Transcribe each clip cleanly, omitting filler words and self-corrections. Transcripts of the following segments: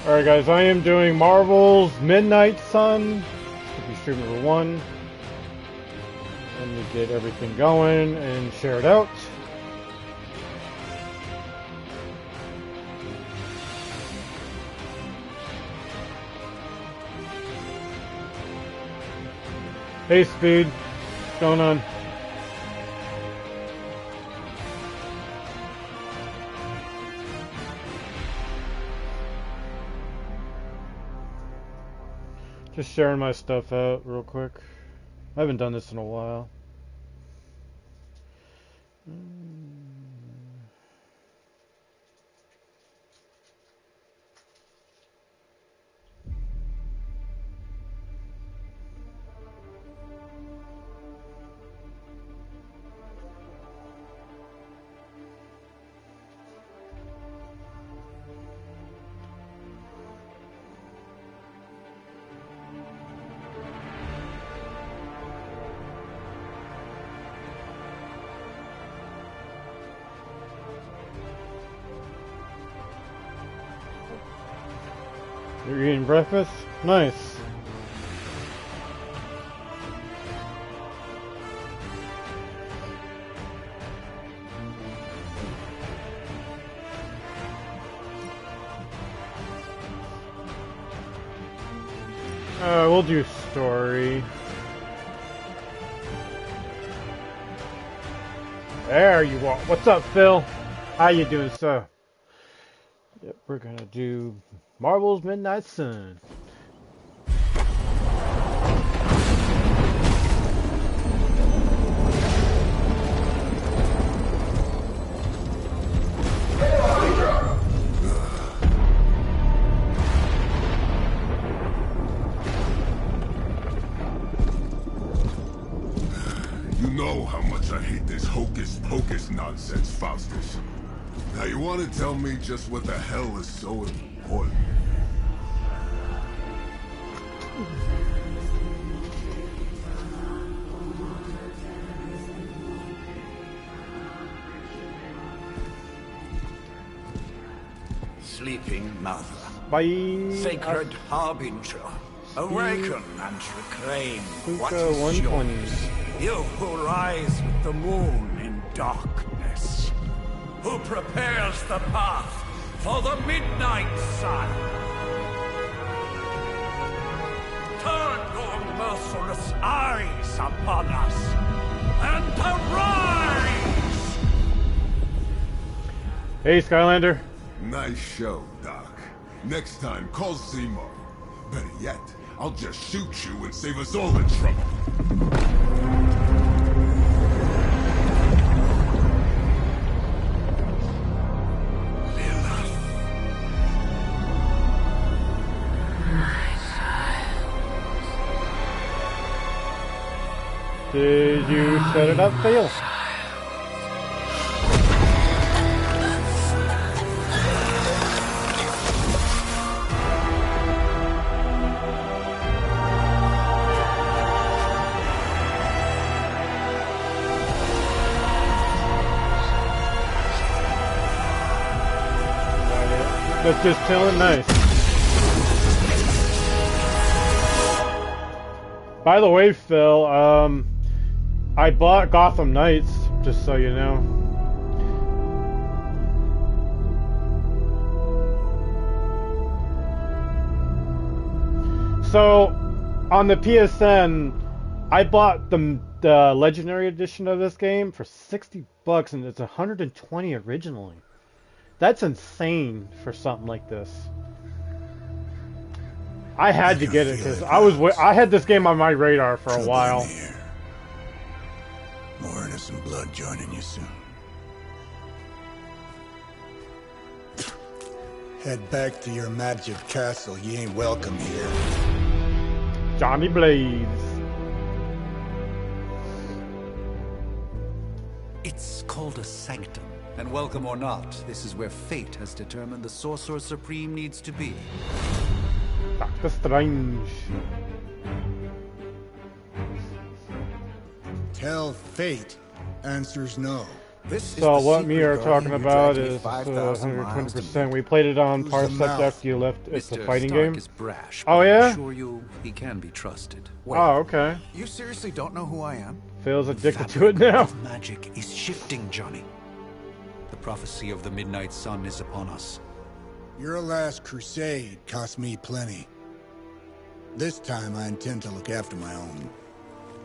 Alright guys, I am doing Marvel's Midnight Sun. Could be stream number 1. Let me get everything going and share it out. Hey Speed, what's going on? Just sharing my stuff out real quick. I haven't done this in a while. You're eating breakfast? Nice. We'll do story. There you are. What's up, Phil? How you doing, sir? Yep, we're gonna do Marvel's Midnight Sun. You know how much I hate this hocus-pocus nonsense, Faustus. Now you want to tell me just what the hell is so important? Sleeping Mother. Bye. Sacred Harbinger. Awaken and reclaim what Puka is 120. yours. You who rise with the moon in darkness. Who prepares the path for the midnight sun. Turn your merciless eyes upon us and arise! Hey, Skylander. Nice show, Doc. Next time, call Seymour. Better yet, I'll just shoot you and save us all the trouble. Did you set it up, Phil? That's just chilling, nice. By the way, Phil, I bought Gotham Knights, just so you know. So, on the PSN, I bought the Legendary Edition of this game for $60, and it's 120 originally. That's insane for something like this. I had to get it because I had this game on my radar for a while. More innocent blood joining you soon. Head back to your magic castle. You ain't welcome here. Johnny Blaze. It's called a sanctum. And welcome or not, this is where fate has determined the Sorcerer Supreme needs to be. Doctor Strange. Tell fate answers no. This is So the what me secret are garden talking you about dragged me is 5,000 miles to 120%. We played it on Who's the Parsec mouth? after you left. It's a Mr. fighting Stark game. is brash, Oh, but yeah? I assure you, he can be trusted. Wait, Oh, okay. you seriously don't know who I am? Feels addicted to it now. Of magic is shifting, Johnny. The prophecy of the Midnight Sun is upon us. Your last crusade cost me plenty. This time I intend to look after my own.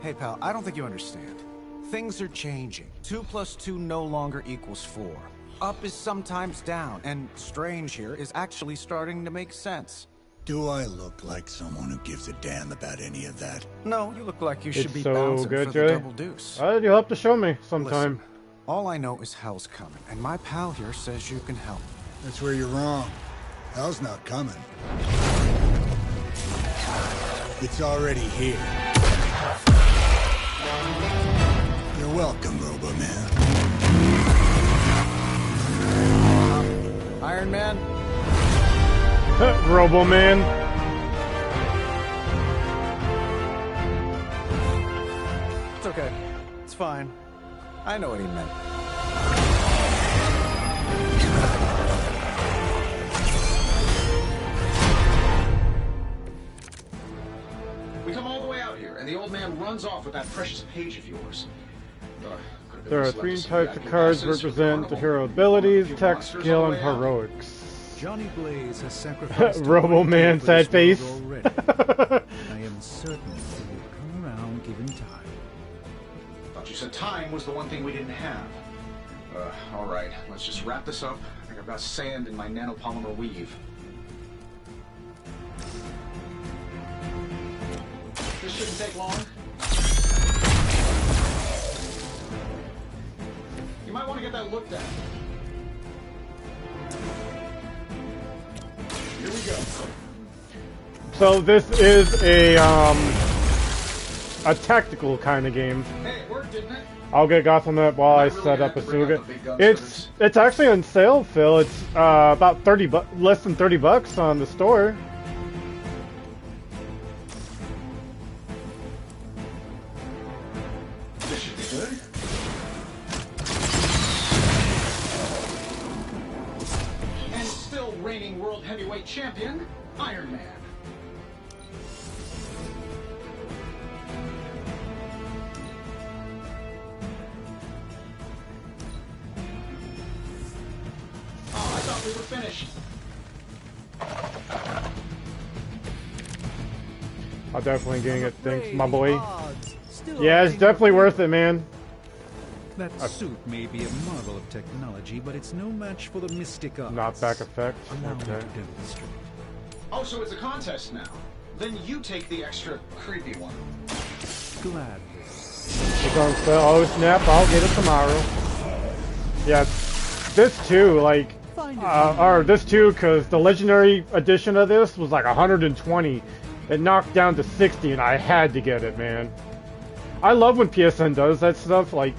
Hey pal, I don't think you understand. Things are changing. 2 + 2 no longer equals 4. Up is sometimes down, and Strange here is actually starting to make sense. Do I look like someone who gives a damn about any of that? No, you look like you should It's be so bouncing good, for Jay. the double deuce. You'll have to show me sometime. Listen, all I know is hell's coming, and my pal here says you can help. That's where you're wrong. Hell's not coming. It's already here. You're welcome, Robo-Man. Iron Man? Robo-Man. It's okay. It's fine. I know what he meant. We come all the way out here, and the old man runs off with that precious page of yours. There are 3 types of cards represent the hero abilities, tech, skill, and heroics. Johnny Blaze has sacrificed Robo-Man, for sad this face. world already. I am certain he will come around given time. Thought you said time was the one thing we didn't have. All right, let's just wrap this up. I think I've got sand in my nanopolymer weave. This shouldn't take long. You might want to get that looked at. Here we go. So this is a tactical kind of game. Hey, it worked, didn't it? I'll get Gotham while I set up a Suga. It's actually on sale, Phil. It's about less than $30 on the store. This should be good. And still reigning world heavyweight champion, Iron Man. Oh, I thought we were finished. I'll definitely getting it. Thanks, my boy. Yeah, it's definitely worth it, man. That suit may be a marvel of technology, but it's no match for the mystic arts. Not back effect. Allow me Okay. to demonstrate. Oh, so it's a contest now. Then you take the extra creepy one. Gladly. It's on sale. Oh snap! I'll get it tomorrow. Yeah, this too. Like, or this too, because the legendary edition of this was like 120. It knocked down to 60, and I had to get it, man. I love when PSN does that stuff. Like,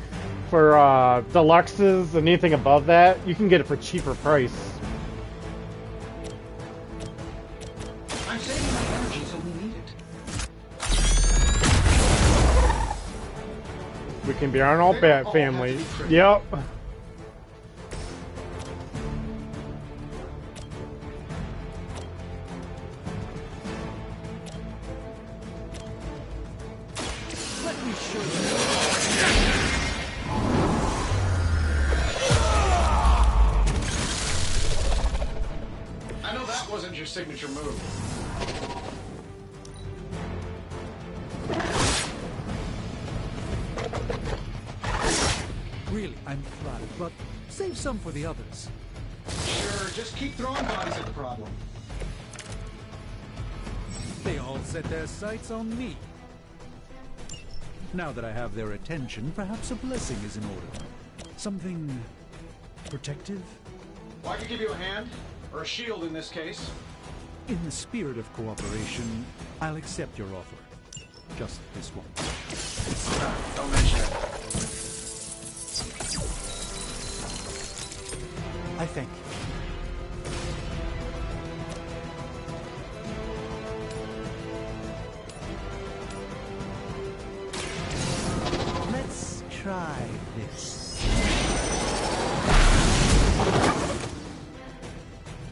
for deluxes and anything above that, you can get it for cheaper price. I'm saving my energy till we need it. We can be our own bat family. Yep. Let me show you. I know that wasn't your signature move. Really, I'm flattered, but save some for the others. Sure, just keep throwing bodies at the problem. They all set their sights on me. Now that I have their attention, perhaps a blessing is in order. Something protective? Well, I could give you a hand, or a shield in this case. In the spirit of cooperation, I'll accept your offer. Just this once. Don't mention it. I thank you. Let's try this.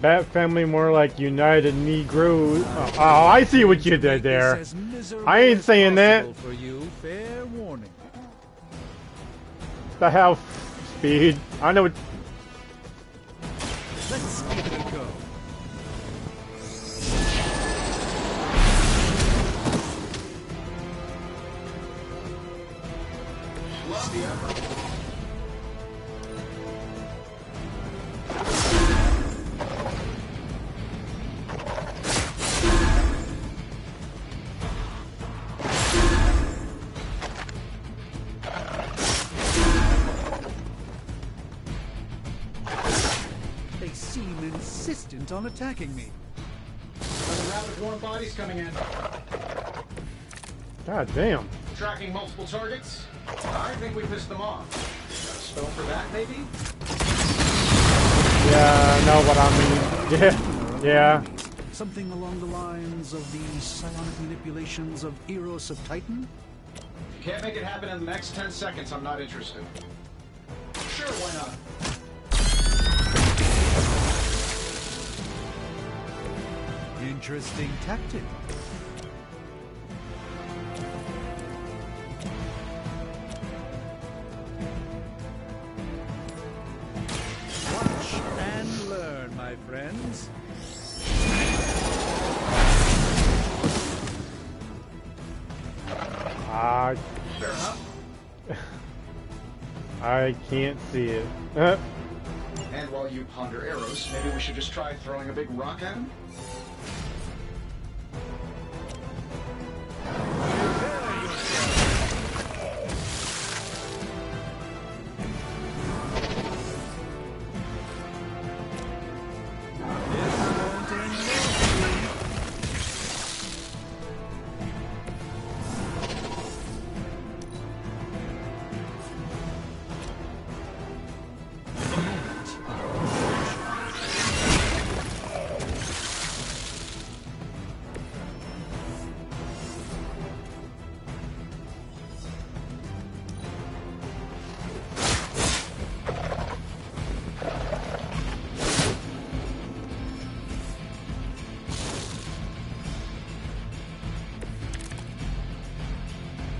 Bat family more like United Negro. Oh, I see what you did there. I ain't saying that. For you, fair warning. The house speed. I know what. Let's give it a go. Love the effort. They seem insistent on attacking me. Another rapid warm bodies coming in. God damn. Tracking multiple targets. I think we pissed them off. Got a spell for that, maybe? Yeah, I know what I mean. Yeah. Something along the lines of the psionic manipulations of Eros of Titan? If you can't make it happen in the next 10 seconds, I'm not interested. Sure, why not? Interesting tactic. Watch and learn, my friends. Fair enough. I can't see it. And while you ponder arrows, maybe we should just try throwing a big rock at him?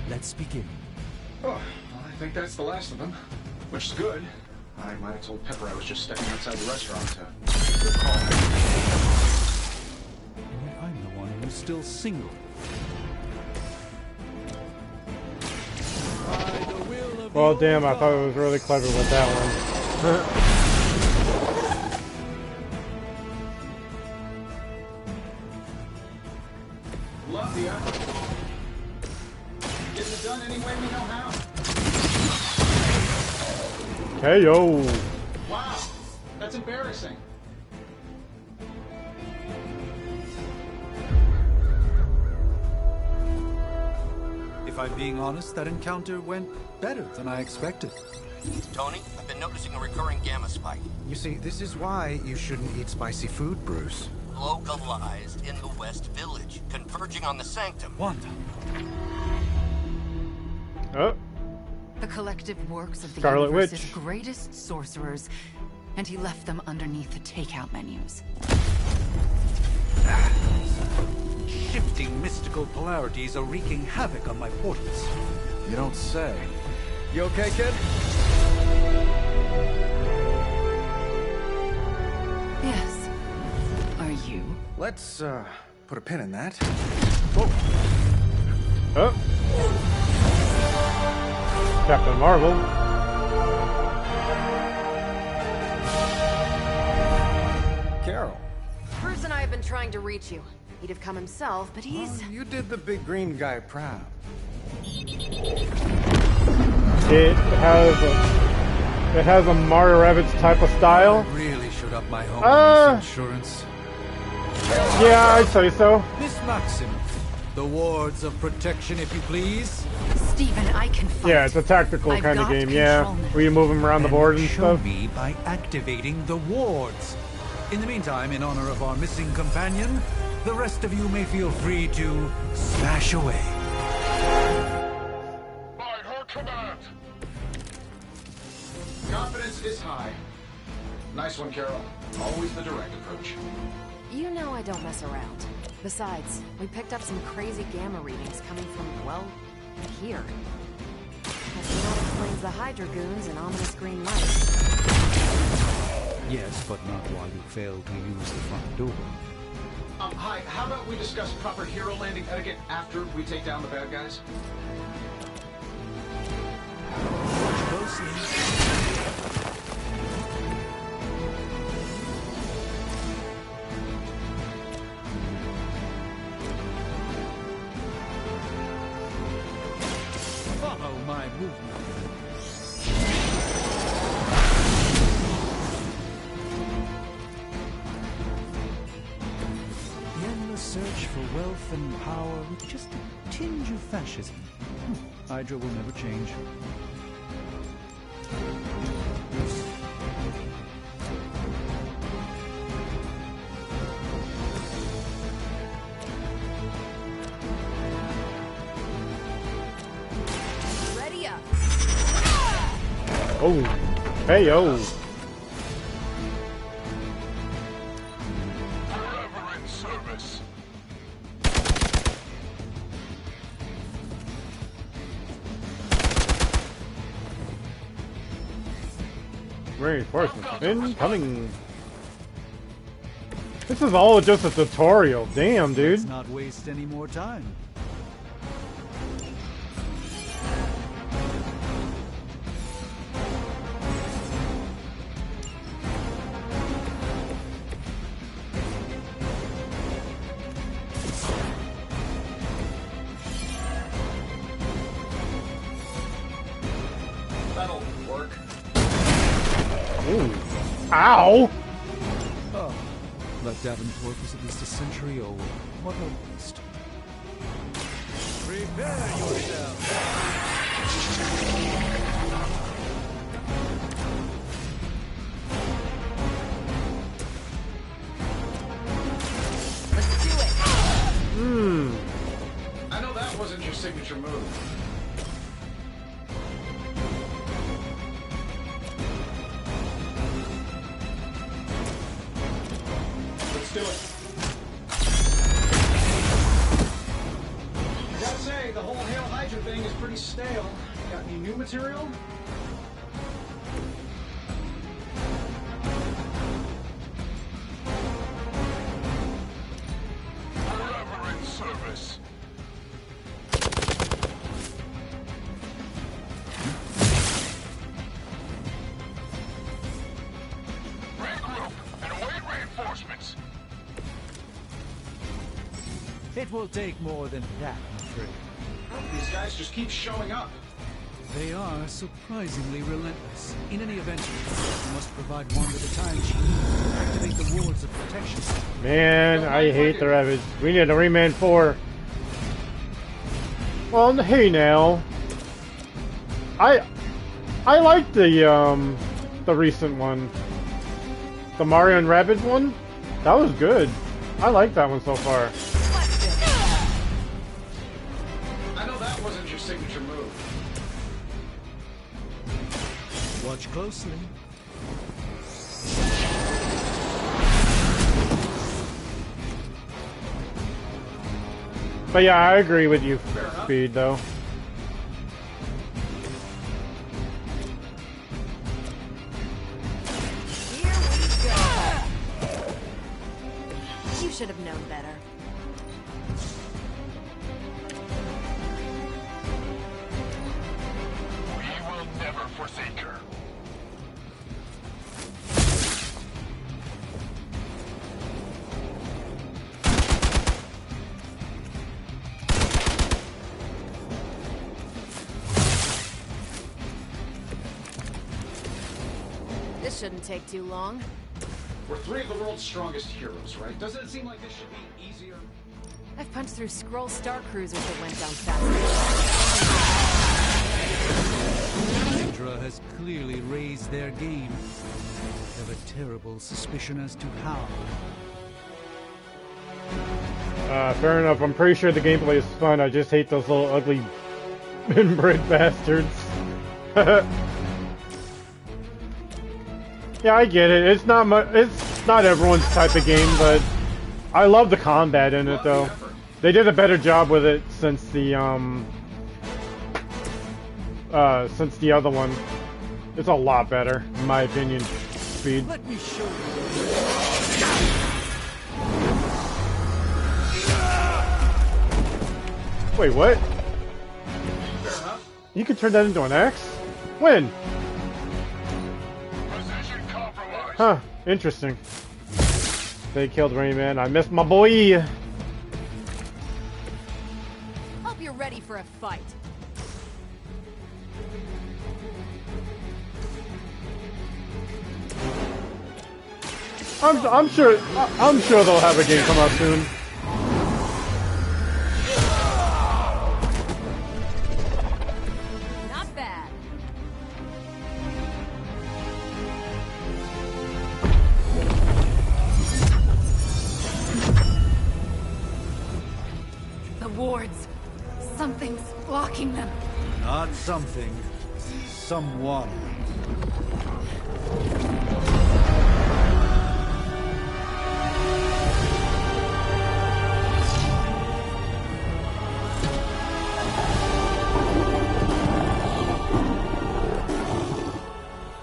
Let's begin. Oh, well, I think that's the last of them. Which is good. I might have told Pepper I was just stepping outside the restaurant to good call. And yet I'm the one who's still single. By the will of Well, the damn, I old thought it was really clever with that one. Love the effort. Getting it done any way we know how. Hey, yo. Wow, that's embarrassing. If I'm being honest, that encounter went better than I expected. Tony, I've been noticing a recurring gamma spike. You see, this is why you shouldn't eat spicy food, Bruce. Localized in the West Village, converging on the Sanctum. Wanda. Oh, The collective works of the Scarlet universe's Witch. greatest sorcerers, and he left them underneath the takeout menus. Shifting mystical polarities are wreaking havoc on my portals. You don't say. You okay, kid? Yes. Are you? Let's, put a pin in that. oh. Captain Marvel. Carol. Bruce and I have been trying to reach you. He'd have come himself, but he's... You did the big green guy proud. It has a Mario Rabbids type of style. Really should up my homeowner's insurance. Yeah, I'd say so. Miss Maxim, the wards of protection, if you please. Stephen, I can fight. Yeah, it's a tactical I've kind of got game, yeah. control now. Where you move them around the board and show stuff. me by activating the wards. In the meantime, in honor of our missing companion, the rest of you may feel free to smash away. By her command! Confidence is high. Nice one, Carol. Always the direct approach. You know I don't mess around. Besides, we picked up some crazy gamma readings coming from, well, here. Guess that explains the Hydra goons and ominous green lights. Yes, but not while you failed to use the front door. Hi, how about we discuss proper hero landing etiquette after we take down the bad guys? Watch closely. Follow my movement. The endless search for wealth and power with just a tinge of fascism. Hydra will never change. Ready up. Oh, hey yo. Forever in service. Reinforcements incoming. This is all just a tutorial. Damn, dude. Let's not waste any more time. That'll work. Ooh. Ow! Oh, that Davenport was at least a century old. What a waste. Prepare yourself. Let's do it. I know that wasn't your signature move. Let's do it. I gotta say, the whole Hail Hydra thing is pretty stale. Got any new material? Forever in service. Regroup and await reinforcements. It will take more than that, I'm afraid. These guys just keep showing up. They are surprisingly relentless. In any event, you must provide one at a time, Chief. Activate the wards of protection. Man, I hate the Ravage. We need a Rayman 4. Well, hey now. I like the recent one. The Mario and Rabbids one. That was good. I like that one so far. I know that wasn't your signature move. Watch closely. But yeah, I agree with you, Speed, though. Here we go. You should have known better. We will never forsake her. This shouldn't take too long. We're three of the world's strongest heroes, right? Doesn't it seem like this should be easier? I've punched through Skrull Star Cruisers that went down fast. Hydra has clearly raised their game. I have a terrible suspicion as to how. Fair enough. I'm pretty sure the gameplay is fun. I just hate those little ugly inbred bastards. Yeah, I get it. It's not everyone's type of game, but I love the combat in it though. They did a better job with it since the other one. It's a lot better, in my opinion. Speed. Let me show you. Wait, what? You can turn that into an axe? When? Huh, interesting. They killed Rayman. I missed my boy. Hope you're ready for a fight. I'm sure they'll have a game come out soon. Not bad. The wards. Something's blocking them. Not something. Someone.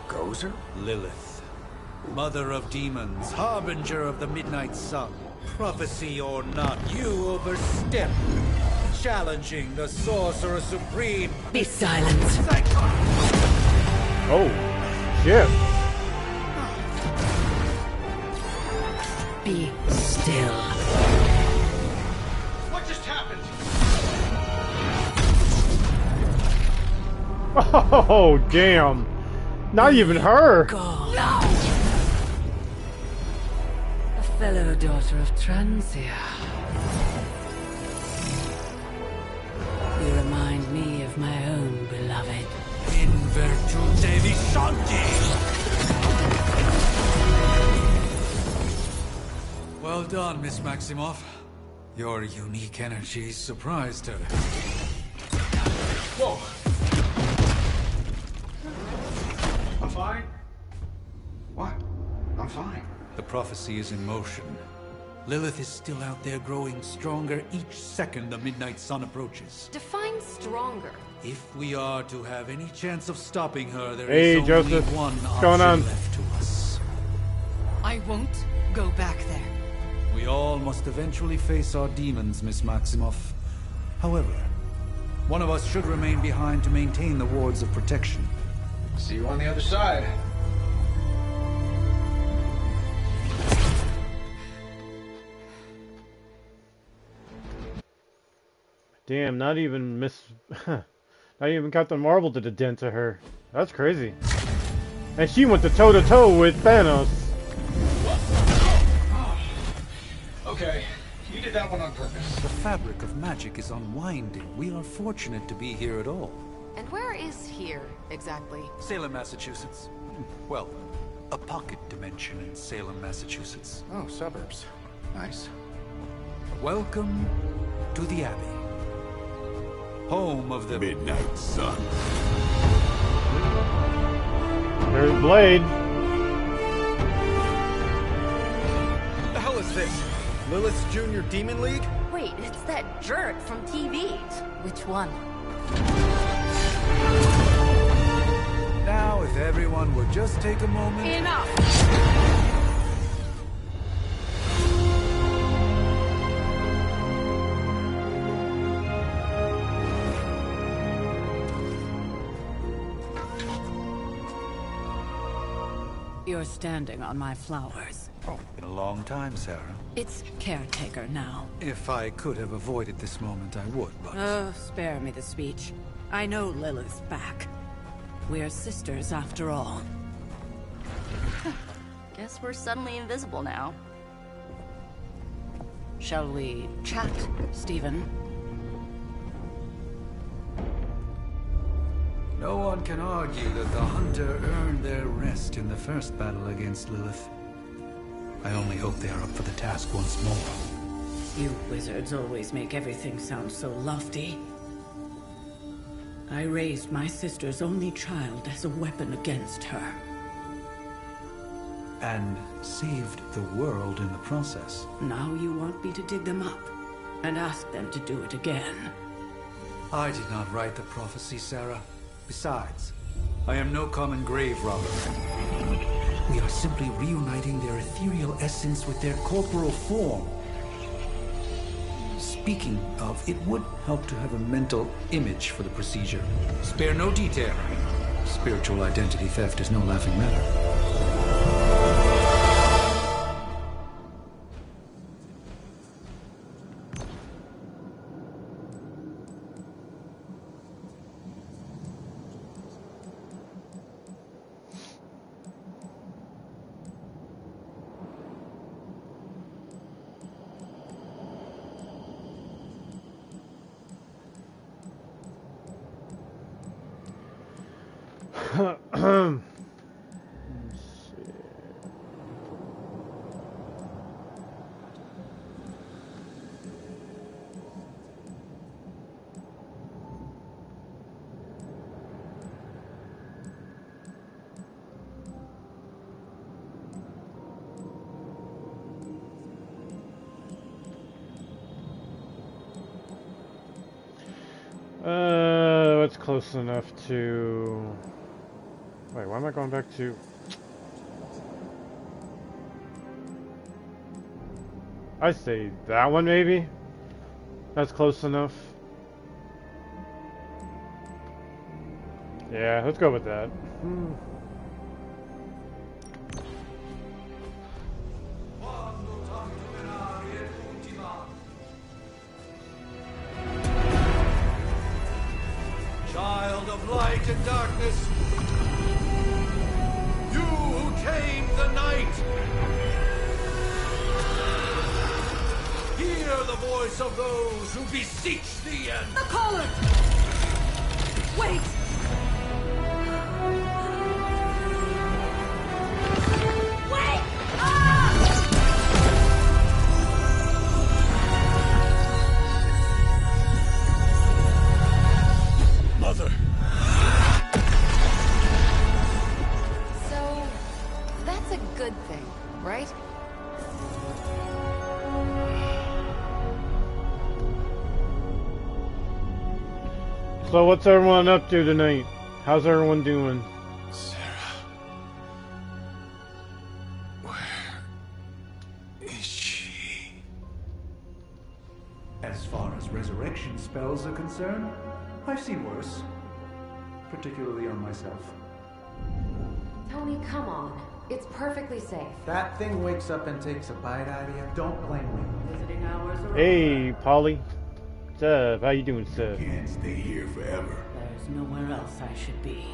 Gozer? Lilith. Mother of demons, harbinger of the midnight sun. Prophecy or not, you overstep. Challenging the Sorcerer Supreme. Be silent. Oh, shit. Be still. What just happened? Oh, damn. Not even her. God. No! A fellow daughter of Transia. You remind me of my own beloved. In virtute vishanti. Well done, Miss Maximoff. Your unique energy surprised her. Whoa! I'm fine. What? I'm fine. The prophecy is in motion. Lilith is still out there growing stronger each second the midnight sun approaches. Define stronger. If we are to have any chance of stopping her, there Hey, is only Joseph. one What's going option on? left to us. I won't go back there. We all must eventually face our demons, Miss Maximoff. However, one of us should remain behind to maintain the wards of protection. See you on the other side. Damn, not even not even Captain Marvel did a dent to her. That's crazy. And she went to toe-to-toe with Thanos. Okay, you did that one on purpose. The fabric of magic is unwinding. We are fortunate to be here at all. And where is here, exactly? Salem, Massachusetts. Well, a pocket dimension in Salem, Massachusetts. Oh, suburbs. Nice. Welcome to the Abbey. Home of the Midnight Sun. There's Blade. What the hell is this? Lilith's Junior Demon League? Wait, it's that jerk from TV. Which one? Now, if everyone would just take a moment... Enough! You're standing on my flowers. Oh, been a long time, Sarah. It's caretaker now. If I could have avoided this moment, I would, but... Oh, spare me the speech. I know Lilith's back. We're sisters after all. Guess we're suddenly invisible now. Shall we chat, Stephen? No one can argue that the Hunter earned their rest in the first battle against Lilith. I only hope they are up for the task once more. You wizards always make everything sound so lofty. I raised my sister's only child as a weapon against her. and saved the world in the process. Now you want me to dig them up and ask them to do it again. I did not write the prophecy, Sarah. Besides, I am no common grave robber. We are simply reuniting their ethereal essence with their corporal form. Speaking of, it would help to have a mental image for the procedure. Spare no detail. Spiritual identity theft is no laughing matter. It's close enough to... Wait, why am I going back to... I say that one maybe? That's close enough. Yeah, let's go with that. Child of light and darkness, you who tame the night, hear the voice of those who beseech thee and... The collar! Wait! Wait! Mother! So, that's a good thing, right? So what's everyone up to tonight? How's everyone doing? Sarah. Where is she? As far as resurrection spells are concerned, I've seen worse. Particularly on myself. Tony, come on. It's perfectly safe. That thing wakes up and takes a bite out of you. Don't blame me. Visiting hours are Hey, Polly. What's up? How you doing, sir? Can't stay here forever. There's nowhere else I should be.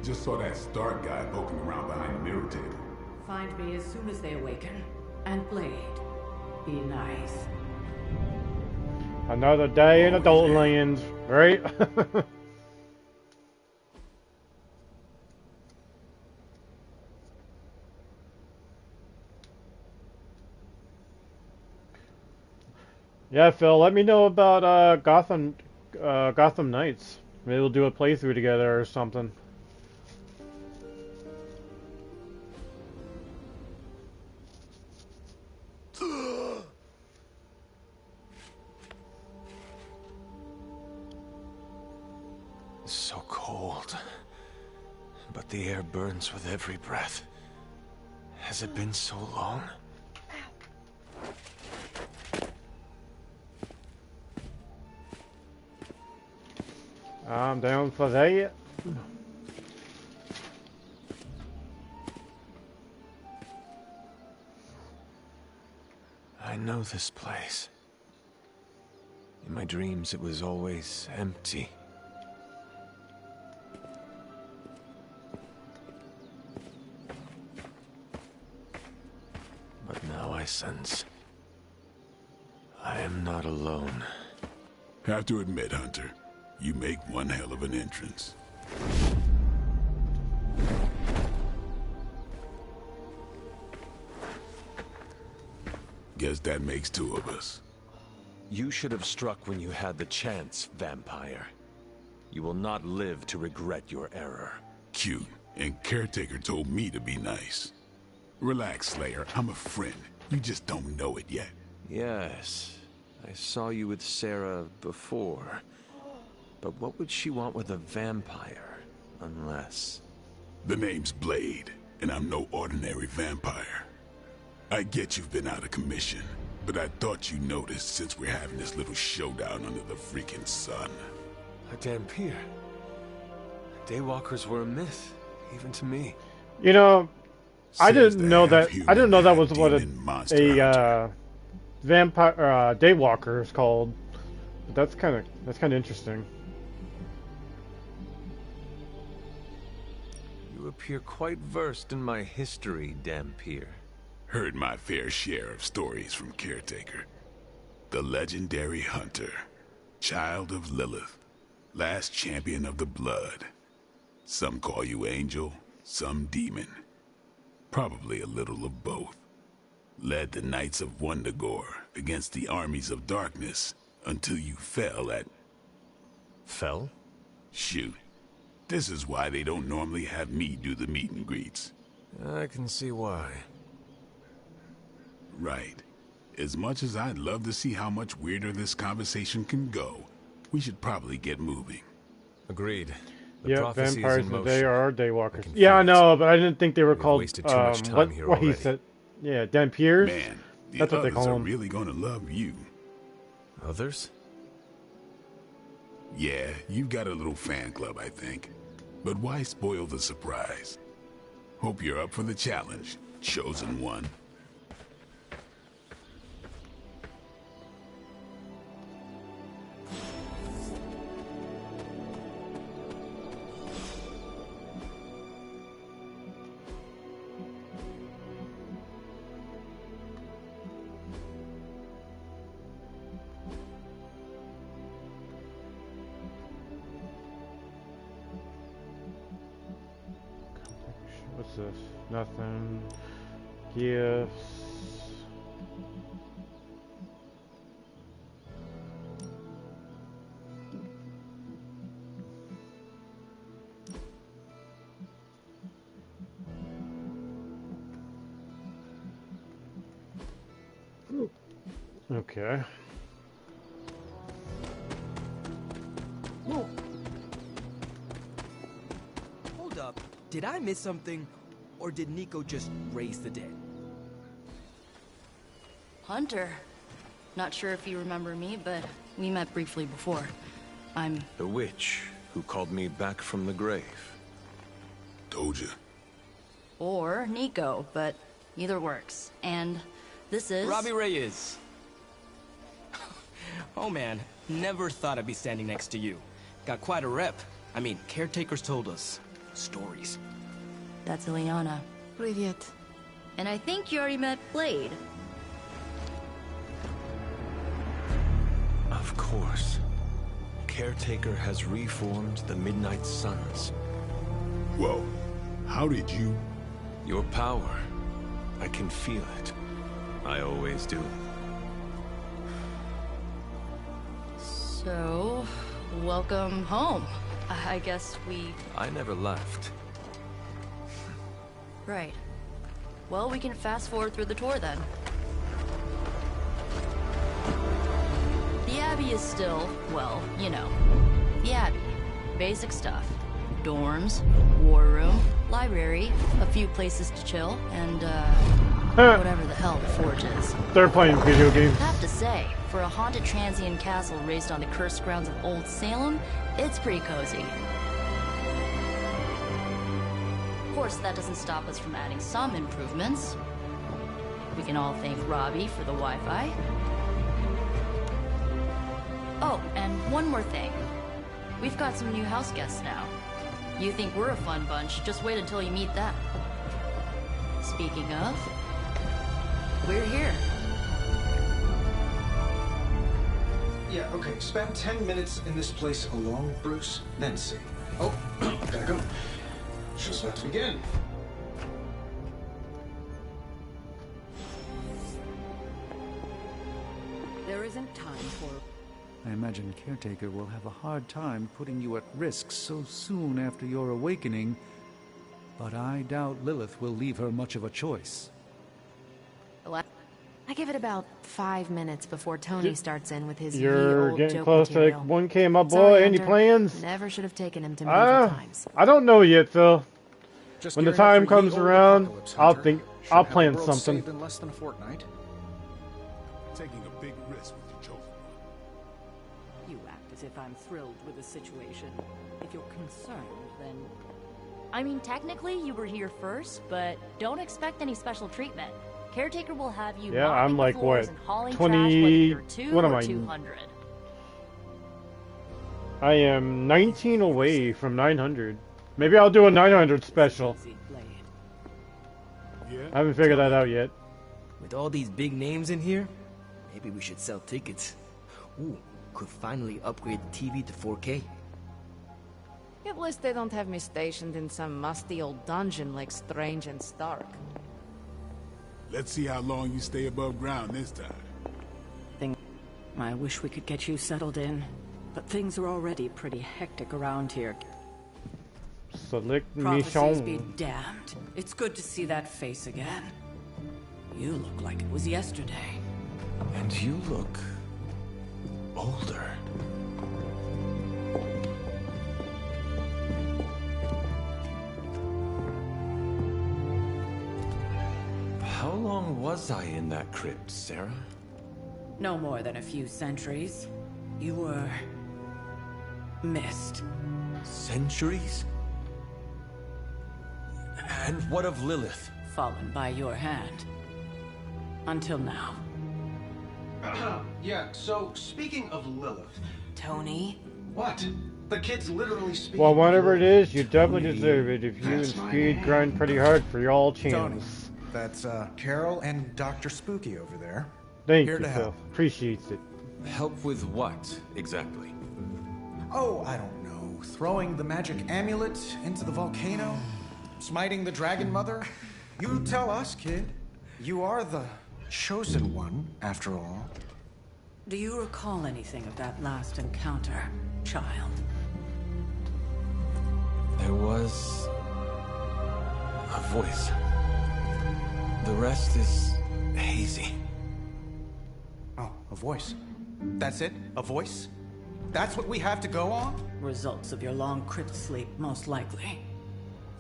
Just saw that Stark guy poking around behind the mirror table. Find me as soon as they awaken. And Blade, be nice. Another day in adult land, right? Yeah, Phil, let me know about Gotham Knights. Maybe we'll do a playthrough together or something. It's so cold, but the air burns with every breath. Has it been so long? I'm down for that. I know this place. In my dreams, it was always empty. But now I sense I am not alone. Have to admit, Hunter, you make one hell of an entrance. Guess that makes two of us. You should have struck when you had the chance, vampire. You will not live to regret your error. Cute, and Caretaker told me to be nice. Relax, Slayer. I'm a friend. You just don't know it yet. Yes. I saw you with Sarah before. But what would she want with a vampire? Unless... The name's Blade, and I'm no ordinary vampire. I get you've been out of commission, but I thought you noticed since we're having this little showdown under the freaking sun. A Dhampir. Daywalkers were a myth, even to me. You know, I Says didn't the know that. half-human, I didn't know that was what half-demon monster a vampire daywalker is called. But that's kind of interesting. You appear quite versed in my history, Dhampir. Heard my fair share of stories from Caretaker. The legendary hunter, child of Lilith, last champion of the blood. Some call you angel, some demon. Probably a little of both. Led the Knights of Wundagore against the armies of darkness until you fell at... Fell? Shoot. This is why they don't normally have me do the meet and greets. I can see why. Right. As much as I'd love to see how much weirder this conversation can go, we should probably get moving. Agreed. The Yeah, prophecy vampires is in motion. they are daywalkers. I can Yeah, feel I it. know, but I didn't think they were We've called wasted too much time here what he already. said. Yeah, Dhampirs. Man, the That's what they others call are them. really gonna love you. Others? Yeah, you've got a little fan club, I think. But why spoil the surprise? Hope you're up for the challenge, chosen one. What's this? Nothing. Gifts. Okay. Whoa. Hold up. Did I miss something? Or did Nico just raise the dead? Hunter. Not sure if you remember me, but we met briefly before. I'm... The witch who called me back from the grave. Told you. Or Nico, but either works. And this is... Robbie Reyes. Oh man, never thought I'd be standing next to you. Got quite a rep. I mean, caretakers told us stories. That's Ileana. Привет. And I think you already met Blade. Of course. Caretaker has reformed the Midnight Suns. Whoa. How did you... Your power. I can feel it. I always do. So... welcome home. I guess we... I never left. Right. Well, we can fast forward through the tour then. The Abbey is still, well, you know, the Abbey. Basic stuff. Dorms, war room, library, a few places to chill, and, whatever the hell the Forge is. They're playing video games. Have to say, for a haunted transient castle raised on the cursed grounds of Old Salem, it's pretty cozy. Of course, that doesn't stop us from adding some improvements. We can all thank Robbie for the Wi-Fi. Oh, and one more thing. We've got some new house guests now. You think we're a fun bunch, just wait until you meet them. Speaking of, we're here. Yeah, okay. Spend 10 minutes in this place alone, Bruce, then see. Oh, gotta go. Show's about to begin. There isn't time for... I imagine Caretaker will have a hard time putting you at risk so soon after your awakening. But I doubt Lilith will leave her much of a choice. I give it about 5 minutes before Tony starts in with his You're old getting joke close to material. 1K, my boy. Sorry, Any Hunter. plans? Never should have taken him to medieval times. I don't know yet, Phil. Just When the gearing up time for ye comes olde around, apocalypse, I'll Hunter. Should I'll have the plan world something. saved in less than a fortnight. Taking a big risk with your chosen one. You act as if I'm thrilled with the situation. If you're concerned, then... I mean, technically you were here first, but don't expect any special treatment. Caretaker will have you Yeah, mopping I'm the like, floors what, and hauling 20 trash whether you're 2 what am or I? 200. I am 19 away from 900. Maybe I'll do a 900 special. Yeah? I haven't figured that out yet. With all these big names in here, maybe we should sell tickets. Ooh, could finally upgrade the TV to 4K. At least they don't have me stationed in some musty old dungeon like Strange and Stark. Let's see how long you stay above ground this time. I wish we could get you settled in, but things are already pretty hectic around here. Select Prophecies be mission. damned. It's good to see that face again. You look like it was yesterday. And you look older. How long was I in that crypt, Sarah? No more than a few centuries. You were... missed. Centuries? And what of Lilith? Fallen by your hand. Until now. Yeah, so speaking of Lilith... Tony? What? The kid's literally speaking... Well, whatever it is, you definitely deserve it if you and Speed grind pretty hard for y'all channels. That's, Carol and Dr. Spooky over there. Thank Here you, to Phil. help. Appreciates it. Help with what, exactly? Oh, I don't know. Throwing the magic amulet into the volcano? Smiting the Dragon Mother? You tell us, kid. You are the chosen one, after all. Do you recall anything of that last encounter, child? There was... a voice. The rest is hazy. Oh, a voice. That's it? A voice? That's what we have to go on? Results of your long crypt sleep, most likely.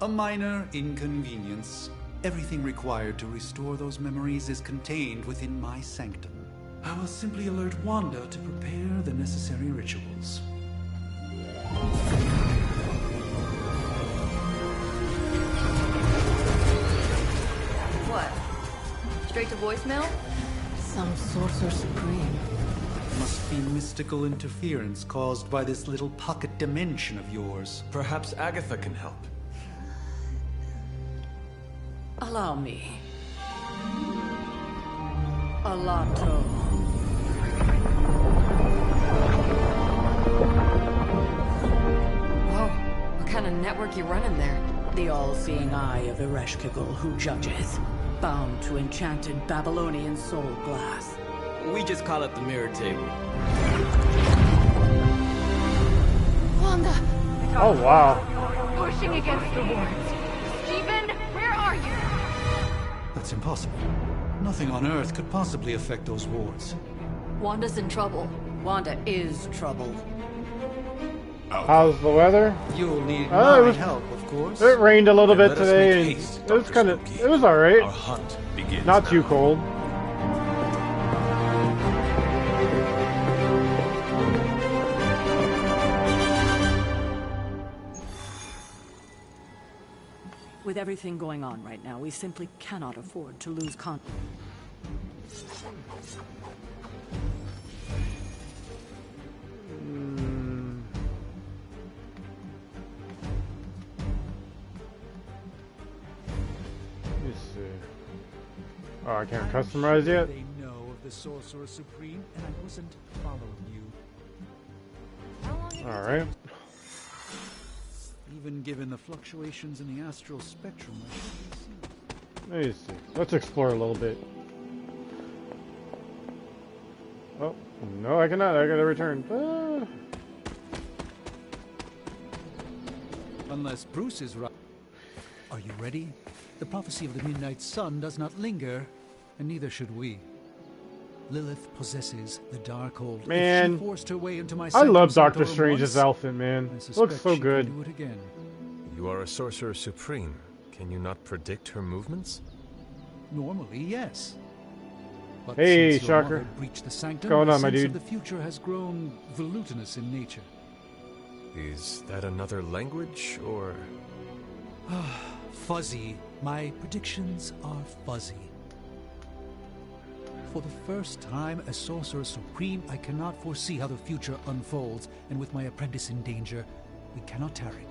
A minor inconvenience. Everything required to restore those memories is contained within my sanctum. I will simply alert Wanda to prepare the necessary rituals. What? Straight to voicemail? Some Sorcerer Supreme. Must be mystical interference caused by this little pocket dimension of yours. Perhaps Agatha can help. Allow me. Alato. Whoa, what kind of network you running there? The all-seeing eye of Ereshkigal who judges. Bound to enchanted Babylonian soul glass. We just call it the mirror table. Wanda! Oh, wow. Pushing against the wards. Stephen, where are you? That's impossible. Nothing on Earth could possibly affect those wards. Wanda's in trouble. Wanda is troubled. How's the weather? You'll need It my was- help, of course. It rained a little Then bit let us today, make and haste, it was Dr. kind of, Spooky. it was alright. Our hunt begins Not now. too cold. With everything going on right now, we simply cannot afford to lose Let me see. Oh, I can't customize yet? They know of the Sorcerer Supreme, and I wasn't following you. Alright. Even given the fluctuations in the astral spectrum, I should see. Let me see. Let's explore a little bit. Oh, no, I cannot. I gotta return. Ah. Unless Bruce is right. Are you ready? The prophecy of the Midnight Sun does not linger, and neither should we. Lilith possesses the Darkhold. Man, If she forced her way into my I Sanctum love Doctor Sanctorum Strange's once, outfit, man. I It suspect looks so she good. can do it again. You are a Sorcerer Supreme. Can you not predict her movements? Normally, yes. But Hey, since your Shocker. mother breached the sanctum, What's going my on, my sense dude? of the future has grown volutinous in nature. Is that another language, or...? Fuzzy. My predictions are fuzzy. For the first time as Sorcerer Supreme, I cannot foresee how the future unfolds, and with my apprentice in danger, we cannot tarry.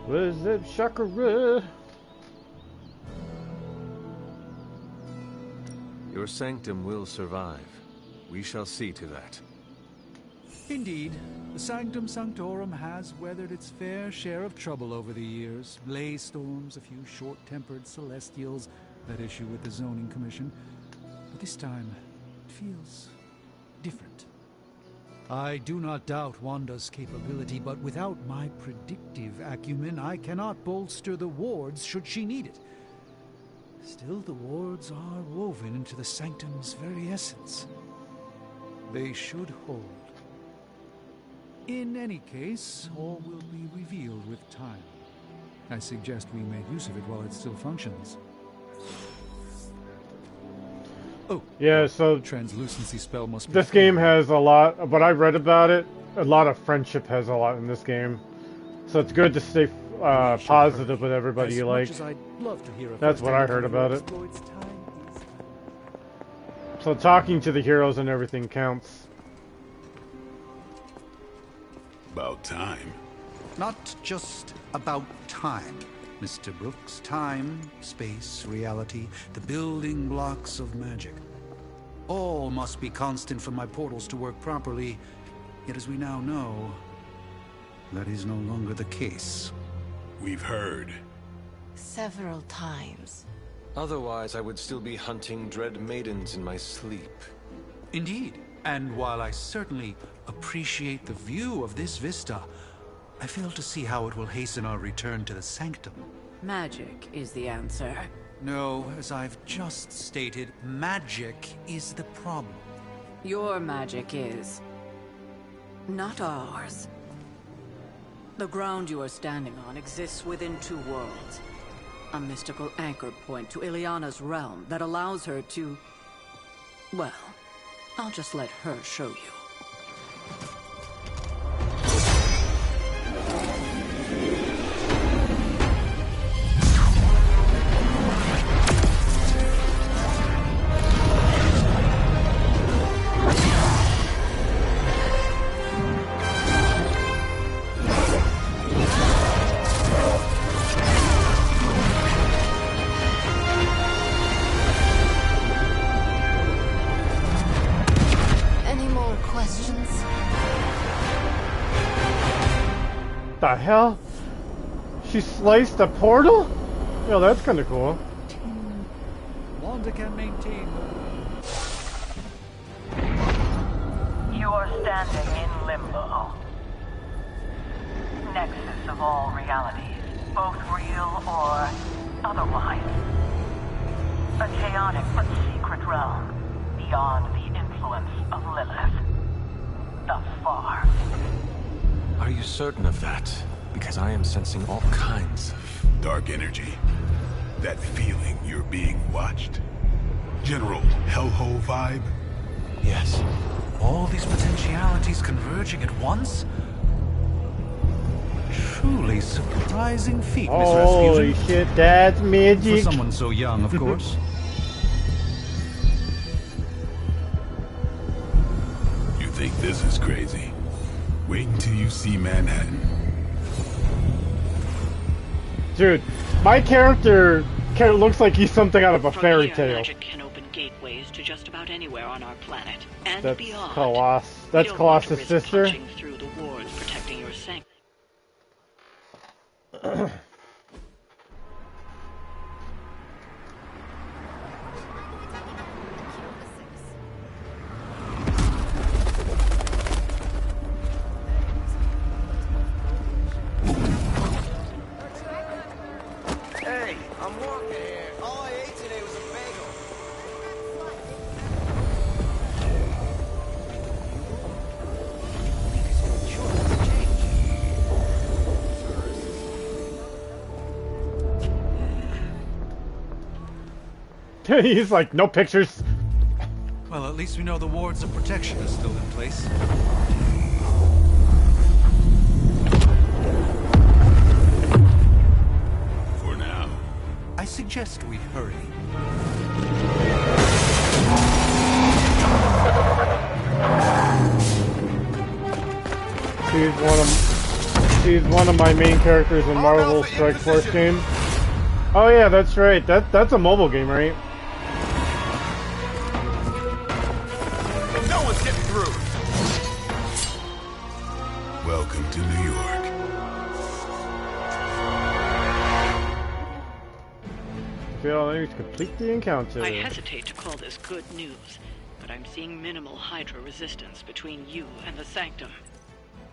What is it, Shakara? Your sanctum will survive. We shall see to that. Indeed, the Sanctum Sanctorum has weathered its fair share of trouble over the years. Blaze storms, a few short-tempered celestials that issue with the Zoning Commission. But this time, it feels different. I do not doubt Wanda's capability, but without my predictive acumen, I cannot bolster the wards should she need it. Still, the wards are woven into the Sanctum's very essence. They should hold. In any case, all will be revealed with time. I suggest we make use of it while it still functions. Oh, Yeah, so translucency spell must be this game has a lot, what I read about it, a lot of friendship has a lot in this game. So it's good to stay positive with everybody you like. As I'd love to hear a That's what I heard about it. So talking to the heroes and everything counts. About time. Not just about time, Mr. Brooks. Time, space, reality, the building blocks of magic. All must be constant for my portals to work properly. Yet as we now know, that is no longer the case. We've heard. Several times. Otherwise, I would still be hunting dread maidens in my sleep. Indeed. And while I certainly appreciate the view of this vista, I fail to see how it will hasten our return to the Sanctum. Magic is the answer. No, as I've just stated, magic is the problem. Your magic is not ours. The ground you are standing on exists within two worlds. A mystical anchor point to Ileana's realm that allows her to... well, I'll just let her show you. The hell? She sliced a portal? Yo, that's kind of cool. Wanda can maintain. You are standing in limbo. Nexus of all realities, both real or otherwise. A chaotic but secret realm, beyond the influence of Lilith. Thus far. Are you certain of that? Because I am sensing all kinds of... dark energy. That feeling you're being watched. General hellhole vibe? Yes. All these potentialities converging at once? Truly surprising feat, Miss Holy Rasputin. shit, that's magic. For someone so young, of course. You think this is crazy? Wait until you see Manhattan. Dude, my character looks like he's something out of a fairy tale. Magic can open gateways to just about anywhere on our planet and That's beyond. Colossus. We That's don't want to Colossus' risk sister. punching through the wards protecting your sanctum. Hey, I'm walking here. All I ate today was a bagel. He's like, no pictures. Well, at least we know the wards of protection are still in place. For now. I suggest we hurry. She's one of my main characters in Marvel Strike Force game. Oh yeah, that's right. That's a mobile game, right? No one's getting through. Welcome to New York. Fail enemies to complete the encounter. I hesitate to call this good news, but I'm seeing minimal Hydra resistance between you and the Sanctum.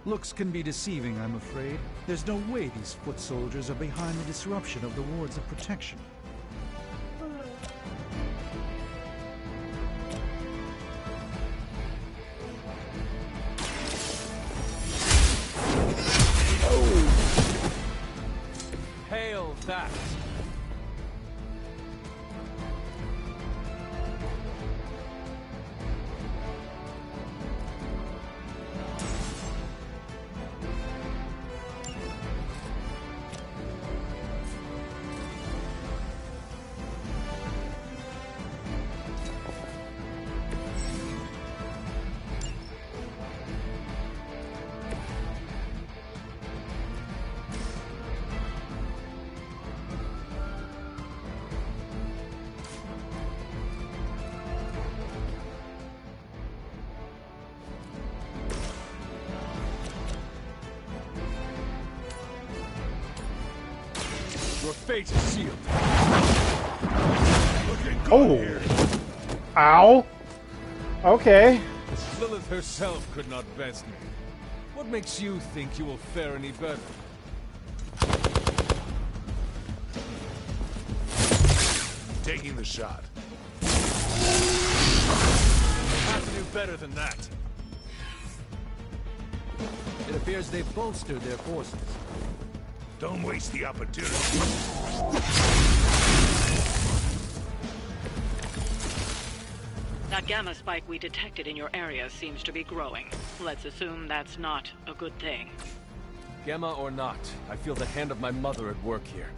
Looks can be deceiving, I'm afraid. There's no way these foot soldiers are behind the disruption of the wards of protection. Hail that! Your fate is sealed. Oh! Ow! Okay. Lilith herself could not best me. What makes you think you will fare any better? Taking the shot. Have to do better than that. It appears they've bolstered their forces. Don't waste the opportunity. That gamma spike we detected in your area seems to be growing. Let's assume that's not a good thing. Gamma or not, I feel the hand of my mother at work here.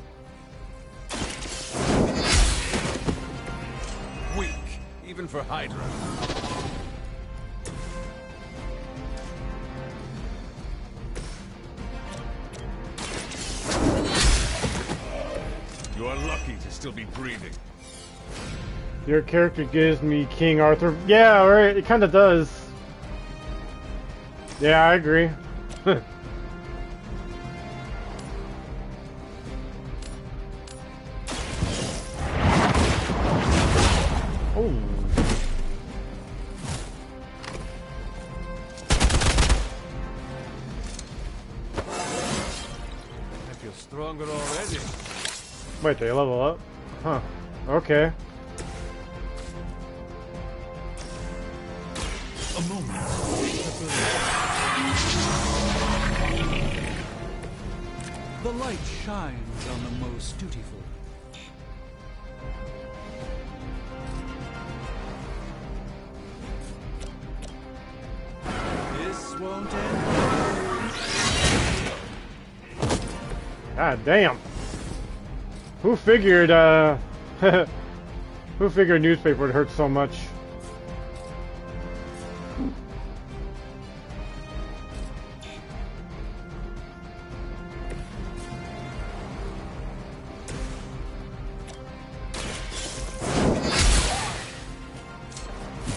Weak, even for Hydra. You are lucky to still be breathing. Your character gives me King Arthur. Yeah, right. It kind of does. Yeah, I agree. Oh. I feel stronger already. Wait, they level up? Huh. Okay. A moment. The light shines on the most dutiful. This won't end. God damn. Who figured, who figured newspaper would hurt so much?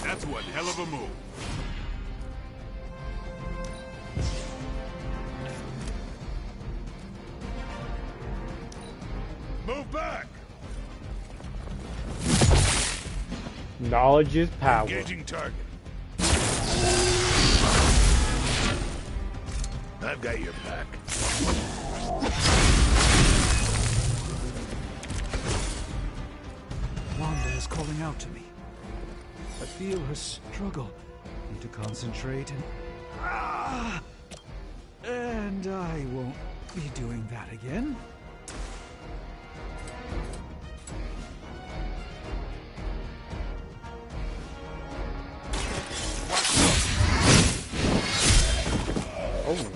That's one hell of a move. Move back. Knowledge is power. Engaging target. I've got your back. is calling out to me. I feel her struggle. Need to concentrate and I won't be doing that again. Oh.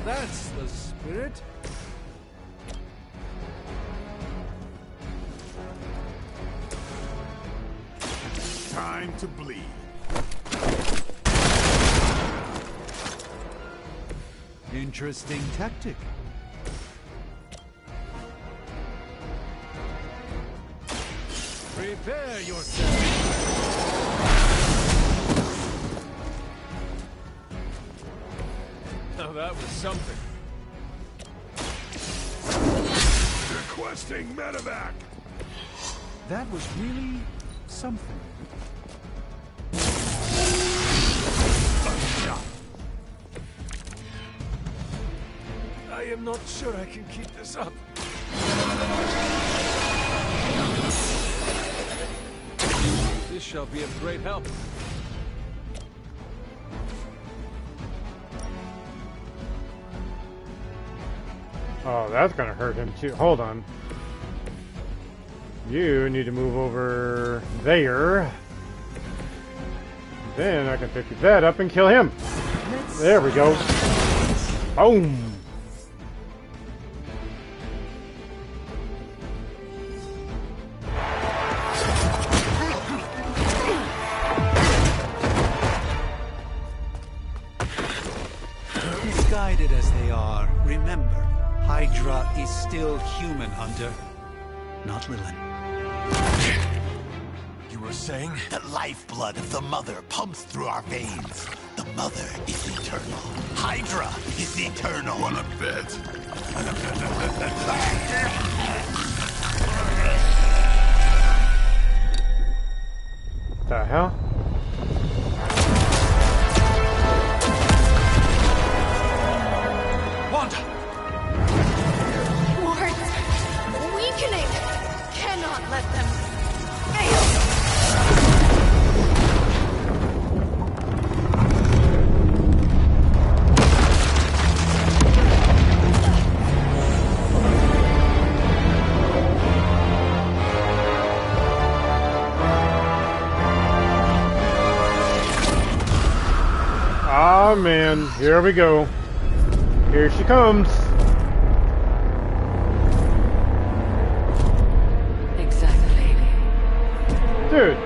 That's the spirit. Time to bleed. Interesting tactic. Prepare yourself. Now that was something. Requesting medevac. That was really something. I am not sure I can keep this up. This shall be of great help. Oh, that's gonna hurt him too. Hold on. You need to move over there. Then I can pick that up and kill him. There we go. Boom. Misguided as they are, remember, Hydra is still human, Hunter. Not Lilin. You were saying? The lifeblood of the Mother pumps through our veins. The Mother is eternal. Hydra is eternal. Wanna bet? The hell? Wanda! Wards! Weakening! Cannot let them fail! Ah, man, here we go. Here she comes. Exactly. Dude,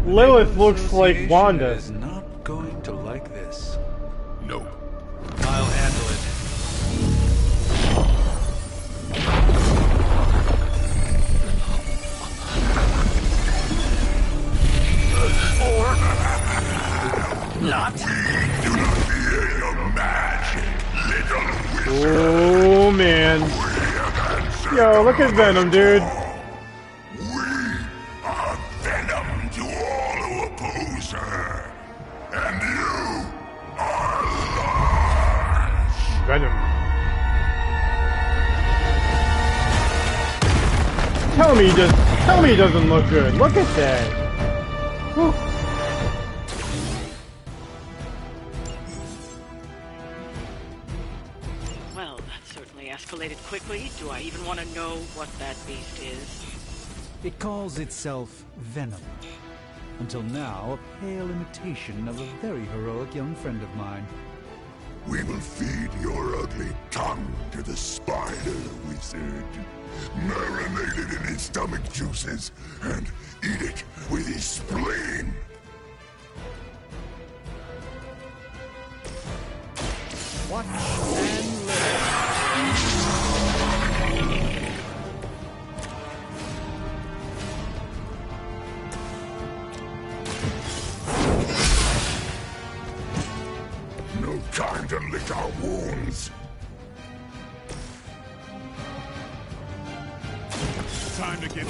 Lilith looks like Wanda. Is not going to like this. Nope. I'll handle it. Not. Do not fear your magic, little wizard. Oh, man. Yo, look at Venom, dude. We are Venom to all who oppose her. And you are lost. Venom. Tell me he doesn't look good. Look at that. Whew. Well, that certainly escalated quickly. Do I even want to know what that beast is? It calls itself Venom. Until now, a pale imitation of a very heroic young friend of mine. We will feed your ugly tongue to the spider wizard. Marinate it in his stomach juices and eat it with his spleen. Watch and learn. No time to lick our wounds. Time to get...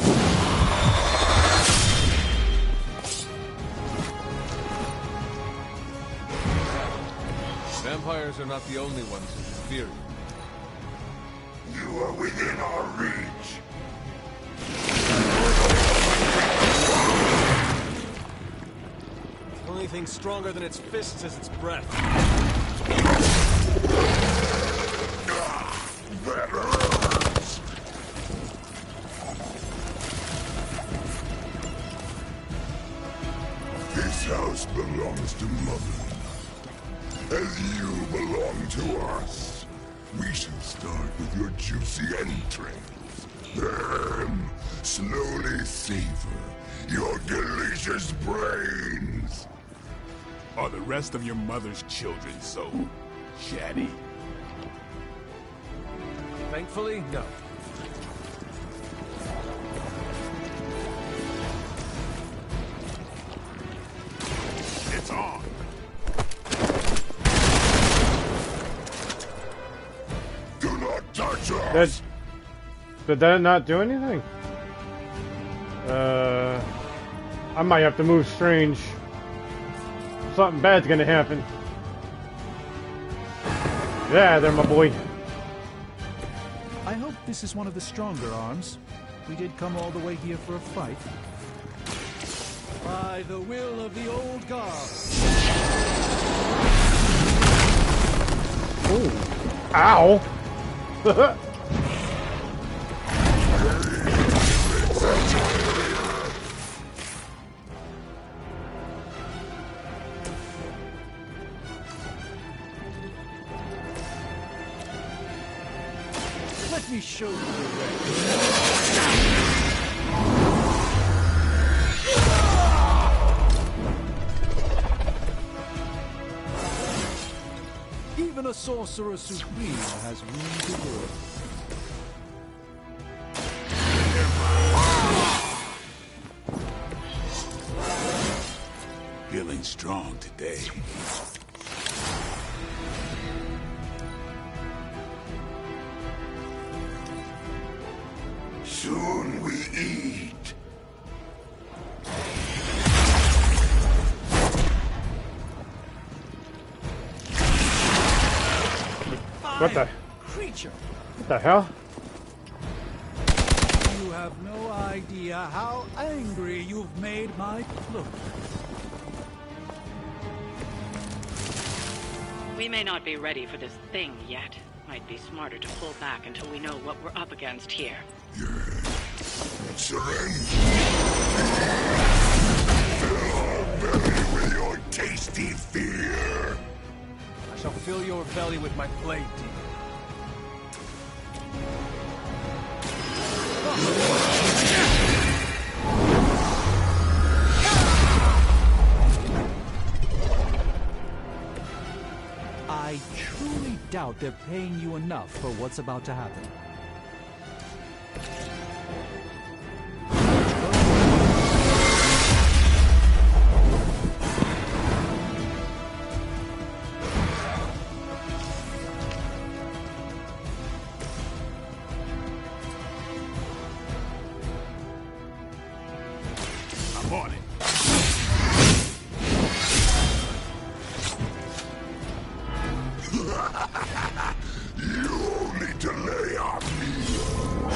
Vampires are not the only ones who fear you. You are within our reach. anything stronger than its fists as its breath. That hurts! This house belongs to Mother, as you belong to us. We shall start with your juicy entrails, then slowly savor your delicious brains. Are the rest of your mother's children so chatty? Thankfully, no. It's on! Do not touch us! Did that not do anything? I might have to move strange. Something bad's gonna happen. Yeah, there, my boy. I hope this is one of the stronger arms. We did come all the way here for a fight. By the will of the old gods. Ooh. Ow! Let me show you the way. Even a sorcerer supreme has room to grow. Feeling strong today. Soon we eat. What the? Creature! What the hell? You have no idea how angry you've made my cloak. We may not be ready for this thing yet. Might be smarter to pull back until we know what we're up against here. Surrender. Fill our belly with your tasty fear. I shall fill your belly with my blade, demon. I truly doubt they're paying you enough for what's about to happen. I'm on it. You only delay our meal.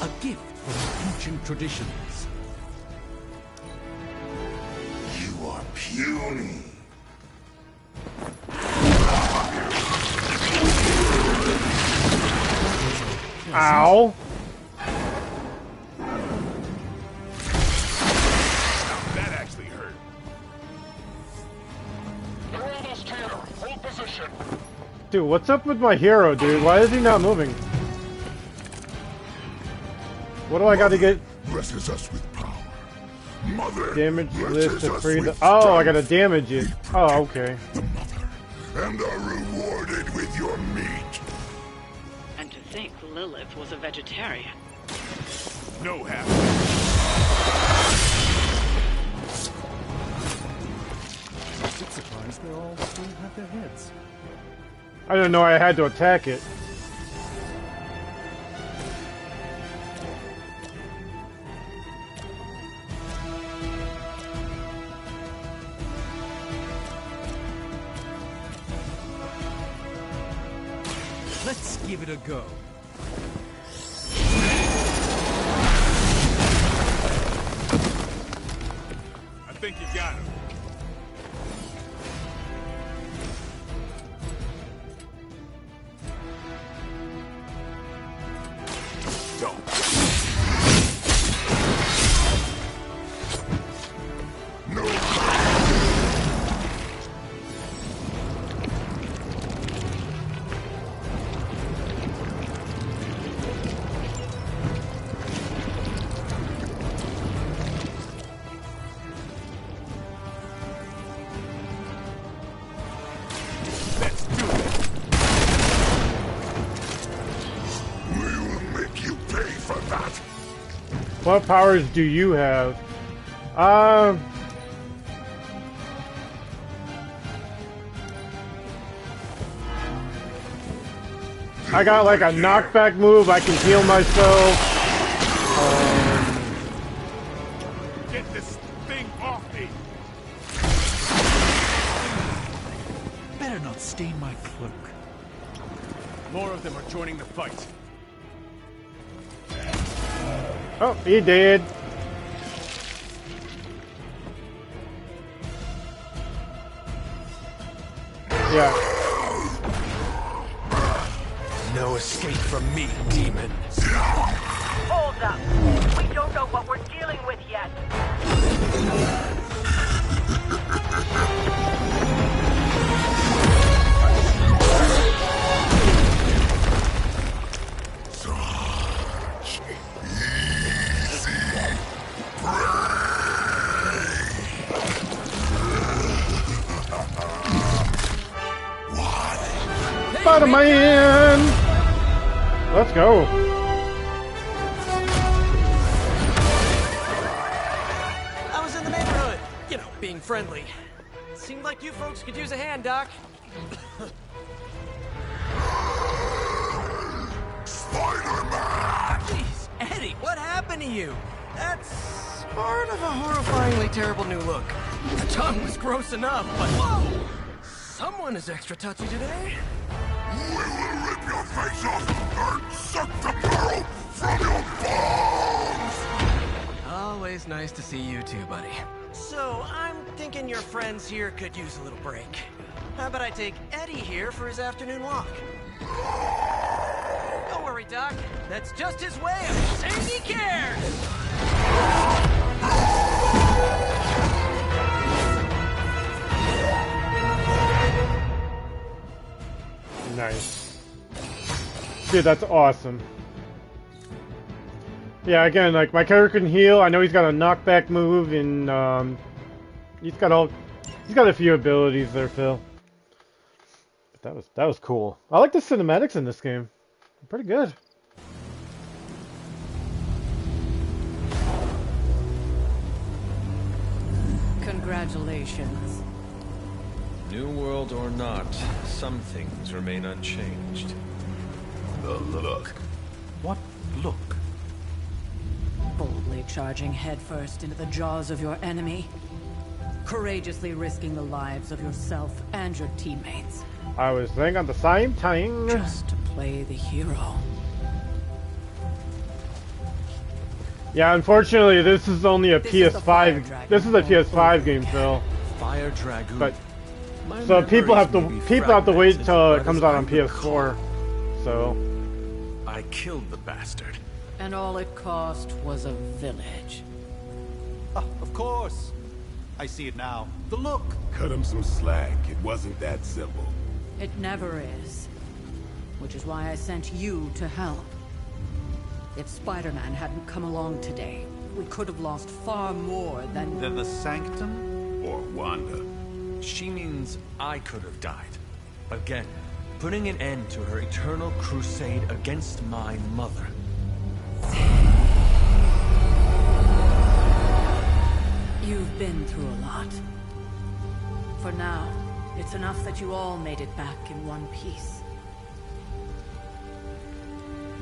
A gift from ancient traditions. You are puny. Ow! That actually hurt. Hold position. Dude, what's up with my hero, dude? Why is he not moving? What do I got to get? Blesses us with power. Mother Damage list blesses to us free the. with Oh, I strength. gotta damage it. Oh, okay. And are rewarded with your meat. And to think Lilith was a vegetarian. No half. It's surprised they all still have their heads. I didn't know I had to attack it. Let's give it a go. think you got him? What powers do you have? I got like a knockback move. I can heal myself. Get this thing off me! Better not stain my cloak. More of them are joining the fight. Oh, he did. Yeah. No escape from me, demon. Hold up. We don't know what we're dealing with yet. Spider-Man! Let's go. I was in the neighborhood, you know, being friendly. Seemed like you folks could use a hand, Doc. Spider-Man! Jeez, Eddie, what happened to you? That's part of a horrifyingly terrible new look. The tongue was gross enough, but whoa! Someone is extra touchy today. We will rip your face off and suck the marrow from your bones! Always nice to see you too, buddy. So, I'm thinking your friends here could use a little break. How about I take Eddie here for his afternoon walk? Don't worry, Doc. That's just his way of saying he cares! Nice. Dude, that's awesome. Yeah, again, like, my character can heal. I know he's got a knockback move, and, he's got a few abilities there, Phil. But that was cool. I like the cinematics in this game. Pretty good. Congratulations. New world or not, some things remain unchanged. The look. What look? Boldly charging headfirst into the jaws of your enemy. Courageously risking the lives of yourself and your teammates. I was thinking at the same time. Just to play the hero. Yeah, unfortunately, this is only a PS5. This is a PS5 game, Phil. Fire Dragoon. But so people have to wait till it comes out on PS4. So I killed the bastard. And all it cost was a village. Oh, of course. I see it now. The look. Cut him some slack. It wasn't that simple. It never is. Which is why I sent you to help. If Spider-Man hadn't come along today, we could have lost far more than... The Sanctum? Or Wanda. She means I could have died. Again, putting an end to her eternal crusade against my mother. You've been through a lot. For now, it's enough that you all made it back in one piece.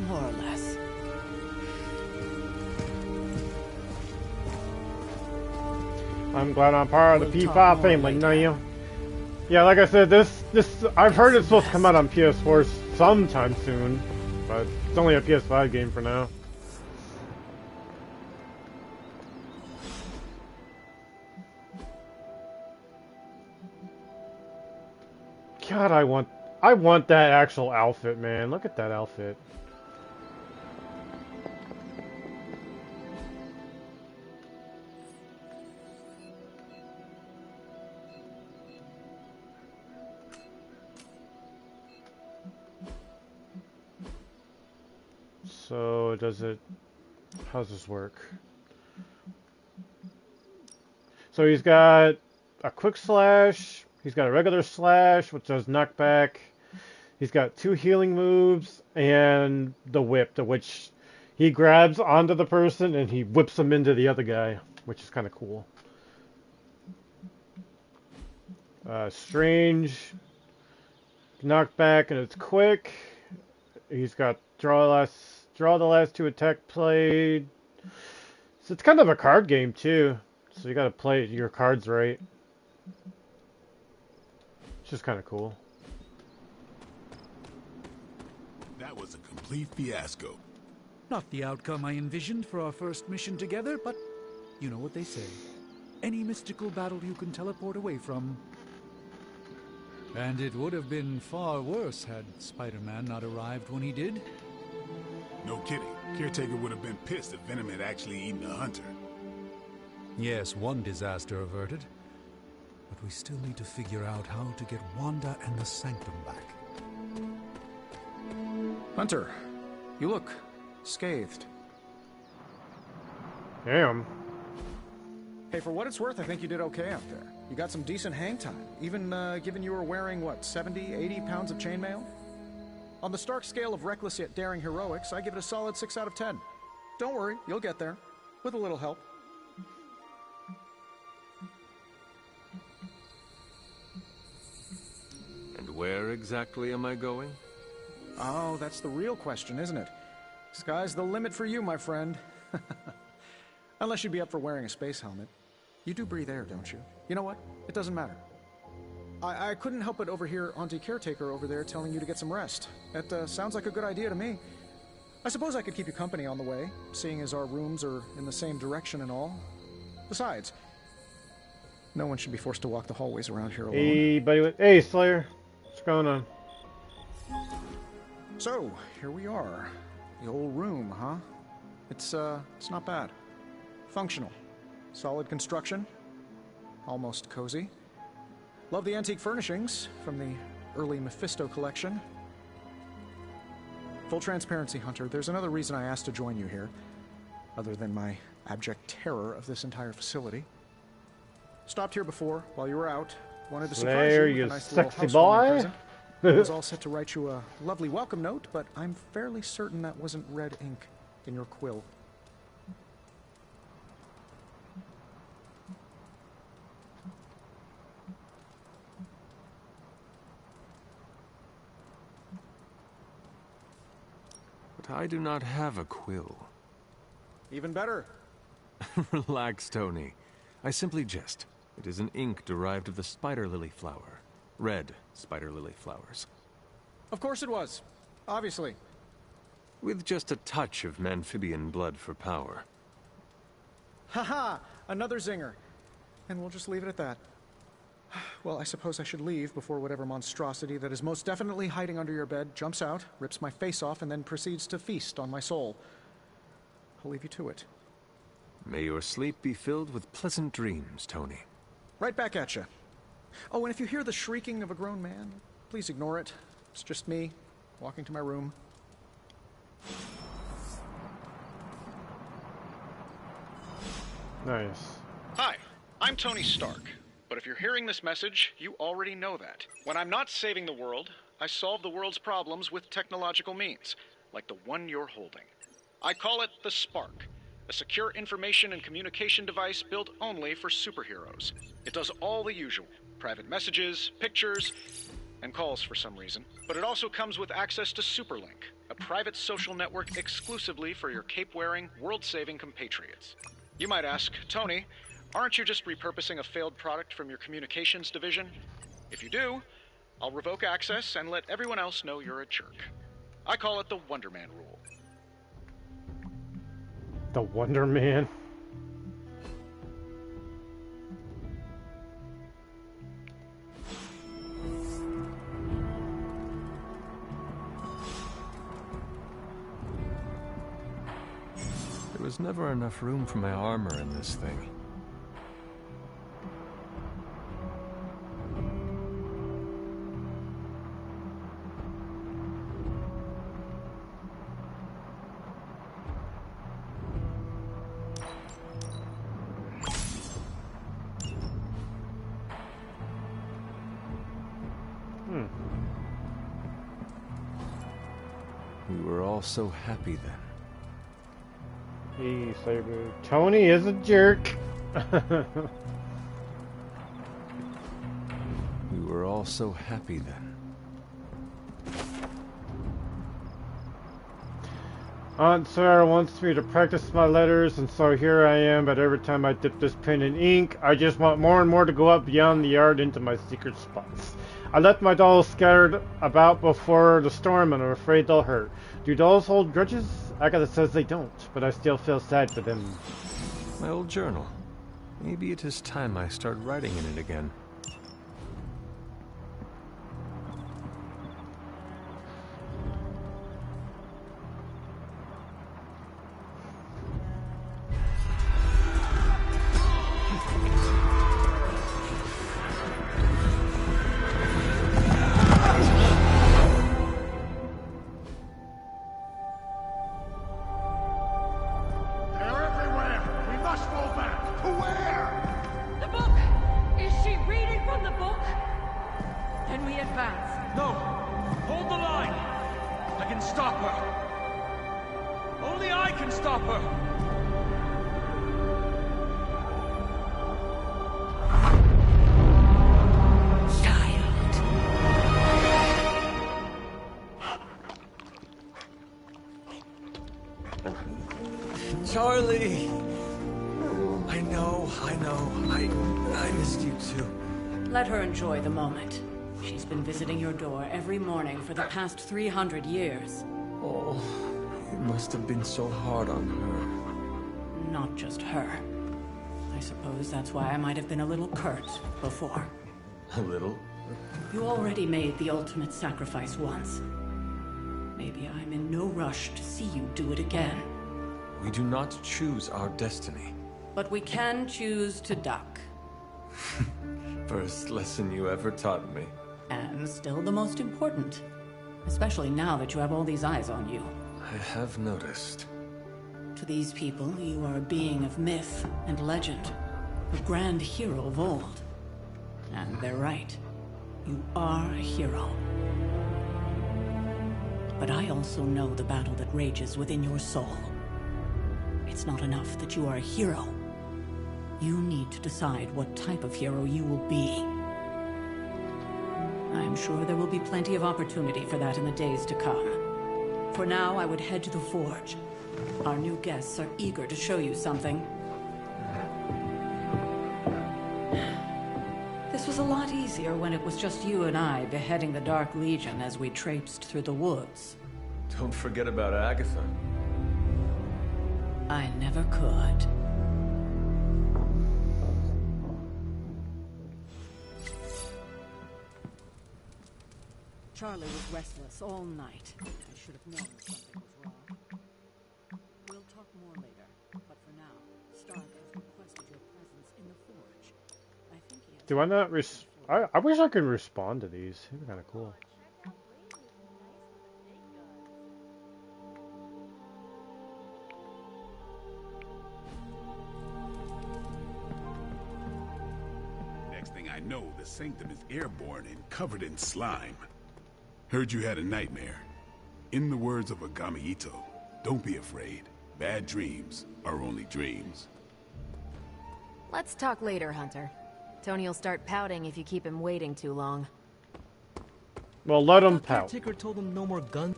More or less. I'm glad I'm part of the P5 family now. Yeah, like I said, this I've heard it's supposed to come out on PS4 sometime soon, but it's only a PS5 game for now. God, I want that actual outfit, man. Look at that outfit. So how does this work? So he's got a quick slash, he's got a regular slash, which does knockback. He's got 2 healing moves, and the whip, to which he grabs onto the person and he whips them into the other guy, which is kind of cool. Strange, knockback, and it's quick. He's got draw the last 2 attack played. So it's kind of a card game too. So you gotta play your cards right. It's just kind of cool. That was a complete fiasco. Not the outcome I envisioned for our first mission together, but you know what they say. Any mystical battle you can teleport away from. And it would have been far worse had Spider-Man not arrived when he did. No kidding. Caretaker would have been pissed if Venom had actually eaten a hunter. Yes, one disaster averted. But we still need to figure out how to get Wanda and the Sanctum back. Hunter, you look scathed. Damn. Hey, for what it's worth, I think you did okay out there. You got some decent hang time, even given you were wearing, what, 70, 80 pounds of chainmail? On the Stark scale of reckless yet daring heroics, I give it a solid 6 out of 10. Don't worry, you'll get there. With a little help. And where exactly am I going? Oh, that's the real question, isn't it? Sky's the limit for you, my friend. Unless you'd be up for wearing a space helmet. You do breathe air, don't you? You know what? It doesn't matter. I couldn't help but overhear Auntie Caretaker over there telling you to get some rest. That sounds like a good idea to me. I suppose I could keep you company on the way, seeing as our rooms are in the same direction and all. Besides, no one should be forced to walk the hallways around here alone. Hey, buddy. Hey, Slayer. What's going on? So, here we are. The old room, huh? It's not bad. Functional. Solid construction. Almost cozy. Love the antique furnishings from the early Mephisto collection. Full transparency, Hunter, there's another reason I asked to join you here, other than my abject terror of this entire facility. Stopped here before, while you were out. Wanted to surprise you with a nice little sexy housewarming boy. present. I was all set to write you a lovely welcome note, but I'm fairly certain that wasn't red ink in your quill. But I do not have a quill. Even better. Relax, Tony. I simply jest. It is an ink derived of the spider lily flower. Red spider lily flowers. Of course it was. Obviously. With just a touch of Memphibian blood for power. Haha! Another zinger. And we'll just leave it at that. Well, I suppose I should leave before whatever monstrosity that is most definitely hiding under your bed jumps out, rips my face off, and then proceeds to feast on my soul. I'll leave you to it. May your sleep be filled with pleasant dreams, Tony. Right back at you. Oh, and if you hear the shrieking of a grown man, please ignore it. It's just me, walking to my room. Nice. Hi, I'm Tony Stark. But if you're hearing this message, you already know that. When I'm not saving the world, I solve the world's problems with technological means, like the one you're holding. I call it the Spark, a secure information and communication device built only for superheroes. It does all the usual, private messages, pictures, and calls for some reason. But it also comes with access to Superlink, a private social network exclusively for your cape-wearing, world-saving compatriots. You might ask, Tony, aren't you just repurposing a failed product from your communications division? If you do, I'll revoke access and let everyone else know you're a jerk. I call it the Wonder Man rule. The Wonder Man. There was never enough room for my armor in this thing. We were all so happy then. Hey, Saber. Tony is a jerk. We were all so happy then. Aunt Sarah wants me to practice my letters, and so here I am, but every time I dip this pen in ink, I just want more and more to go up beyond the yard into my secret spots. I left my dolls scattered about before the storm, and I'm afraid they'll hurt. Do dolls hold grudges? Agatha says they don't, but I still feel sad for them. My old journal. Maybe it is time I start writing in it again. Charlie! I know. I missed you too. Let her enjoy the moment. She's been visiting your door every morning for the past 300 years. Oh, it must have been so hard on her. Not just her. I suppose that's why I might have been a little curt before. A little? You already made the ultimate sacrifice once. Maybe I'm in no rush to see you do it again. We do not choose our destiny. But we can choose to duck. First lesson you ever taught me. And still the most important. Especially now that you have all these eyes on you. I have noticed. To these people, you are a being of myth and legend. A grand hero of old. And they're right. You are a hero. But I also know the battle that rages within your soul. It's not enough that you are a hero. You need to decide what type of hero you will be. I'm sure there will be plenty of opportunity for that in the days to come. For now, I would head to the forge. Our new guests are eager to show you something. This was a lot easier when it was just you and I beheading the Dark Legion as we traipsed through the woods. Don't forget about Agatha. I never could. Charlie was restless all night. I should have known something was wrong. We'll talk more later, but for now, Stark has requested your presence in the forge. I think he has... Do I not I wish I could respond to these. It'd be kind of cool. Next thing I know, the Sanctum is airborne and covered in slime. Heard you had a nightmare. In the words of Agami Ito, don't be afraid. Bad dreams are only dreams. Let's talk later, Hunter. Tony will start pouting if you keep him waiting too long. Well, let him pout. Caretaker told him no more guns.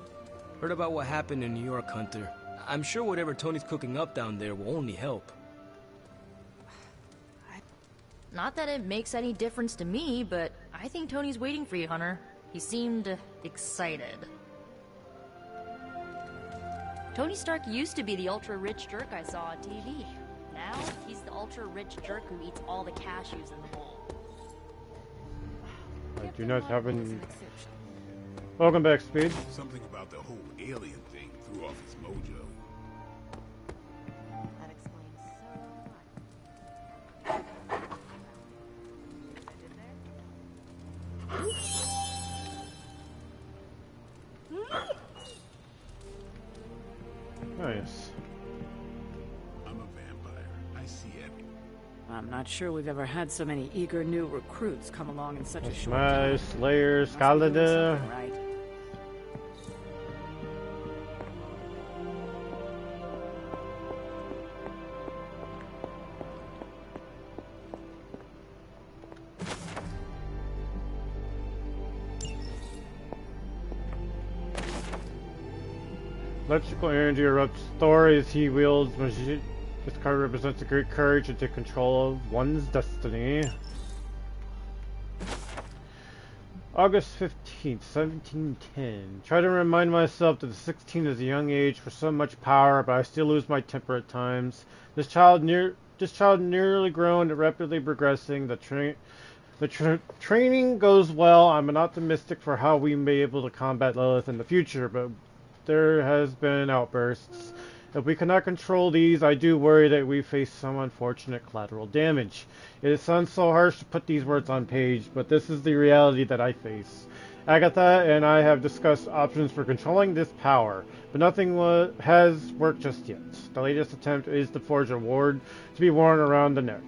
Heard about what happened in New York, Hunter. I'm sure whatever Tony's cooking up down there will only help. Not that it makes any difference to me, but I think Tony's waiting for you, Hunter. He seemed excited. Tony Stark used to be the ultra-rich jerk I saw on TV. Now, he's the ultra-rich jerk who eats all the cashews in the bowl. I do not have any... Welcome back, Speed. Something about the whole alien thing threw off his mojo. Nice. I'm a vampire. I see everything. I'm not sure we've ever had so many eager new recruits come along in such a short time. Nice. Layers, Calada. Right. Electrical energy erupts stories he wields. This card represents a great courage to take control of one's destiny. August 15th, 1710. Try to remind myself that 16 is a young age for so much power, but I still lose my temper at times. This child nearly grown and rapidly progressing. The training goes well. I'm optimistic for how we may be able to combat Lilith in the future, but there has been outbursts. If we cannot control these, I do worry that we face some unfortunate collateral damage. It sounds so harsh to put these words on page, but this is the reality that I face. Agatha and I have discussed options for controlling this power, but nothing has worked just yet. The latest attempt is to forge a ward to be worn around the neck.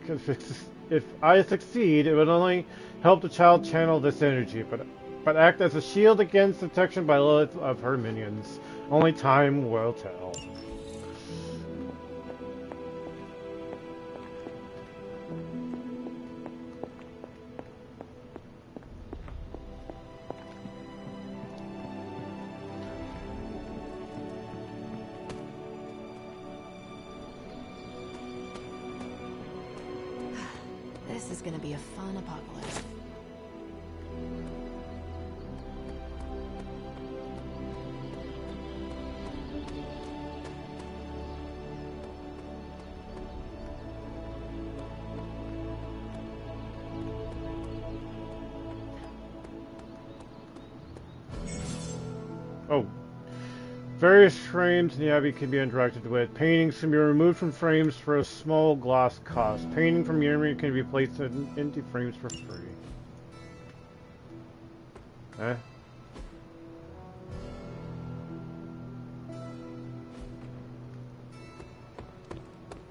If I succeed, it would only help the child channel this energy, but act as a shield against detection by Lilith of her minions. Only time will tell. This is gonna be a fun apocalypse. Oh. Various frames in the Abbey can be interacted with. Paintings can be removed from frames for a small gloss cost. Painting from Yumi can be placed in empty frames for free. Eh?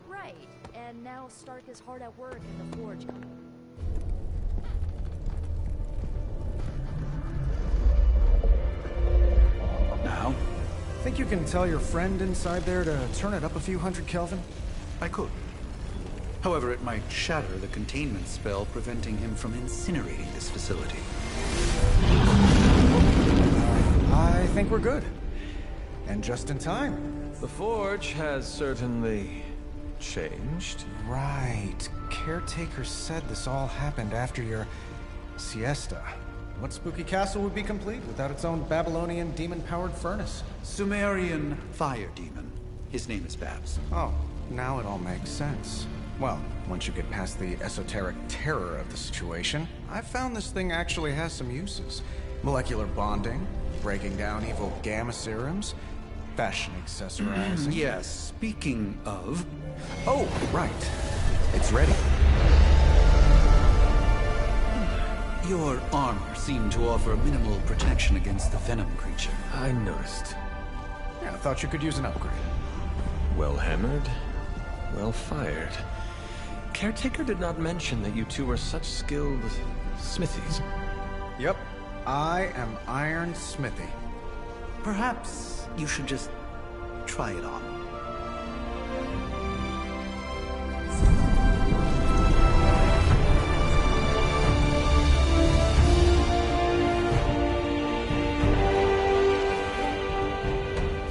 Right, and now Stark is hard at work in the Forge. Now? Think you can tell your friend inside there to turn it up a few hundred Kelvin? I could. However, it might shatter the containment spell, preventing him from incinerating this facility. I think we're good. And just in time. The Forge has certainly changed. Right. Caretaker said this all happened after your siesta. What spooky castle would be complete without its own Babylonian demon-powered furnace? Sumerian fire demon. His name is Babs. Oh, now it all makes sense. Well, once you get past the esoteric terror of the situation, I've found this thing actually has some uses. Molecular bonding, breaking down evil gamma serums, fashion accessorizing. Yes, speaking of... Oh, right. It's ready. Your armor seemed to offer minimal protection against the venom creature. I noticed. Yeah, I thought you could use an upgrade. Well hammered, well fired. Caretaker did not mention that you two were such skilled smithies. Yep, I am Iron Smithy. Perhaps you should just try it on.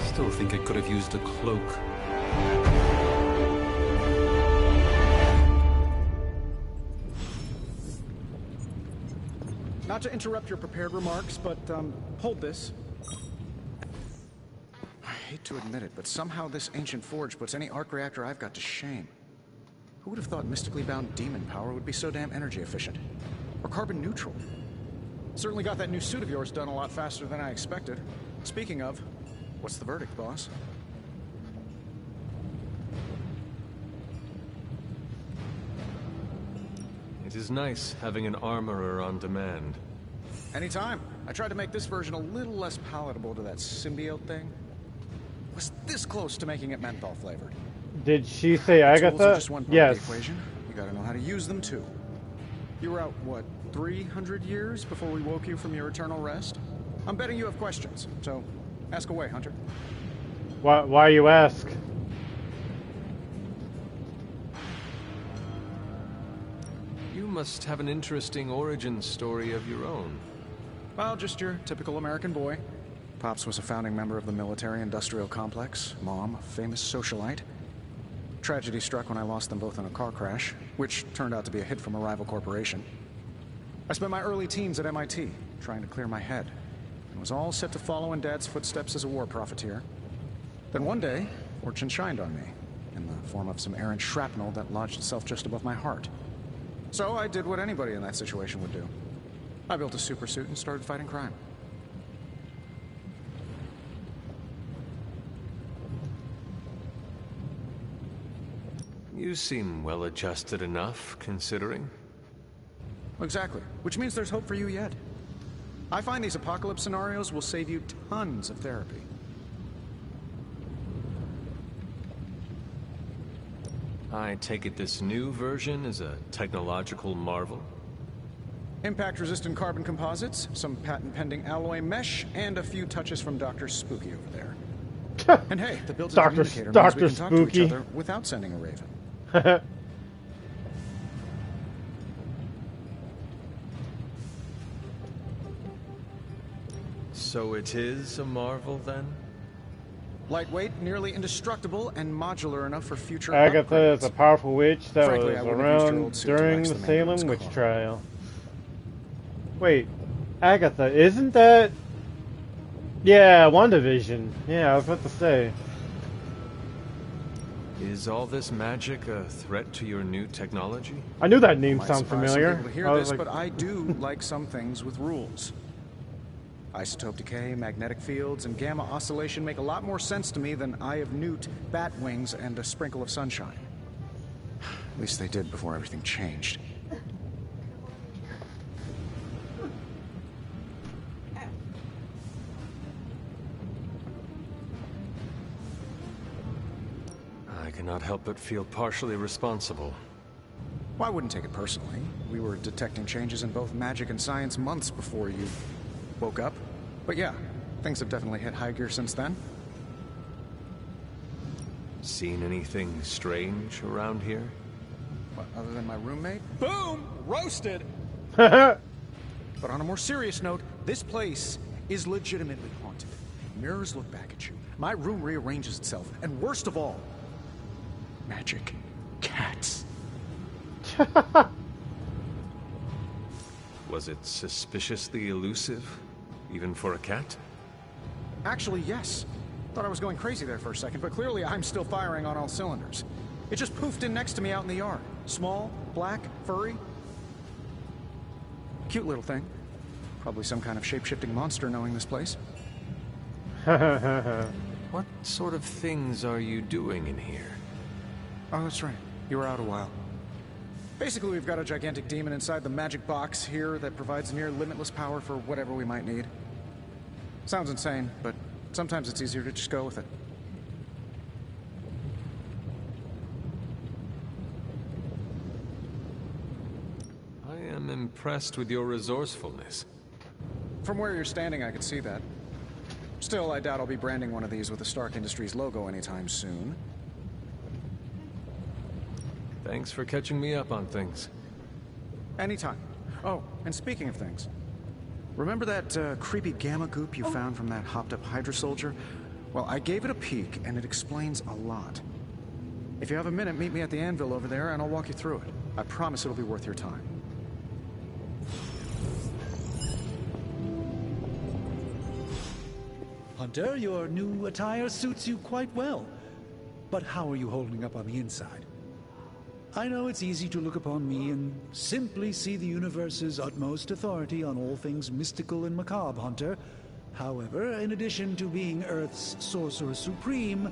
Still think I could have used a cloak. Not to interrupt your prepared remarks, but, hold this. I hate to admit it, but somehow this ancient forge puts any arc reactor I've got to shame. Who would have thought mystically bound demon power would be so damn energy efficient? Or carbon neutral? Certainly got that new suit of yours done a lot faster than I expected. Speaking of, what's the verdict, boss? It is nice having an armorer on demand. Anytime. I tried to make this version a little less palatable to that symbiote thing. was this close to making it menthol flavored. Did she say Tools are Agatha? just one part of Yes. the equation. You gotta know how to use them too. You were out, what, 300 years before we woke you from your eternal rest? I'm betting you have questions, so ask away, Hunter. Why you ask? You must have an interesting origin story of your own. Well, just your typical American boy. Pops was a founding member of the military-industrial complex. Mom, a famous socialite. Tragedy struck when I lost them both in a car crash, which turned out to be a hit from a rival corporation. I spent my early teens at MIT, trying to clear my head, and was all set to follow in Dad's footsteps as a war profiteer. Then one day, fortune shined on me, in the form of some errant shrapnel that lodged itself just above my heart. So I did what anybody in that situation would do. I built a supersuit and started fighting crime. You seem well-adjusted enough, considering. Exactly, which means there's hope for you yet. I find these apocalypse scenarios will save you tons of therapy. I take it this new version is a technological marvel? Impact-resistant carbon composites, some patent-pending alloy mesh, and a few touches from Dr. Spooky over there. And hey, the built-in communicator means we can talk to each other without sending a raven. So it is a marvel, then? Lightweight, nearly indestructible, and modular enough for future Agatha upgrades. is a powerful witch that Frankly, was I wouldn't have used your around old suit to during wax the the Salem man's witch car. trial. Wait, Agatha, isn't that... Yeah, WandaVision. Yeah, I was about to say. Is all this magic a threat to your new technology? I knew that name Might sounded surprise some familiar. people to hear I was this, like, but I do like some things with rules. Isotope decay, magnetic fields, and gamma oscillation make a lot more sense to me than Eye of Newt, bat wings, and a sprinkle of sunshine. At least they did before everything changed. I cannot help but feel partially responsible. Well, I wouldn't take it personally. We were detecting changes in both magic and science months before you woke up. But yeah, things have definitely hit high gear since then. Seen anything strange around here? What, other than my roommate? Boom! Roasted! But on a more serious note, this place is legitimately haunted. Mirrors look back at you. My room rearranges itself. And worst of all, magic cats. Was it suspiciously elusive, even for a cat? Actually, yes. Thought I was going crazy there for a second, but clearly I'm still firing on all cylinders. It just poofed in next to me out in the yard. Small, black, furry. Cute little thing. Probably some kind of shape-shifting monster knowing this place. What sort of things are you doing in here? Oh, that's right. You were out a while. Basically, we've got a gigantic demon inside the magic box here that provides near limitless power for whatever we might need. Sounds insane, but sometimes it's easier to just go with it. I am impressed with your resourcefulness. From where you're standing, I could see that. Still, I doubt I'll be branding one of these with the Stark Industries logo anytime soon. Thanks for catching me up on things. Anytime. Oh, and speaking of things, remember that creepy gamma goop you found from that hopped-up Hydra soldier? Well, I gave it a peek, and it explains a lot. If you have a minute, meet me at the anvil over there, and I'll walk you through it. I promise it'll be worth your time. Hunter, your new attire suits you quite well. But how are you holding up on the inside? I know it's easy to look upon me and simply see the universe's utmost authority on all things mystical and macabre, Hunter. However, in addition to being Earth's Sorcerer Supreme,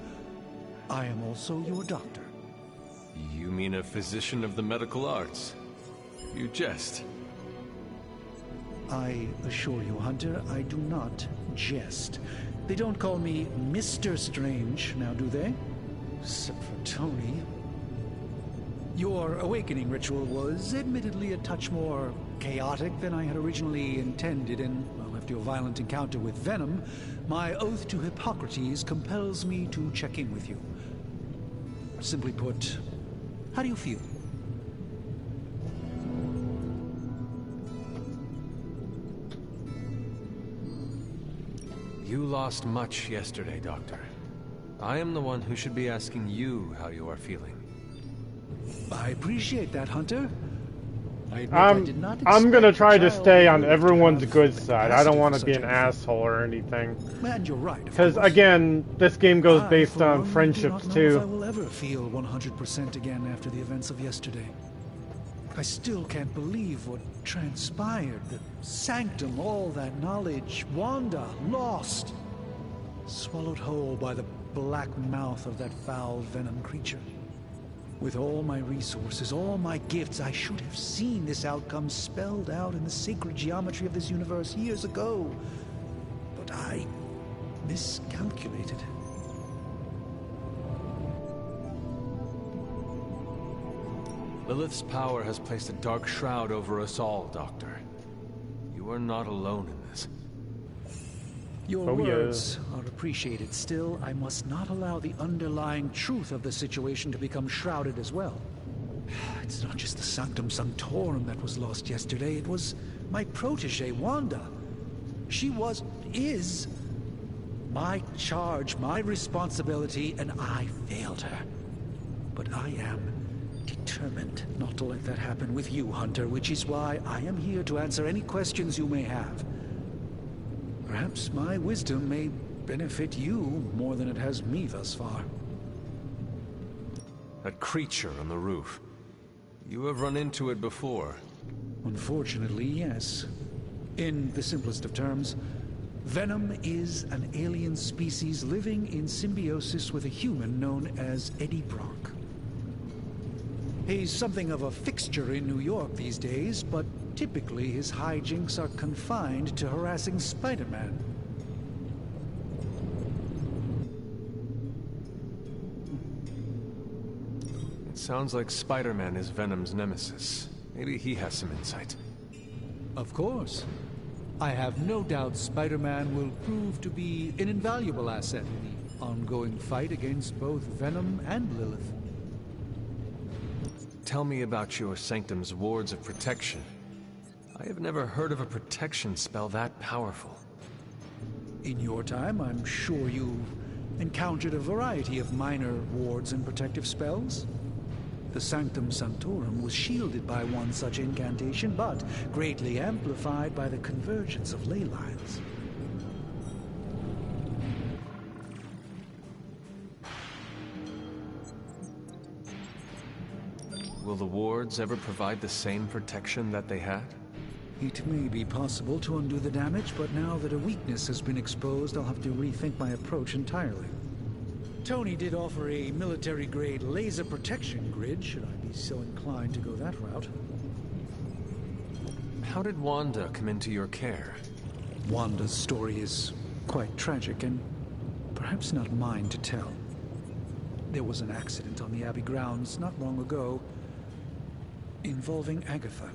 I am also your doctor. You mean a physician of the medical arts? You jest. I assure you, Hunter, I do not jest. They don't call me Mr. Strange, now do they? Except for Tony. Your awakening ritual was admittedly a touch more chaotic than I had originally intended, and, well, after your violent encounter with Venom, my oath to Hippocrates compels me to check in with you. Simply put, how do you feel? You lost much yesterday, Doctor. I am the one who should be asking you how you are feeling. I appreciate that, Hunter. I admit I did not I'm gonna try to stay on to everyone's have good the side. I don't capacity want for to be such an a asshole or anything. And you're right. Because again, this game goes based for on one, friendships do not know if I too. will ever feel 100% again after the events of yesterday. I still can't believe what transpired. The Sanctum, all that knowledge, Wanda, lost. Swallowed whole by the black mouth of that foul Venom creature. With all my resources, all my gifts, I should have seen this outcome spelled out in the sacred geometry of this universe years ago. But I miscalculated. Lilith's power has placed a dark shroud over us all, Doctor. You are not alone in this. Your words are appreciated. Still, I must not allow the underlying truth of the situation to become shrouded as well. It's not just the Sanctum Sanctorum that was lost yesterday. It was my protege, Wanda. She is my charge, my responsibility, and I failed her. But I am determined not to let that happen with you, Hunter, which is why I am here to answer any questions you may have. Perhaps my wisdom may benefit you more than it has me thus far. That creature on the roof. You have run into it before. Unfortunately, yes. In the simplest of terms, Venom is an alien species living in symbiosis with a human known as Eddie Brock. He's something of a fixture in New York these days, but typically his hijinks are confined to harassing Spider-Man. It sounds like Spider-Man is Venom's nemesis. Maybe he has some insight. Of course. I have no doubt Spider-Man will prove to be an invaluable asset in the ongoing fight against both Venom and Lilith. Tell me about your Sanctum's wards of protection. I have never heard of a protection spell that powerful. In your time, I'm sure you've encountered a variety of minor wards and protective spells. The Sanctum Sanctorum was shielded by one such incantation, but greatly amplified by the convergence of ley lines. Will the wards ever provide the same protection that they had? It may be possible to undo the damage, but now that a weakness has been exposed, I'll have to rethink my approach entirely. Tony did offer a military-grade laser protection grid, should I be so inclined to go that route. How did Wanda come into your care? Wanda's story is quite tragic, and perhaps not mine to tell. There was an accident on the Abbey grounds not long ago, involving Agatha.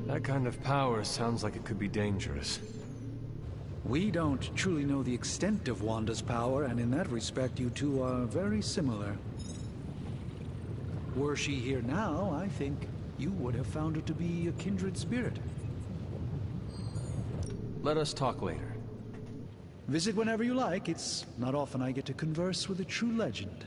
That kind of power sounds like it could be dangerous. We don't truly know the extent of Wanda's power, and in that respect, you two are very similar. Were she here now, I think you would have found her to be a kindred spirit. Let us talk later. Visit whenever you like. It's not often I get to converse with a true legend.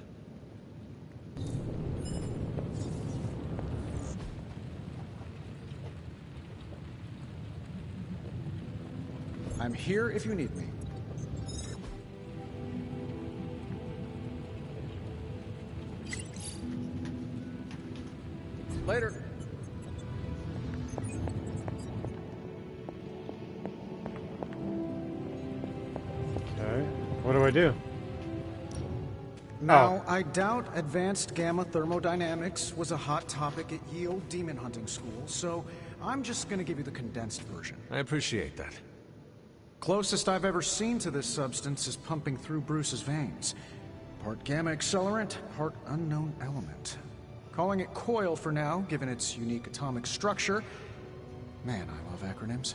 I'm here if you need me. Later. Okay. What do I do? Now, I doubt advanced gamma thermodynamics was a hot topic at Yield Demon Hunting School, so I'm just gonna give you the condensed version. I appreciate that. Closest I've ever seen to this substance is pumping through Bruce's veins. Part gamma accelerant, part unknown element. Calling it coil for now, given its unique atomic structure. Man, I love acronyms.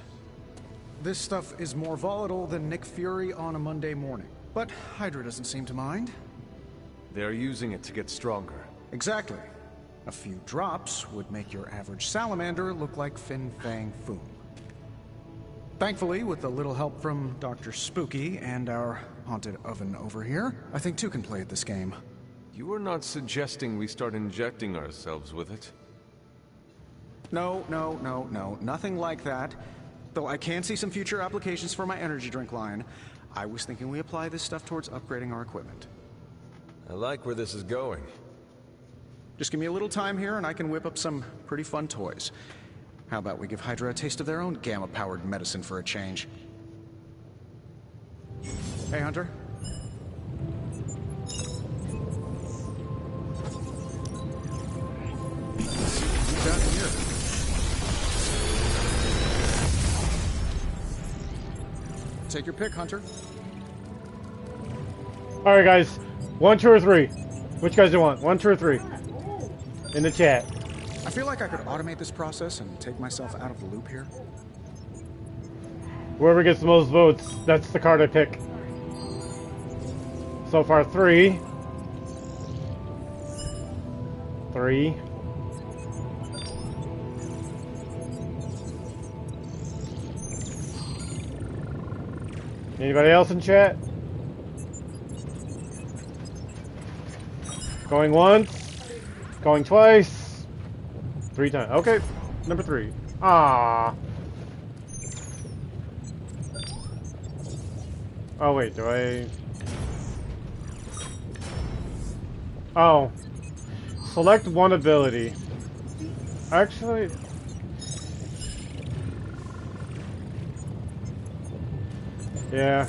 This stuff is more volatile than Nick Fury on a Monday morning. But Hydra doesn't seem to mind. They're using it to get stronger. Exactly. A few drops would make your average salamander look like Fin Fang Foom. Thankfully, with a little help from Dr. Spooky and our haunted oven over here, I think two can play at this game. You are not suggesting we start injecting ourselves with it? No, nothing like that. Though I can see some future applications for my energy drink line. I was thinking we apply this stuff towards upgrading our equipment. I like where this is going. Just give me a little time here and I can whip up some pretty fun toys. How about we give Hydra a taste of their own gamma-powered medicine for a change? Hey, Hunter. What's down here? Take your pick, Hunter. Alright guys, 1, 2, or 3. Which guys do you want? 1, 2, or 3? In the chat. I feel like I could automate this process and take myself out of the loop here. Whoever gets the most votes, that's the card I pick. So far, 3. 3. Anybody else in chat? Going once. Going twice. 3 times. Okay. Number 3. Ah. Oh wait, do I? Oh. Select one ability. Actually. Yeah.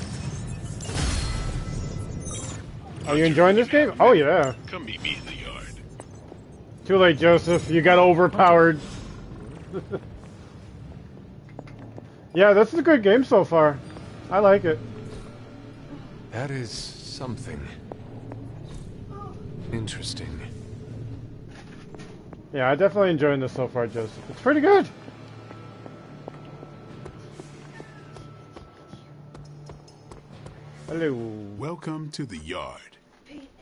Are you enjoying this game? Oh yeah. Come meet me in the yard. Too late, Joseph. You got overpowered. Yeah, this is a good game so far. I like it. That is something interesting. Yeah, I'm definitely enjoying this so far, Joseph. It's pretty good. Hello. Welcome to the yard.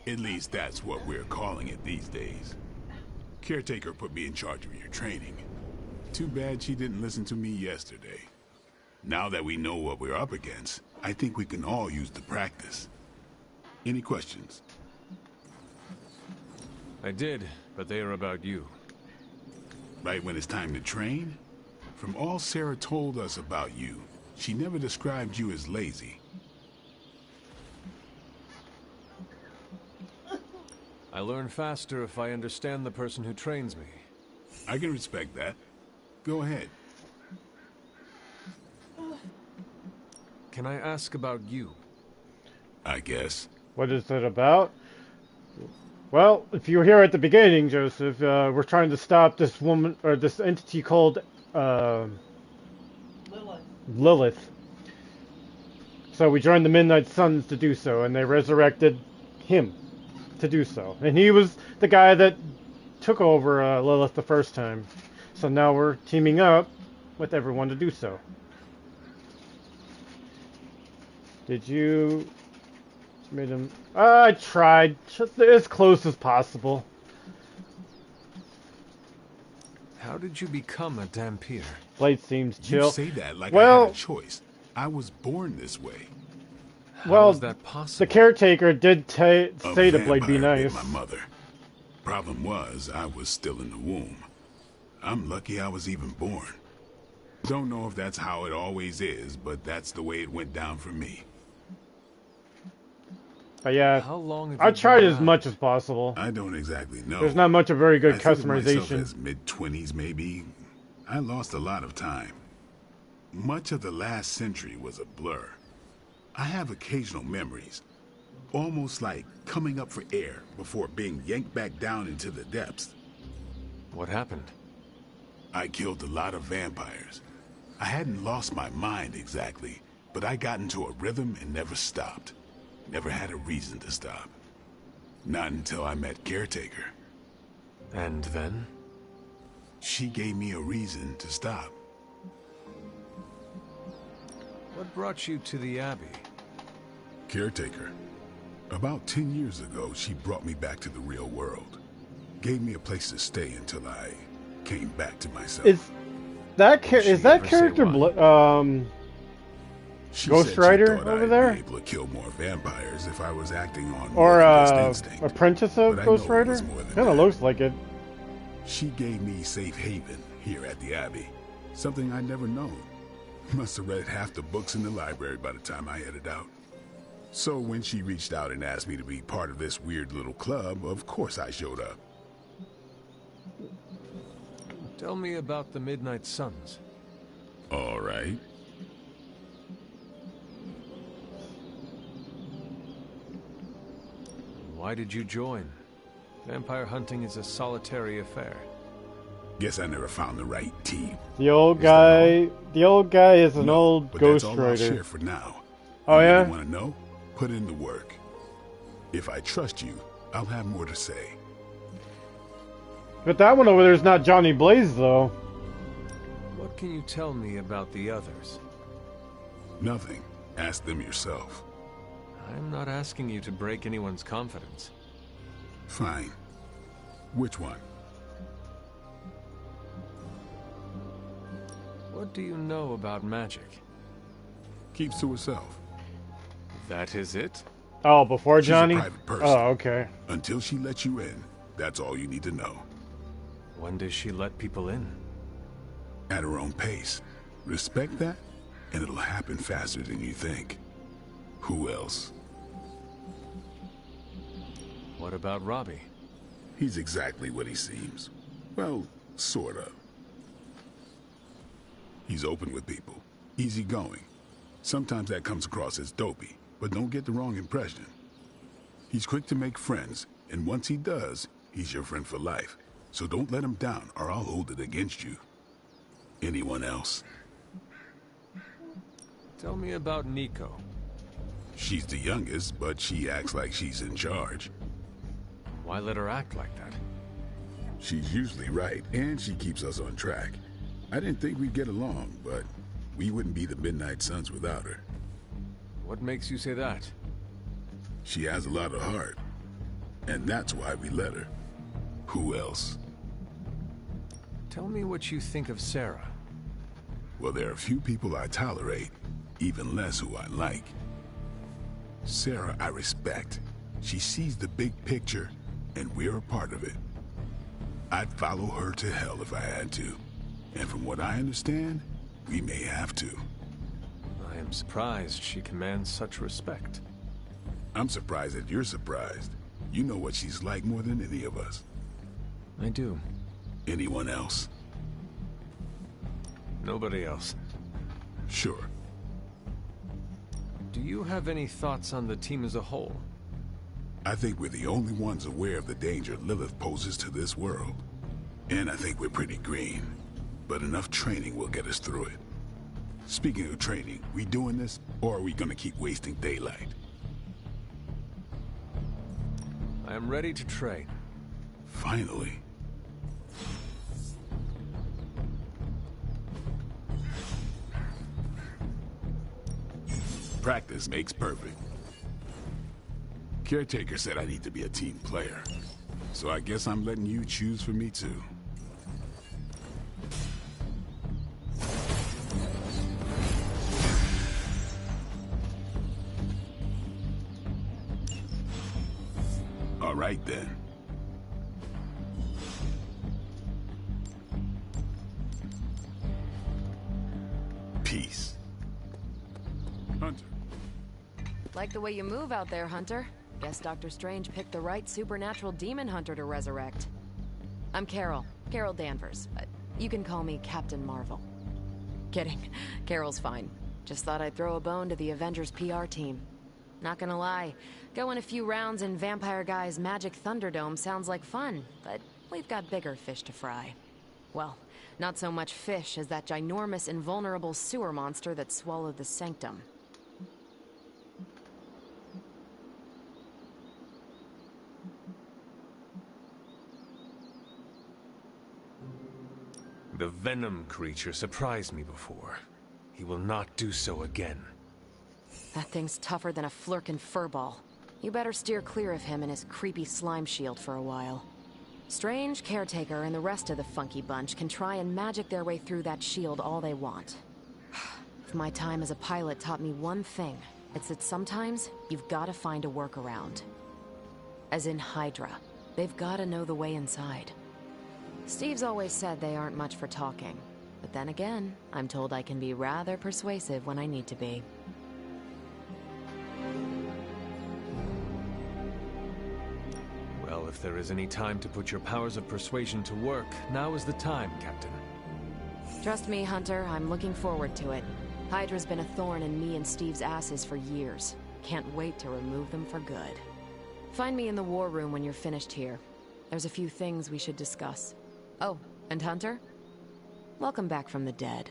At least that's what we're calling it these days. Caretaker put me in charge of your training. Too bad she didn't listen to me yesterday. Now that we know what we're up against, I think we can all use the practice. Any questions? I did, but they are about you. Right when it's time to train? From all Sarah told us about you, she never described you as lazy. I learn faster if I understand the person who trains me. I can respect that. Go ahead. Can I ask about you? I guess. What is it about? Well, if you were here at the beginning, Joseph, we're trying to stop this woman, or this entity called Lilith. So we joined the Midnight Suns to do so, and they resurrected him to do so. And he was the guy that took over Lilith the first time. So now we're teaming up with everyone to do so. Did you... made him... I tried, just as close as possible. How did you become a Dhampir? Blade seems chill. You say that like I had a choice. I was born this way. Well, is that possible? The caretaker did say to Blade be nice. My mother. Problem was, I was still in the womb. I'm lucky I was even born. Don't know if that's how it always is, but that's the way it went down for me. But yeah, how long I tried as much as possible. I don't exactly know. There's not much of very good I think of myself customization. as mid-20s maybe. I lost a lot of time. Much of the last century was a blur. I have occasional memories, almost like coming up for air before being yanked back down into the depths. What happened? I killed a lot of vampires. I hadn't lost my mind exactly, but I got into a rhythm and never stopped. Never had a reason to stop. Not until I met Caretaker. And then? She gave me a reason to stop. What brought you to the Abbey? Caretaker. About 10 years ago, she brought me back to the real world. Gave me a place to stay until I came back to myself. Is that character She Ghost said Rider she thought over I'd there? be able to kill more vampires if I was acting on Or more than just instinct. Apprentice of But I Ghost know it Rider? was more than Kinda that. looks like it. She gave me safe haven here at the Abbey. Something I'd never known. Must have read half the books in the library by the time I headed out. So when she reached out and asked me to be part of this weird little club, of course I showed up. Tell me about the Midnight Suns. All right. Why did you join? Vampire hunting is a solitary affair. Guess I never found the right team. The old guy is an old But Ghost that's all I'll Rider. share for now. Oh You yeah? really want to know? Put in the work. If I trust you, I'll have more to say. But that one over there is not Johnny Blaze though. What can you tell me about the others? Nothing. Ask them yourself. I'm not asking you to break anyone's confidence. Fine. Which one? What do you know about magic? Keeps to herself. That is it? Oh, before She's Johnny? a private person. Oh, okay. Until she lets you in, that's all you need to know. When does she let people in? At her own pace. Respect that, and it'll happen faster than you think. Who else? What about Robbie? He's exactly what he seems. Well, sort of. He's open with people, easygoing. Sometimes that comes across as dopey, but don't get the wrong impression. He's quick to make friends, and once he does, he's your friend for life. So don't let him down, or I'll hold it against you. Anyone else? Tell me about Nico. She's the youngest, but she acts like she's in charge. Why let her act like that? She's usually right, and she keeps us on track. I didn't think we'd get along, but we wouldn't be the Midnight Suns without her. What makes you say that? She has a lot of heart, and that's why we let her. Who else? Tell me what you think of Sarah. Well, there are few people I tolerate, even less who I like. Sarah I respect. She sees the big picture, and we're a part of it. I'd follow her to hell if I had to. And from what I understand, we may have to. I am surprised she commands such respect. I'm surprised that you're surprised. You know what she's like more than any of us. I do. Anyone else? Nobody else. Sure. Do you have any thoughts on the team as a whole? I think we're the only ones aware of the danger Lilith poses to this world. And I think we're pretty green. But enough training will get us through it. Speaking of training, we doing this, or are we gonna keep wasting daylight? I am ready to train. Finally. Practice makes perfect. Caretaker said I need to be a team player. So I guess I'm letting you choose for me too. All right then. Peace. Hunter. Like the way you move out there, Hunter. Guess Dr. Strange picked the right supernatural demon hunter to resurrect. I'm Carol Danvers, but you can call me Captain Marvel. Kidding. Carol's fine. Just thought I'd throw a bone to the Avengers PR team. Not gonna lie, going a few rounds in Vampire Guy's Magic Thunderdome sounds like fun, but we've got bigger fish to fry. Well, Not so much fish as that ginormous, invulnerable sewer monster that swallowed the Sanctum. The Venom creature surprised me before. He will not do so again. That thing's tougher than a Flurkin furball. You better steer clear of him and his creepy slime shield for a while. Strange, Caretaker, and the rest of the funky bunch can try and magic their way through that shield all they want. If my time as a pilot taught me one thing, it's that sometimes you've got to find a workaround. As in Hydra. They've got to know the way inside. Steve's always said they aren't much for talking. But then again, I'm told I can be rather persuasive when I need to be. Well, if there is any time to put your powers of persuasion to work, now is the time, Captain. Trust me, Hunter, I'm looking forward to it. Hydra's been a thorn in me and Steve's asses for years. Can't wait to remove them for good. Find me in the war room when you're finished here. There's a few things we should discuss. Oh, and Hunter? Welcome back from the dead.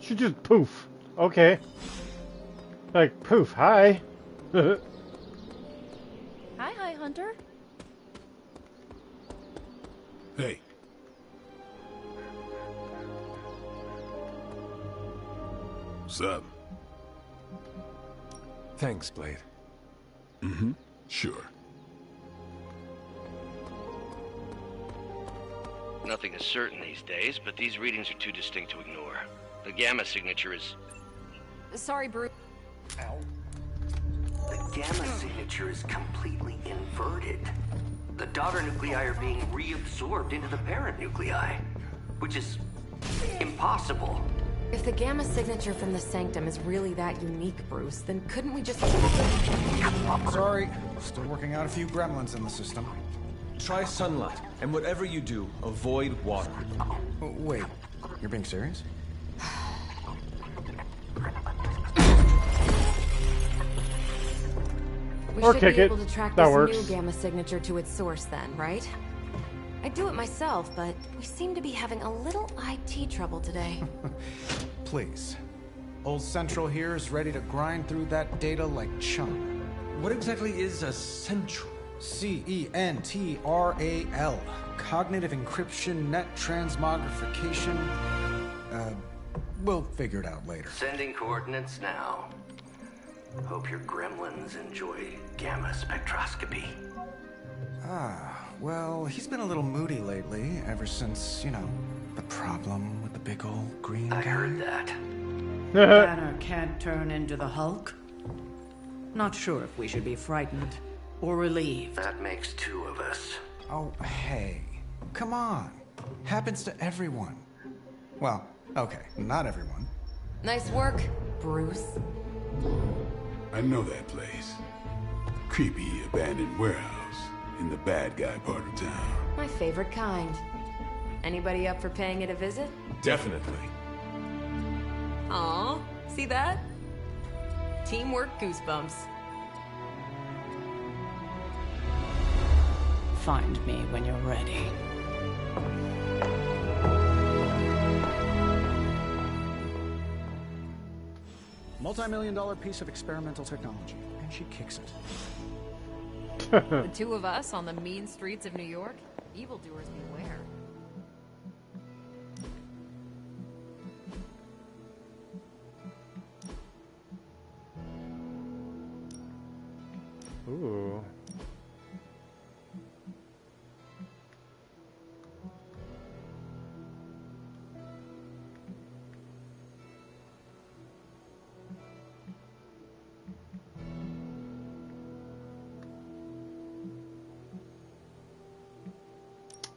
She just poof. Okay. Like, poof, hi. Hi, Hunter. Hey. What's up? Thanks, Blade. Mm-hmm. Sure. Nothing is certain these days, but these readings are too distinct to ignore. The gamma signature is... Sorry, Bruce. Ow. The gamma signature is completely inverted. The daughter nuclei are being reabsorbed into the parent nuclei, which is impossible. If the gamma signature from the Sanctum is really that unique, Bruce, then couldn't we just... Sorry, still working out a few gremlins in the system. Try sunlight, and whatever you do, avoid water. Oh, wait, you're being serious? We Or should kick be it. able to track That this works. new gamma signature to its source then, right? I'd do it myself, but we seem to be having a little IT trouble today. Please. Old Central here is ready to grind through that data like chum. What exactly is a Central? CENTRAL. Cognitive Encryption Net Transmogrification. We'll figure it out later. Sending coordinates now. Hope your gremlins enjoy gamma spectroscopy. Ah, well, he's been a little moody lately, ever since, you know, the problem with the big old green guy. I heard that. Banner can't turn into the Hulk? Not sure if we should be frightened or relieved. That makes two of us. Oh, hey. Come on. Happens to everyone. Well, okay, not everyone. Nice work, Bruce. I know that place. Creepy abandoned warehouse in the bad guy part of town. My favorite kind. Anybody up for paying it a visit? Definitely. Aw, see that? Teamwork goosebumps. Find me when you're ready. Multi-million-dollar piece of experimental technology, and she kicks it. The two of us on the mean streets of New York? Evildoers beware. Ooh.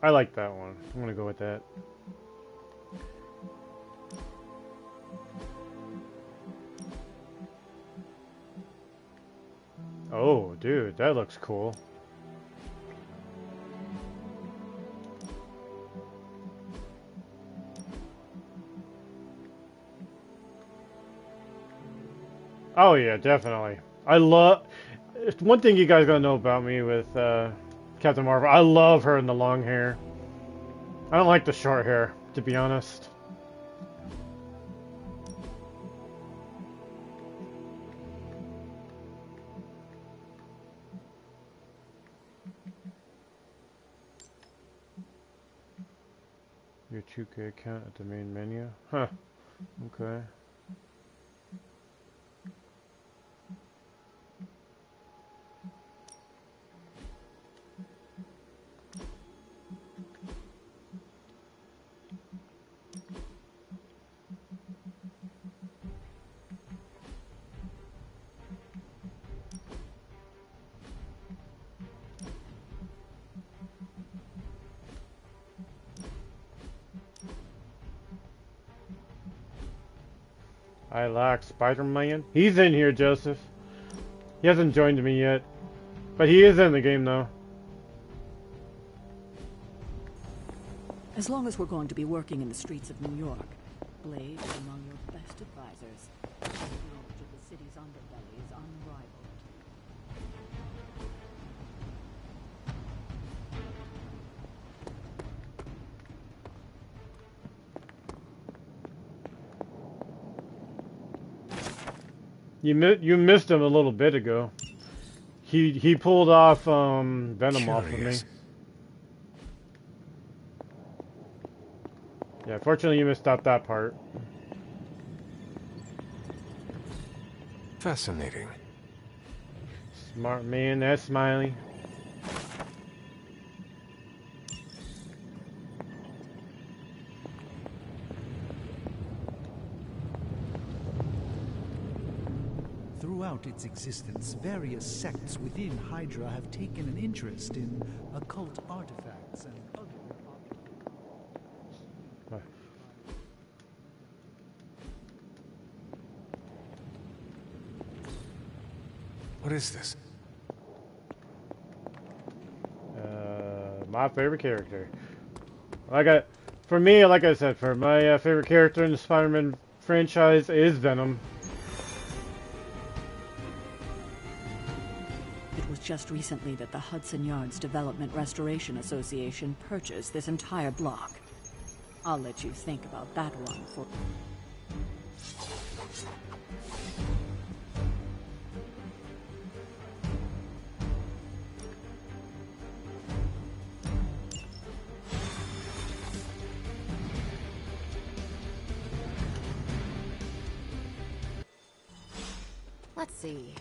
I like that one. I'm gonna go with that. Oh, dude, that looks cool. Oh yeah, definitely. I love... One thing you guys gotta know about me with Captain Marvel, I love her in the long hair. I don't like the short hair, to be honest. Your 2K account at the main menu? Huh. Okay. I lack Spider-Man. He's in here, Joseph. He hasn't joined me yet. But he is in the game, though. As long as we're going to be working in the streets of New York, Blade is among your best advisors. His knowledge of the city's underbelly is unrivaled. You missed him a little bit ago. He pulled off Venom off of me. Yeah, fortunately you missed out that part. Fascinating. Smart man, that's Smiley. Throughout its existence, various sects within Hydra have taken an interest in occult artifacts and other objects. What is this? My favorite character. For me, like I said, for my favorite character in the Spider-Man franchise is Venom. It was just recently that the Hudson Yards Development Restoration Association purchased this entire block. I'll let you think about that one for... Let's see.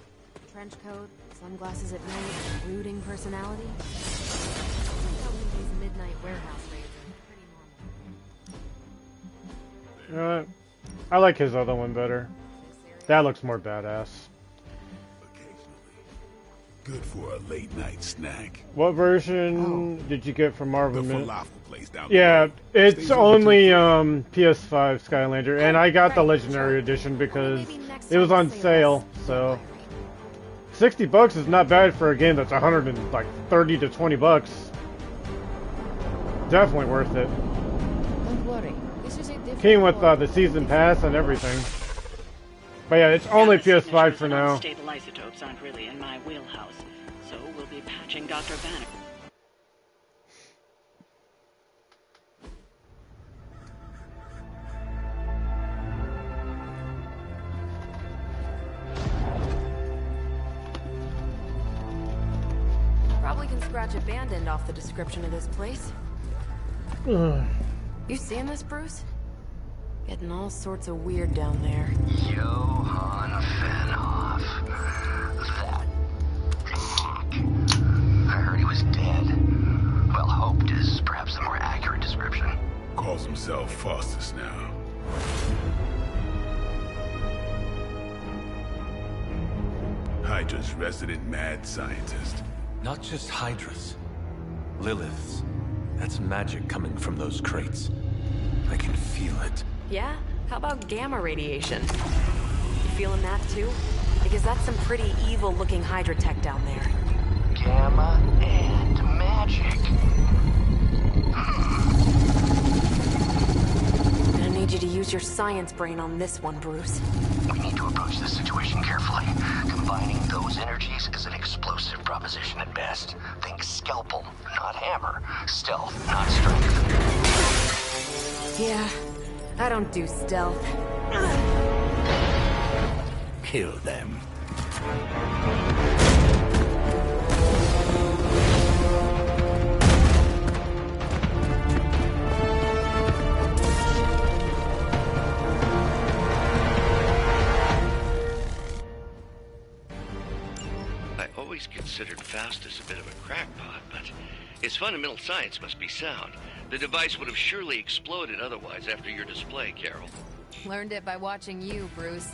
Trench coat, sunglasses at night, brooding personality. These midnight warehouse raids are pretty normal. You know what? I like his other one better. That looks more badass. Good for a late night snack. What version did you get from Marvel? The falafel place down Yeah, it's only PS5 Skylander, and I got the Legendary Edition because it was on sale. So $60 is not bad for a game that's 130 to 20 bucks. Definitely worth it. Don't worry, this is a different Came with the season pass and everything. But yeah, it's only PS5 for now. Stable isotopes aren't really in my wheelhouse, so we'll be patching Dr. Banner. Probably can scratch a band end off the description of this place. You seeing this, Bruce? Getting all sorts of weird down there. Johann Fenhoff. That hack. I heard he was dead. Well, hoped is perhaps the more accurate description. Calls himself Faustus now. Hydra's resident mad scientist. Not just Hydra's. Lilith's. That's magic coming from those crates. I can feel it. Yeah? How about gamma radiation? You feeling that too? Because that's some pretty evil-looking Hydra tech down there. Gamma and magic. Gonna need need you to use your science brain on this one, Bruce. We need to approach this situation carefully. Combining those energies is an explosive proposition at best. Think scalpel, not hammer. Stealth, not strength. Yeah, I don't do stealth. Kill them. I always considered Faustus a bit of a crackpot, but his fundamental science must be sound. The device would have surely exploded otherwise after your display, Carol. Learned it by watching you, Bruce.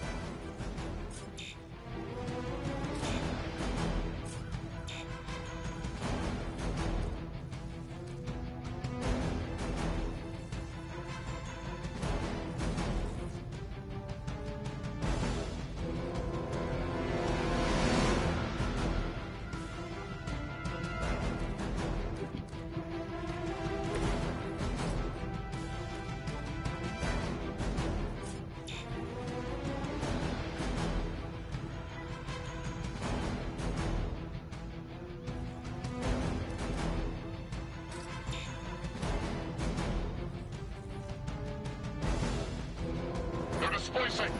Displacing.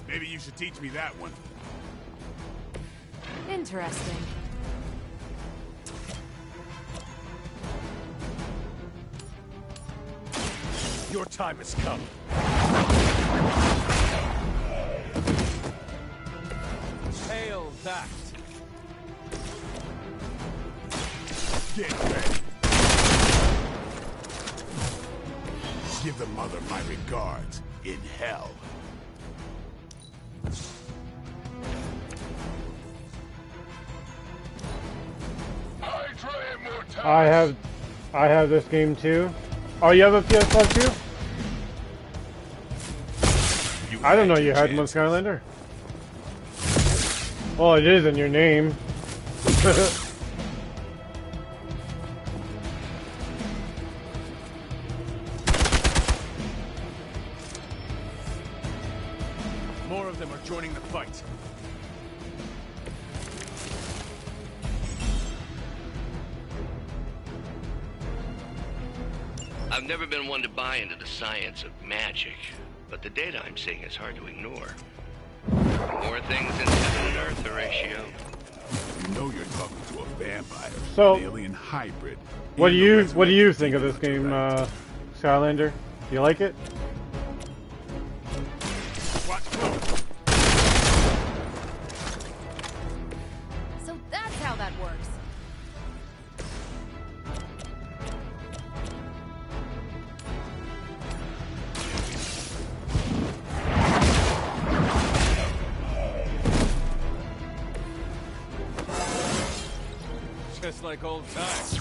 Maybe you should teach me that one. Interesting. Your time has come. Hail that! Get ready. Give the mother my regards in hell. I have this game too. Oh, you have a PS Plus too? I don't know you had one, Skylander. Well, it is in your name. More of them are joining the fight. I've never been one to buy into the science of magic, but the data I'm seeing is hard to ignore. More things in heaven and earth, Horatio. You know you're talking to a vampire, So, an alien hybrid. What do you think of this game, Skylander? Do you like it? So that's how that works. Just like old times.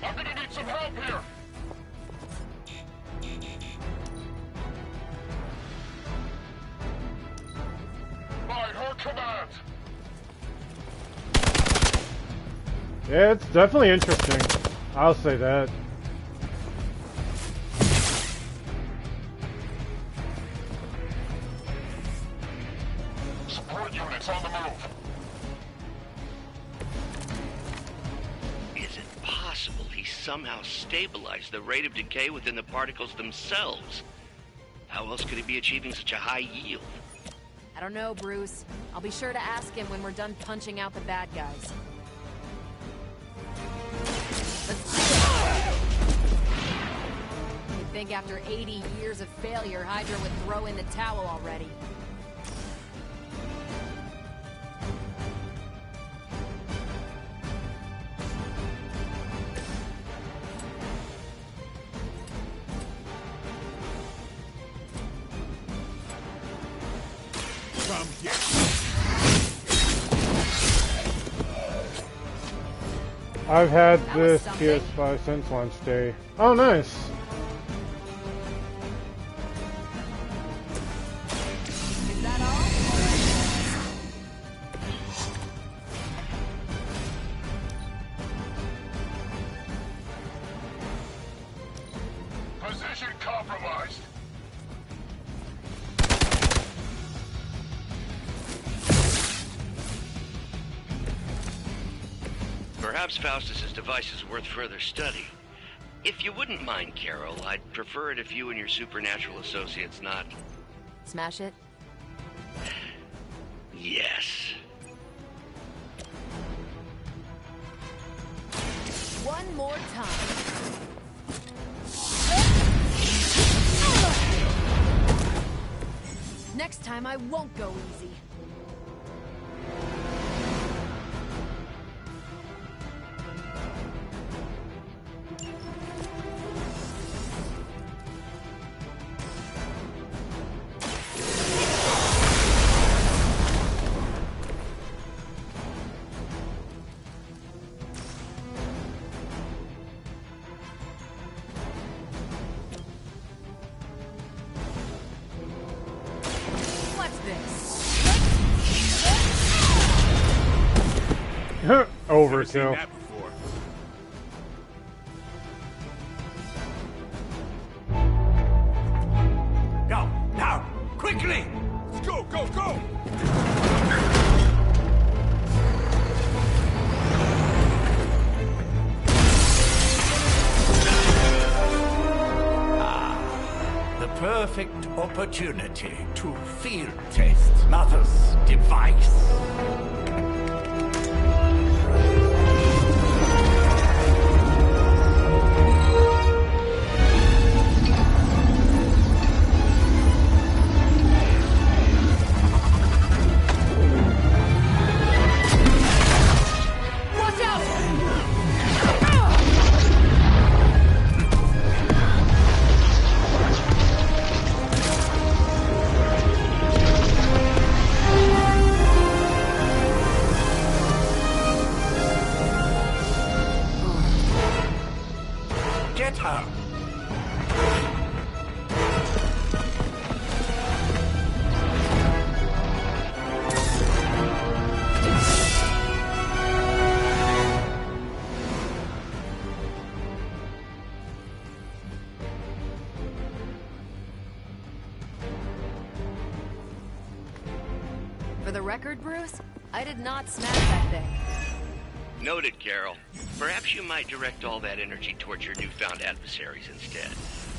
I'm gonna need some help here. By her command. Yeah, it's definitely interesting. I'll say that. Support units on the move. Is it possible he somehow stabilized the rate of decay within the particles themselves? How else could he be achieving such a high yield? I don't know, Bruce. I'll be sure to ask him when we're done punching out the bad guys. You'd think after 80 years of failure, Hydra would throw in the towel already. Come I've had this PS5 since launch day. Oh, nice. Is that all? Position compromised. Perhaps Faustus's device is worth further study. If you wouldn't mind, Carol, I'd prefer it if you and your supernatural associates not... Smash it? Yes. One more time. Next time I won't go easy. Overkill. Go, now, quickly! Let's go, go, go! The perfect opportunity to field test Mother's device. Get her! For the record, Bruce, I did not smash that thing. Noted, Carol. Perhaps you might direct all that energy towards your newfound adversaries instead.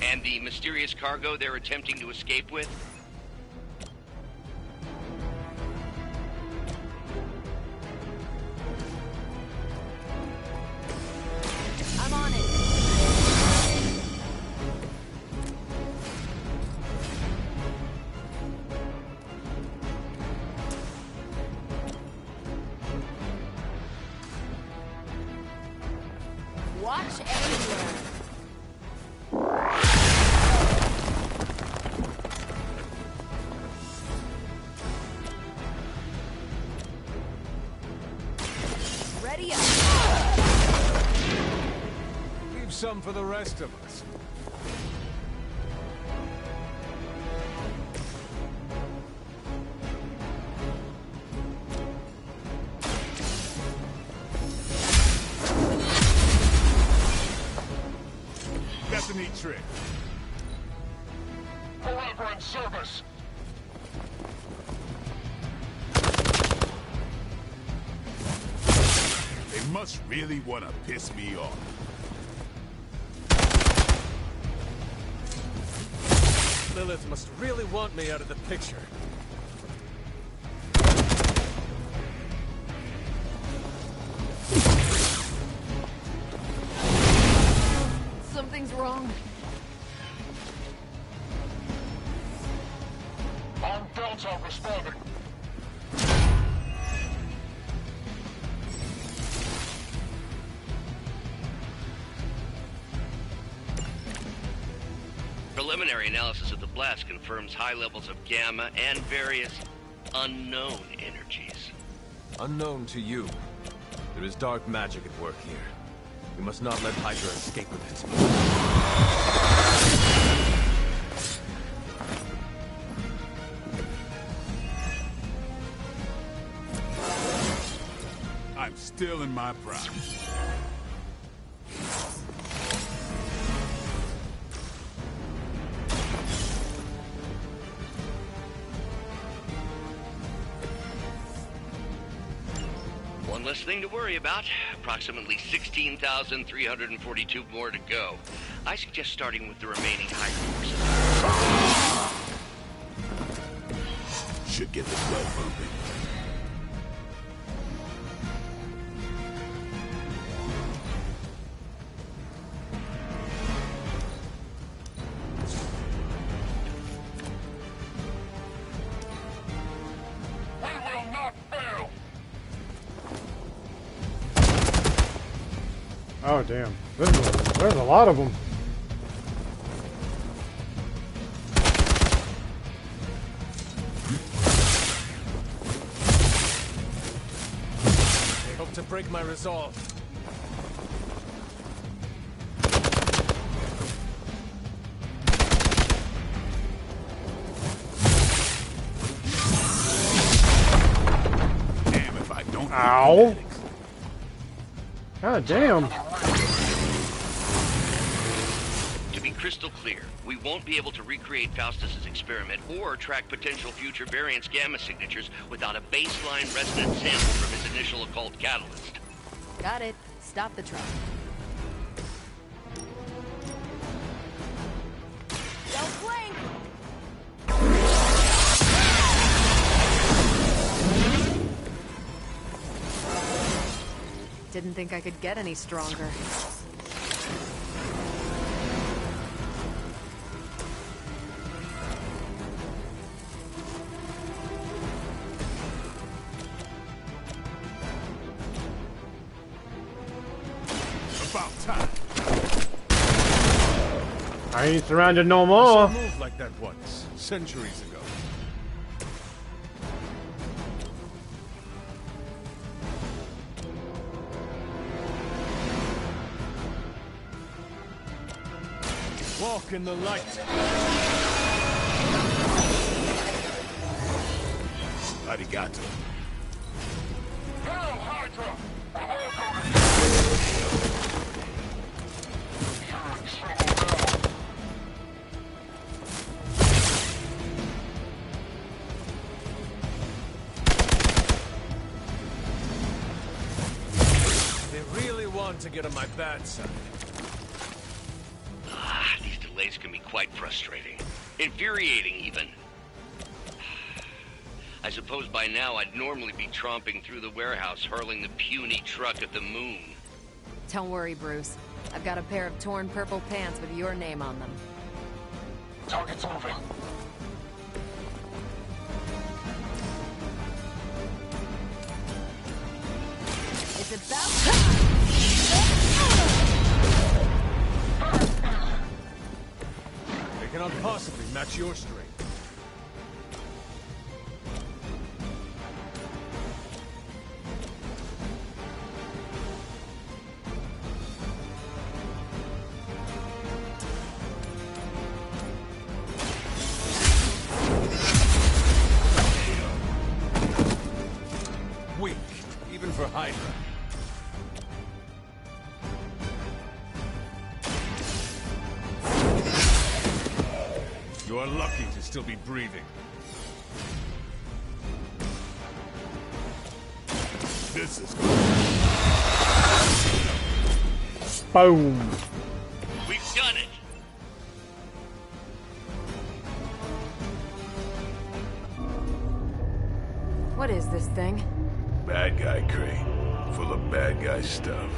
And the mysterious cargo they're attempting to escape with? I'm on it. Watch and learn. Ready up. Leave some for the rest of us. That's a neat trick. Forever in service. They must really want to piss me off. Lilith must really want me out of the picture. Something's wrong. On Delta responding. Preliminary analysis of the blast confirms high levels of gamma and various unknown energies. Unknown to you. There is dark magic at work here. We must not let Hydra escape with it. I'm still in my prime. One less thing to worry about. Approximately 16,342 more to go. I suggest starting with the remaining Hydra forces. Should get the blood pumping. Oh damn, there's a lot of them. They hope to break my resolve. Damn if I don't. Ow! God damn. To be crystal clear, we won't be able to recreate Faustus's experiment or track potential future variants' gamma signatures without a baseline resonance sample from his initial occult catalyst. Got it. Stop the truck. Don't blink! Didn't think I could get any stronger. About time. I ain't surrounded no I more. saw a move like that once, centuries ago. Walk in the light. Arigato. Hail Hydra! They really want to get on my bad side. These delays can be quite frustrating. Infuriating, even. I suppose by now I'd normally be tromping through the warehouse, hurling the puny truck at the moon. Don't worry, Bruce. I've got a pair of torn purple pants with your name on them. Target's moving. It's about time! They cannot possibly match your strength. Weak, even for Hydra. You are lucky to still be breathing. This is Boom. We've done it! What is this thing? bad guy crate, full of bad guy stuff.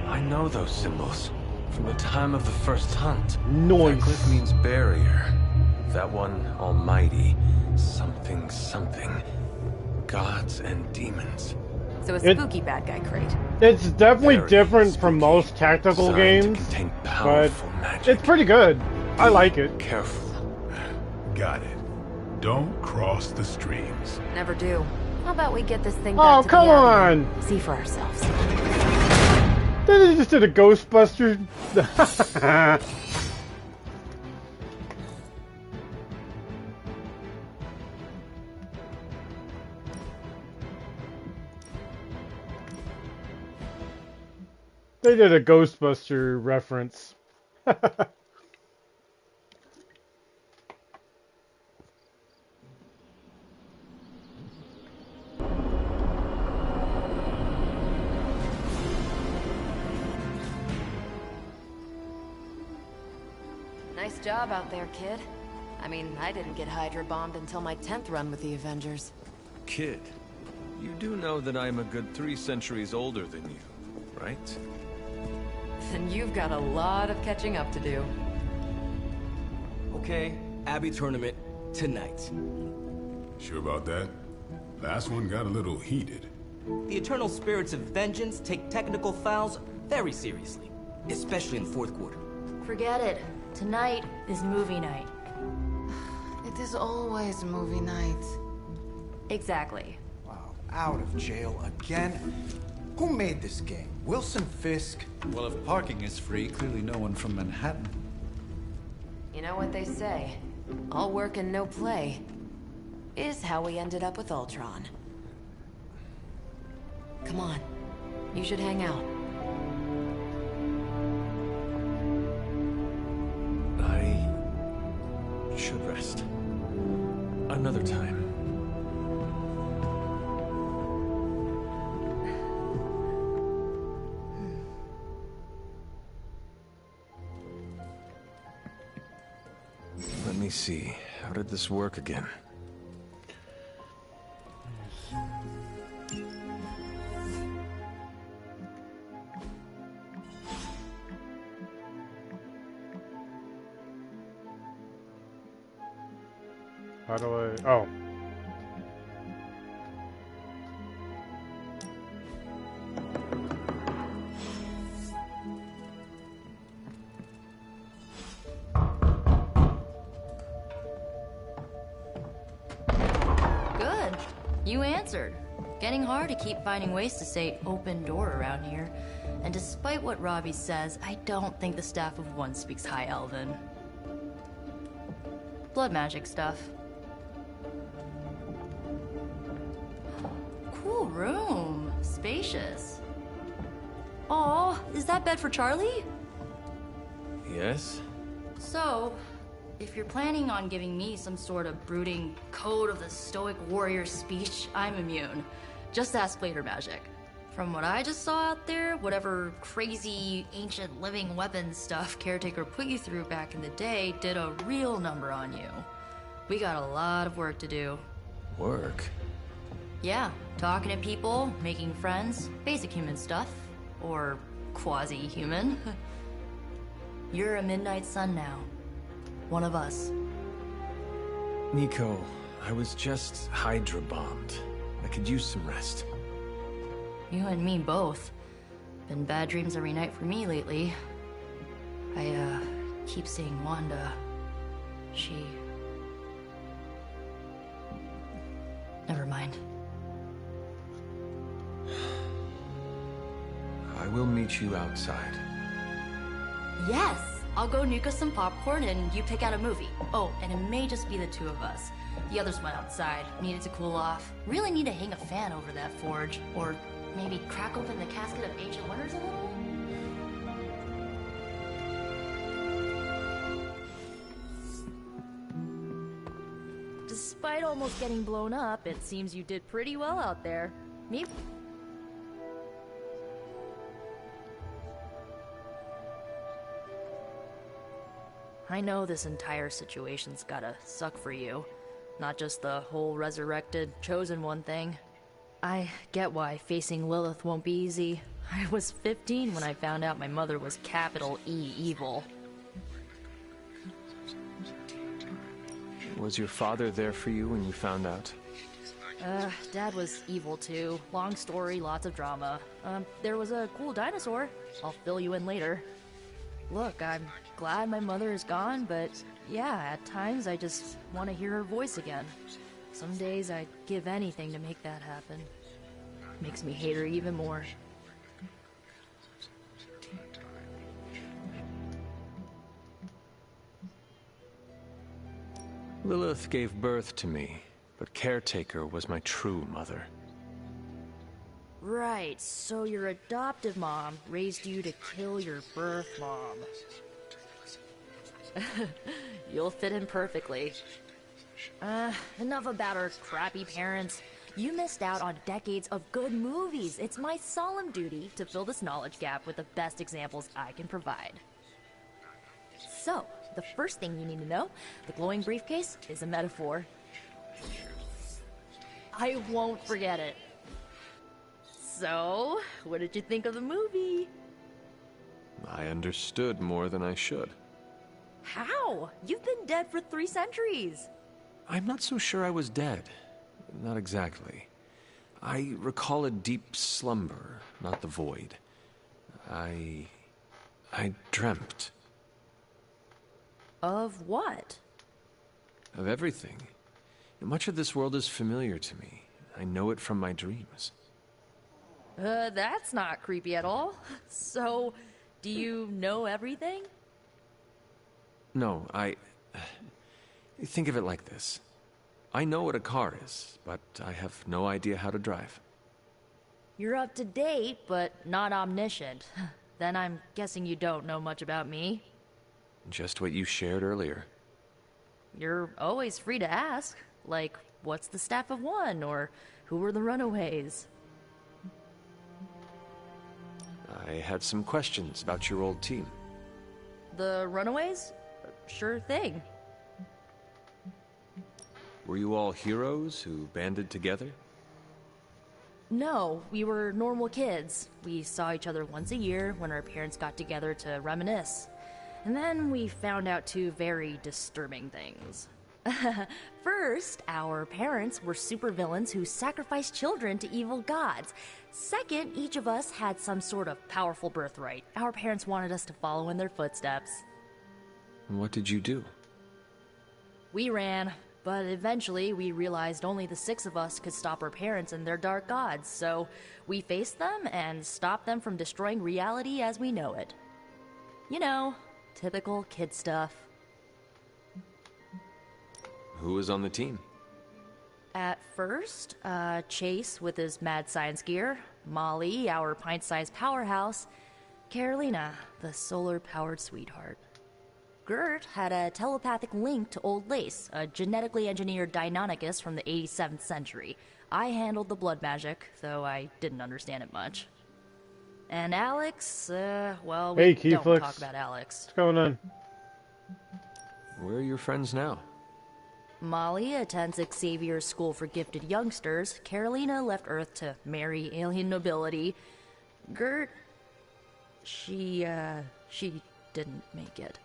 I know those symbols from the time of the first hunt. Noise. That glyph means barrier. That one, almighty. Something, something. Gods and demons. So a spooky bad guy crate. It's definitely Very different from most tactical games, but it's pretty good. I like it. Careful. Got it. Don't cross the streams. Never do. How about we get this thing Oh, back to come the Abbey? on! See for ourselves. Then they just did a Ghostbusters. They did a Ghostbuster reference. Nice job out there, kid. I mean, I didn't get Hydra bombed until my 10th run with the Avengers. Kid, you do know that I'm a good 3 centuries older than you, right? Then you've got a lot of catching up to do. Okay, Abby tournament tonight. Sure about that? Last one got a little heated. The Eternal Spirits of Vengeance take technical fouls very seriously, especially in the 4th quarter. Forget it. Tonight is movie night. It is always movie night. Exactly. Wow, out of jail again? Who made this game? Wilson Fisk? Well, if parking is free, clearly no one from Manhattan. You know what they say? All work and no play is how we ended up with Ultron. Come on. You should hang out. I should rest. Another time. Let me see. How did this work again? How do I... Oh. Good. You answered. Getting hard to keep finding ways to say open door around here. And despite what Robbie says, I don't think the staff of One speaks High Elven. Blood magic stuff. Cool room. Spacious. Aw, is that bed for Charlie? Yes? So, if you're planning on giving me some sort of brooding code of the stoic warrior speech, I'm immune. Just ask later, Magic. From what I just saw out there, whatever crazy ancient living weapons stuff Caretaker put you through back in the day did a real number on you. We got a lot of work to do. Work? Yeah, talking to people, making friends, basic human stuff. Or quasi-human. You're a Midnight Sun now. One of us. Nico, I was just Hydra bombed. I could use some rest. You and me both. Been bad dreams every night for me lately. I, keep seeing Wanda. She... Never mind. I will meet you outside. Yes! I'll go nuke us some popcorn and you pick out a movie. Oh, and it may just be the two of us. The others went outside, needed to cool off. Really need to hang a fan over that forge. Or maybe crack open the casket of ancient wonders a little? Despite almost getting blown up, it seems you did pretty well out there. Me? I know this entire situation's gotta suck for you. Not just the whole resurrected, chosen one thing. I get why facing Lilith won't be easy. I was 15 when I found out my mother was capital E evil. Was your father there for you when you found out? Dad was evil too. Long story, lots of drama. There was a cool dinosaur. I'll fill you in later. Look, I'm glad my mother is gone, but yeah, at times I just want to hear her voice again. Some days I'd give anything to make that happen. Makes me hate her even more. Lilith gave birth to me, but Caretaker was my true mother. Right, so your adoptive mom raised you to kill your birth mom. You'll fit in perfectly. Enough about our crappy parents. You missed out on decades of good movies. It's my solemn duty to fill this knowledge gap with the best examples I can provide. So, the first thing you need to know, the glowing briefcase is a metaphor. I won't forget it. So, what did you think of the movie? I understood more than I should. How? You've been dead for 3 centuries. I'm not so sure I was dead. Not exactly. I recall a deep slumber, not the void. I dreamt. Of what? Of everything. Much of this world is familiar to me. I know it from my dreams. That's not creepy at all. So, do you know everything? No, think of it like this. I know what a car is, but I have no idea how to drive. You're up to date, but not omniscient. Then I'm guessing you don't know much about me. Just what you shared earlier. You're always free to ask. Like, what's the Staff of One? Or who were the Runaways? I had some questions about your old team. The Runaways? Sure thing. Were you all heroes who banded together? No, we were normal kids. We saw each other once a year when our parents got together to reminisce. And then we found out 2 very disturbing things. First, our parents were supervillains who sacrificed children to evil gods. Second, each of us had some sort of powerful birthright. Our parents wanted us to follow in their footsteps. What did you do? We ran, but eventually we realized only the 6 of us could stop our parents and their dark gods, so we faced them and stopped them from destroying reality as we know it. You know, typical kid stuff. Who was on the team? At first, Chase with his mad science gear, Molly, our pint-sized powerhouse, Carolina, the solar-powered sweetheart. Gert had a telepathic link to Old Lace, a genetically engineered Deinonychus from the 87th century. I handled the blood magic, though I didn't understand it much. And Alex, well, we don't talk about Alex. What's going on? Where are your friends now? Molly attends Xavier's School for Gifted Youngsters. Carolina left Earth to marry alien nobility. Gert, she didn't make it.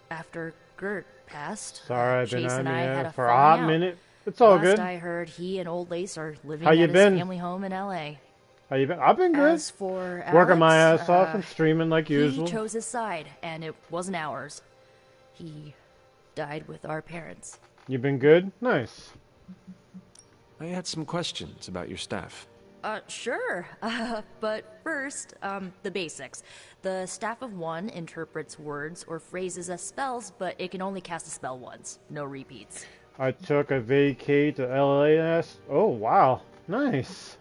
After Gert passed, Sorry, I've been Chase and I had a for a hot falling out. minute. It's all Last good. I heard, he and Old Lace are living How at you his been? family home in L.A. How you been? I've been good. As for Working my Alex, ass off and streaming like usual. He chose his side, and it wasn't ours. He died with our parents. You been good? Nice. I had some questions about your staff. Sure. But first, the basics. The Staff of One interprets words or phrases as spells, but it can only cast a spell once. No repeats. I took a vacay to LAS. Oh, wow. Nice.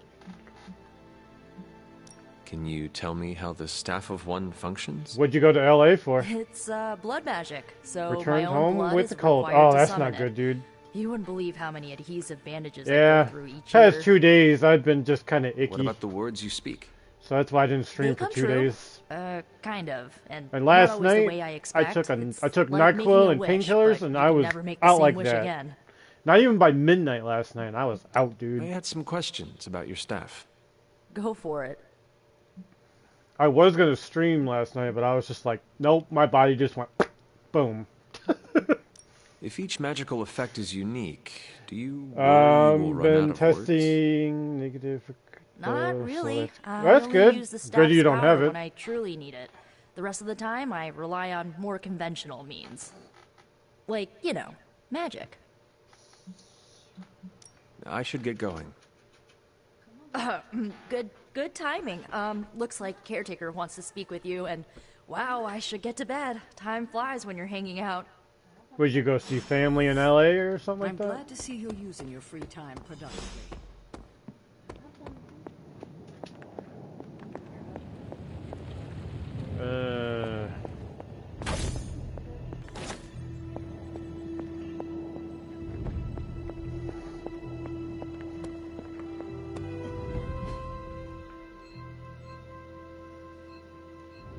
Can you tell me how the Staff of One functions? What'd you go to LA for? It's, blood magic, so Returned my own home blood with is the cold. required Oh, to that's summon not good, it. dude. You wouldn't believe how many adhesive bandages I Yeah. go through each Past year. 2 days, I've been just kind of icky. What about the words you speak? So that's why I didn't stream They for come 2 true. days. Kind of. And And not last always the night, way I I expect. took It's I took like making NyQuil a and wish, painkillers, but and you I can was never make the out same like wish that. again. Not even by midnight last night. I was out, dude. I had some questions about your staff. Go for it. I was gonna stream last night, but I was just like, nope. My body just went, boom. If each magical effect is unique, do you worry you will run Been out of words? testing negative. Not really. I That's only good. use the Good staff's you don't power have it. when I truly need it. The rest of the time, I rely on more conventional means. Like, you know, magic. I should get going. Good timing. Looks like Caretaker wants to speak with you, and wow, I should get to bed. Time flies when you're hanging out. Would you go see family in LA or something I'm like that? glad to see you're using your free time productively.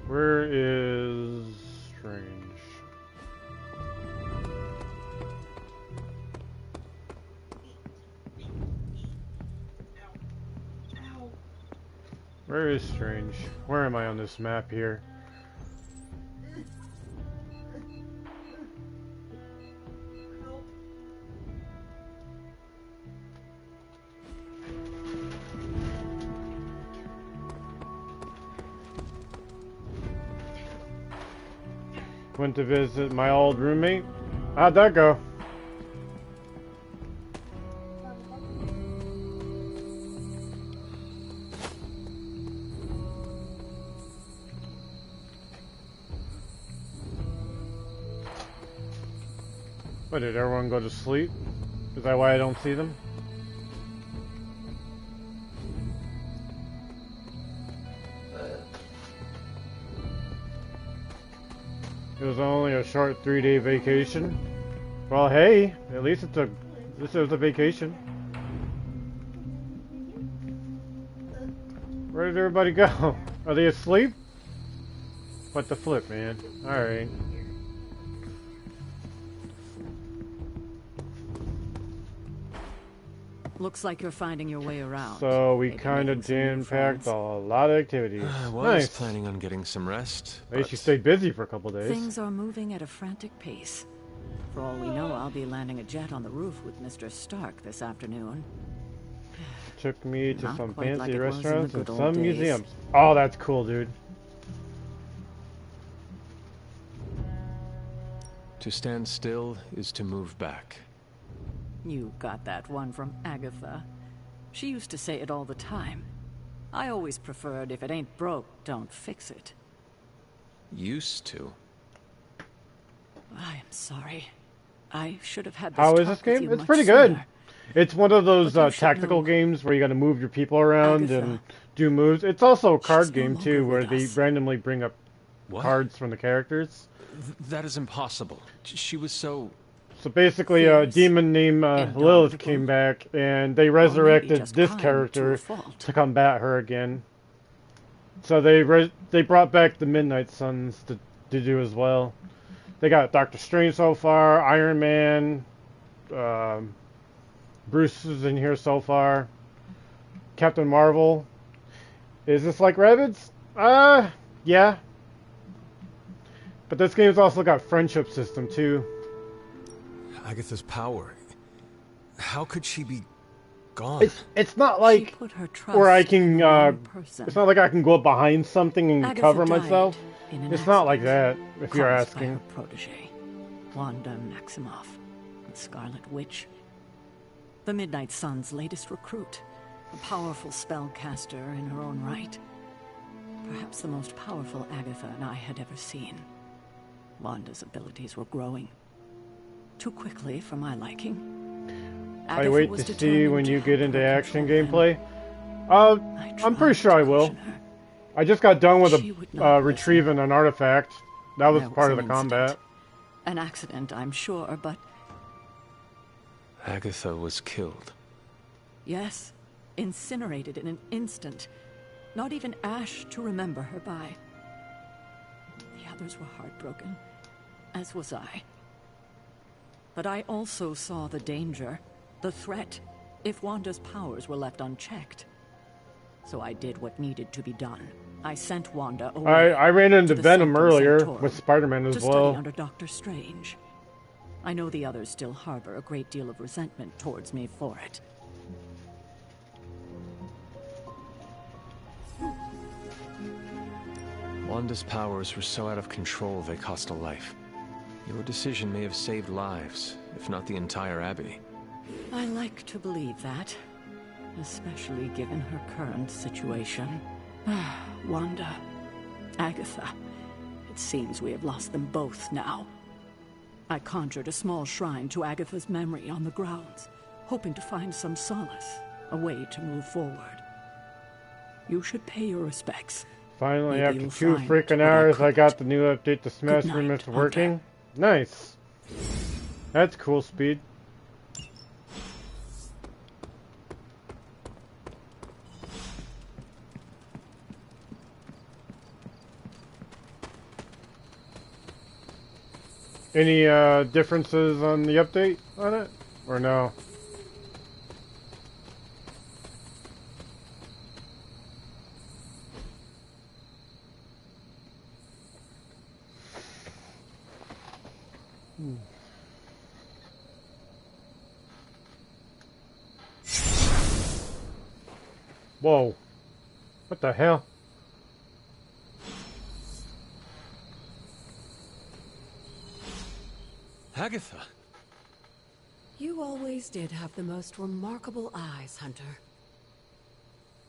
Where is Strange? Where is Strange? Where am I on this map here? Went to visit my old roommate. How'd that go? What, did everyone go to sleep? Is that why I don't see them? It was only a short 3-day vacation. Well, hey, at least it was a vacation. Where did everybody go? Are they asleep? What the flip, man? Alright. Looks like you're finding your way around. So we kind of jam-packed a lot of activities. I was Nice. planning on getting some rest. At least you stayed busy for a couple days. Things are moving at a frantic pace. For all we know, I'll be landing a jet on the roof with Mr. Stark this afternoon. Took me to Not some quite like fancy it was in the restaurants and good old some days. museums. Oh, that's cool, dude. To stand still is to move back. You got that one from Agatha. She used to say it all the time. I always preferred if it ain't broke, don't fix it. Used to. I am sorry. I should have had this How is talk this with game? you It's much pretty good. sooner. It's one of those But you should tactical know. games where you got to move your people around Agatha. and do moves. It's also a card no game longer too, where with they us. randomly bring up What? cards from the characters. That is impossible. She was so... So basically, a demon named Lilith came back, and they resurrected just this kind to character a fault. to combat her again. So they brought back the Midnight Suns to do as well. They got Doctor Strange so far, Iron Man, Bruce is in here so far, Captain Marvel. Is this like Rabbids? Yeah. But this game's also got friendship system too. Agatha's power. How could she be gone? It's not like put her trust where I can. in one person. It's not like I can go up behind something and Agatha cover died myself. in an It's not like that. accident If you're caused by asking. her protege, Wanda Maximoff, the Scarlet Witch. The Midnight Sun's latest recruit, a powerful spellcaster in her own right. Perhaps the most powerful Agatha and I had ever seen. Wanda's abilities were growing. Too quickly for my liking. I Agatha wait was to see determined when to you help get into her action control them. gameplay. I'm pretty sure I will. I just got done with She would not retrieving an artifact. That was There part of was the an combat. An accident, I'm sure, but Agatha was killed. yes, incinerated in an instant. Not even ash to remember her by. The others were heartbroken, as was I. But I also saw the danger, the threat, if Wanda's powers were left unchecked. So I did what needed to be done. I sent Wanda away. I ran into to the Venom Sanctum earlier Sanctorum with Spider-Man as to study well. under Doctor Strange. I know the others still harbor a great deal of resentment towards me for it. Wanda's powers were so out of control they cost a life. Your decision may have saved lives, if not the entire Abbey. I like to believe that, especially given her current situation. Wanda, Agatha, it seems we have lost them both now. I conjured a small shrine to Agatha's memory on the grounds, hoping to find some solace, a way to move forward. You should pay your respects. Finally, Maybe after you'll 2 find freaking what hours, I cooked. got the new update to Smash Good Room. night, It's working. Nice. That's cool, Speed. Any differences on the update on it? Or no? Whoa. What the hell? Agatha. You always did have the most remarkable eyes, Hunter.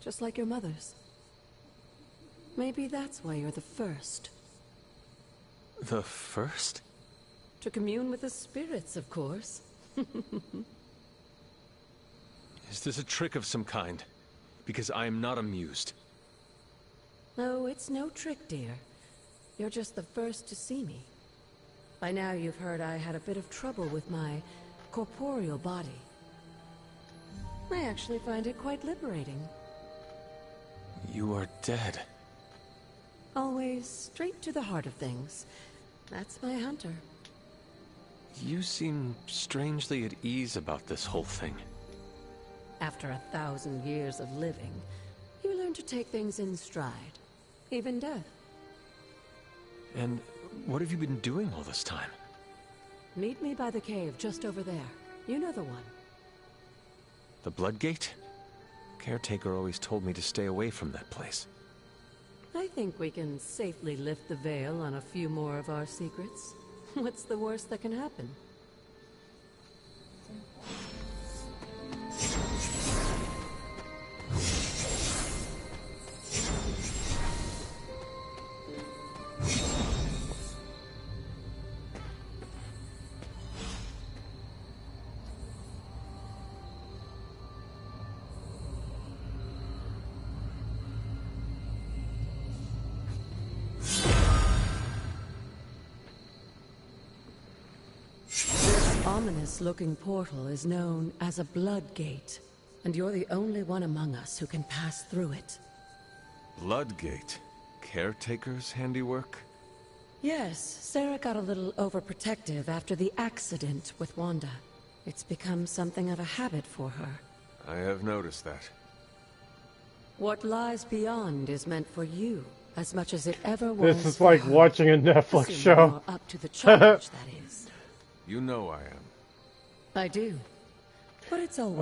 Just like your mother's. Maybe that's why you're the first. The first? To commune with the spirits, of course. Is this a trick of some kind? Because I am not amused. No, it's no trick, dear. You're just the first to see me. By now you've heard I had a bit of trouble with my corporeal body. I actually find it quite liberating. You are dead. Always straight to the heart of things. That's my Hunter. You seem strangely at ease about this whole thing. After 1,000 years of living, you learn to take things in stride. Even death. And what have you been doing all this time? Meet me by the cave just over there. You know the one. The Bloodgate? Caretaker always told me to stay away from that place. I think we can safely lift the veil on a few more of our secrets. What's the worst that can happen? Ominous-looking portal is known as a Bloodgate, and you're the only one among us who can pass through it. Bloodgate? Caretaker's handiwork? Yes, Sarah got a little overprotective after the accident with Wanda. It's become something of a habit for her. I have noticed that. What lies beyond is meant for you, as much as it ever was. This is like watching a Netflix Assuming show. you're up to the challenge, that is. You know I am. I do. But it's always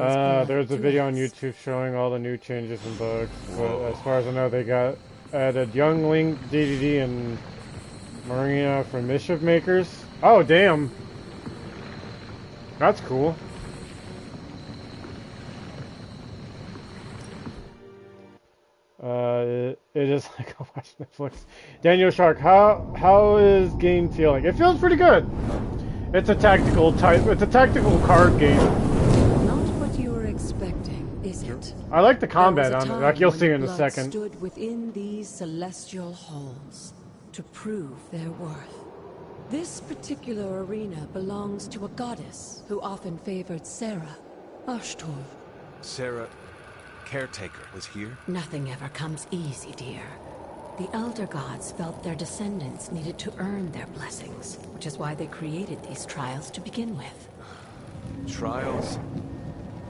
there's a to video us. on YouTube showing all the new changes and bugs. But as far as I know, they got added Young Link, DDD, and Marina from Mischief Makers. Oh, damn. That's cool. It is like I watch Netflix. Daniel Shark, how is game feeling? It feels pretty good. It's a tactical card game. Not what you were expecting, is it? I like the combat There was on a it, like time you'll when see the in a blood second. Stood within these celestial halls to prove their worth. This particular arena belongs to a goddess who often favored Sarah, Ashtor. Sarah, Caretaker, was here? Nothing ever comes easy, dear. The Elder Gods felt their descendants needed to earn their blessings, which is why they created these trials to begin with. Trials?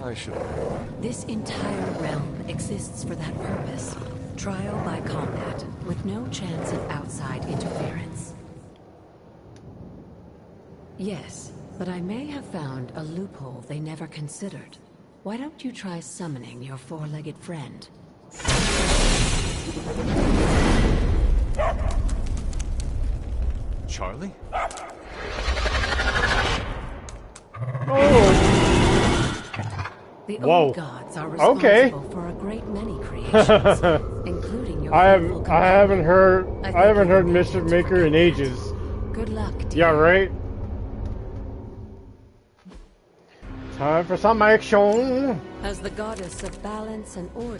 I should have. This entire realm exists for that purpose. Trial by combat, with no chance of outside interference. Yes, but I may have found a loophole they never considered. Why don't you try summoning your four-legged friend? Charlie? The Whoa. old gods are responsible for a great many creations, including your I faithful haven't heard I I think haven't you heard will Mischief be Maker in ages. Good luck, dear. Yeah, right. Time for some action! As the goddess of balance and order,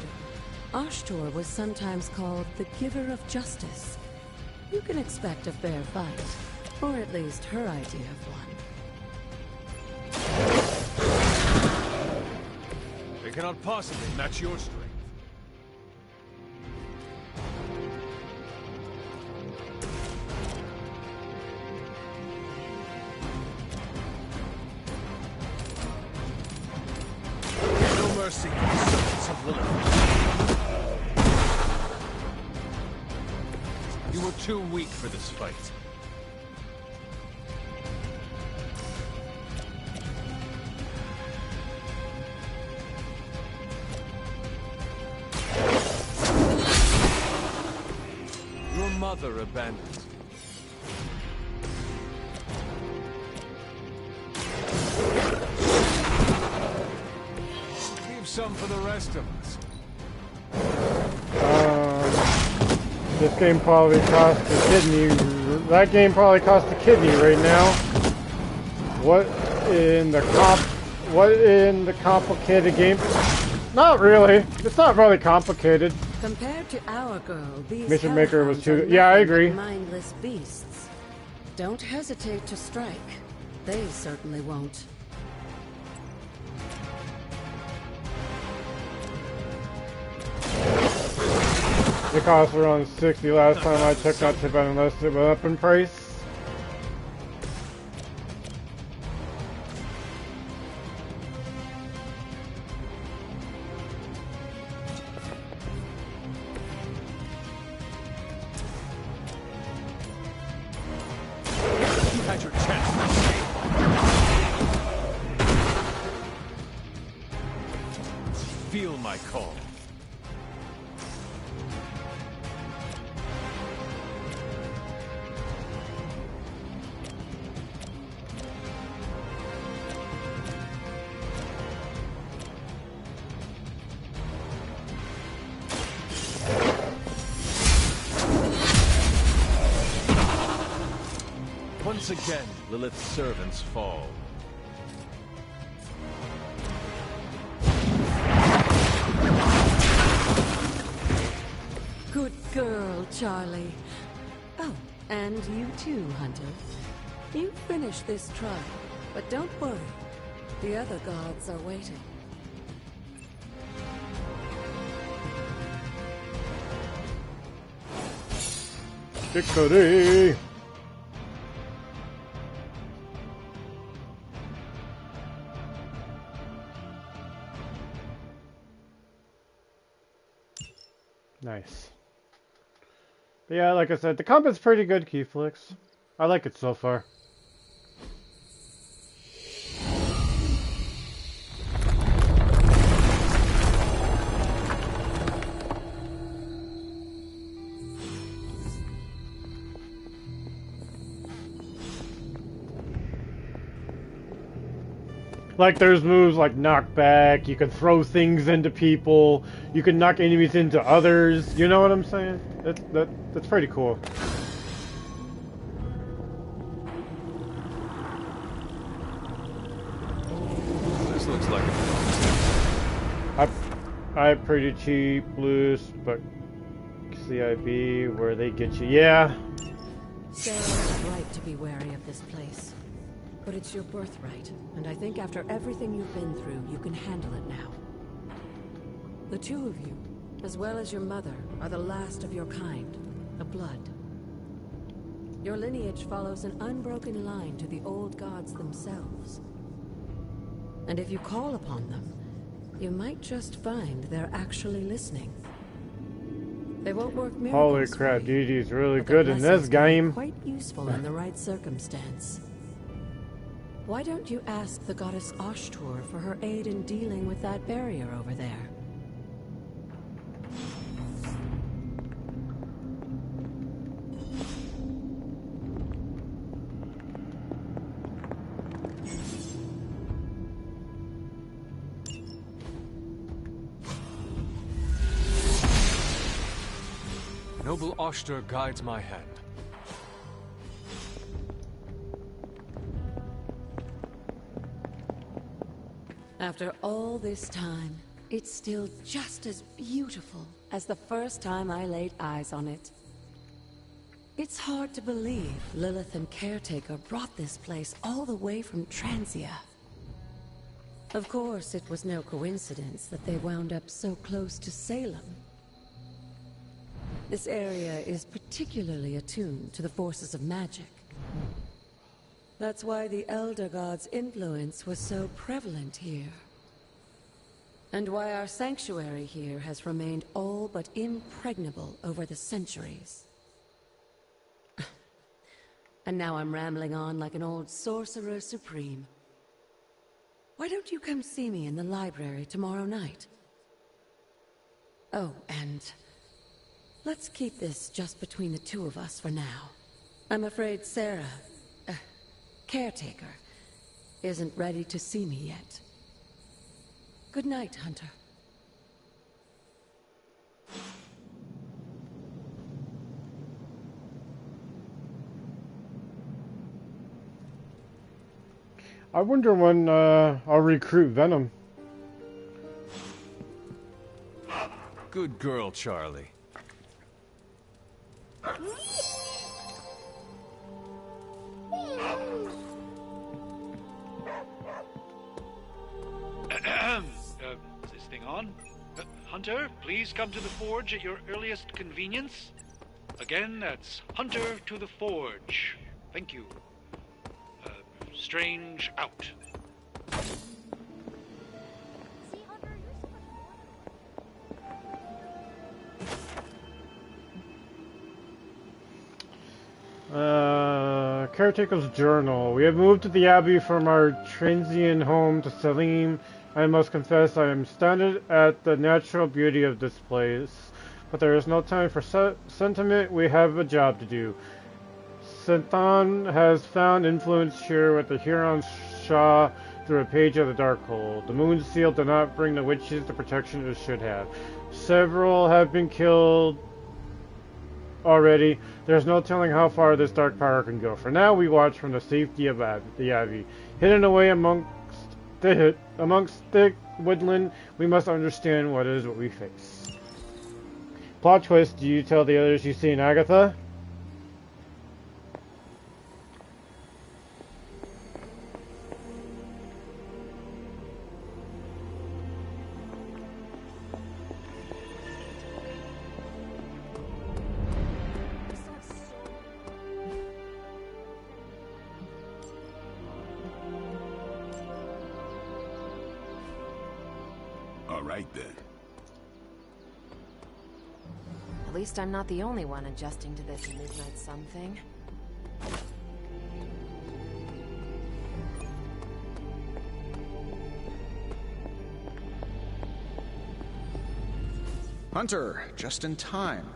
Ashtor was sometimes called the giver of justice. You can expect a fair fight, or at least her idea of one. They cannot possibly match your strength. No mercy for the servants of Lilith. You were too weak for this fight. Your mother abandoned you. Leave some for the rest of us. This game probably cost a kidney. That game probably cost a kidney right now. What in the complicated game? Not really. It's not really complicated. Compared to our girl, these Mission Maker was hellhounds too. are Yeah, I nothing agree. but mindless beasts. Don't hesitate to strike. They certainly won't. It cost around 60 last time I checked, not too bad unless it went up in price. You had your chance. Feel my call. Once again, Lilith's servants fall. Good girl, Charlie. Oh, and you too, Hunter. You finished this trial, but don't worry. The other gods are waiting. Victory! Nice. But yeah, like I said, the combat's pretty good, Keyflix. I like it so far. Like, there's moves like knockback, you can throw things into people, you can knock enemies into others, you know what I'm saying? That's pretty cool. This looks like I pretty cheap, loose, but CIB, where they get you, yeah. Sarah's right to be wary of this place. But it's your birthright, and I think after everything you've been through, you can handle it now. The two of you, as well as your mother, are the last of your kind, the Blood. Your lineage follows an unbroken line to the old gods themselves. And if you call upon them, you might just find they're actually listening. They won't work miracles. Holy crap, for you, DD's really but the good in this blessings can be game. Quite useful in the right circumstance. Why don't you ask the goddess Ashtor for her aid in dealing with that barrier over there? Noble Ashtor guides my hand. After all this time, it's still just as beautiful as the first time I laid eyes on it. It's hard to believe Lilith and Caretaker brought this place all the way from Transia. Of course, it was no coincidence that they wound up so close to Salem. This area is particularly attuned to the forces of magic. That's why the Elder God's influence was so prevalent here. And why our sanctuary here has remained all but impregnable over the centuries. And now I'm rambling on like an old sorcerer supreme. Why don't you come see me in the library tomorrow night? Oh, and let's keep this just between the two of us for now. I'm afraid Sarah, Caretaker, isn't ready to see me yet. Good night, Hunter. I wonder when I'll recruit Venom. Good girl, Charlie. Is this thing on? Hunter, please come to the forge at your earliest convenience. Again, that's Hunter to the forge. Thank you. Strange out. Caretaker's journal. We have moved to the Abbey from our transient home to Salim. I must confess I am astounded at the natural beauty of this place. But there is no time for sentiment. We have a job to do. Santhan has found influence here with the Huron Shah through a page of the Darkhold. The Moon Seal did not bring the witches the protection it should have. Several have been killed already. There's no telling how far this dark power can go. For now, we watch from the safety of the Abbey. Hidden away amongst thick woodland, we must understand what we face. Plot twist, do you tell the others you've seen Agatha? Right then. At least I'm not the only one adjusting to this midnight sun thing. Hunter, just in time.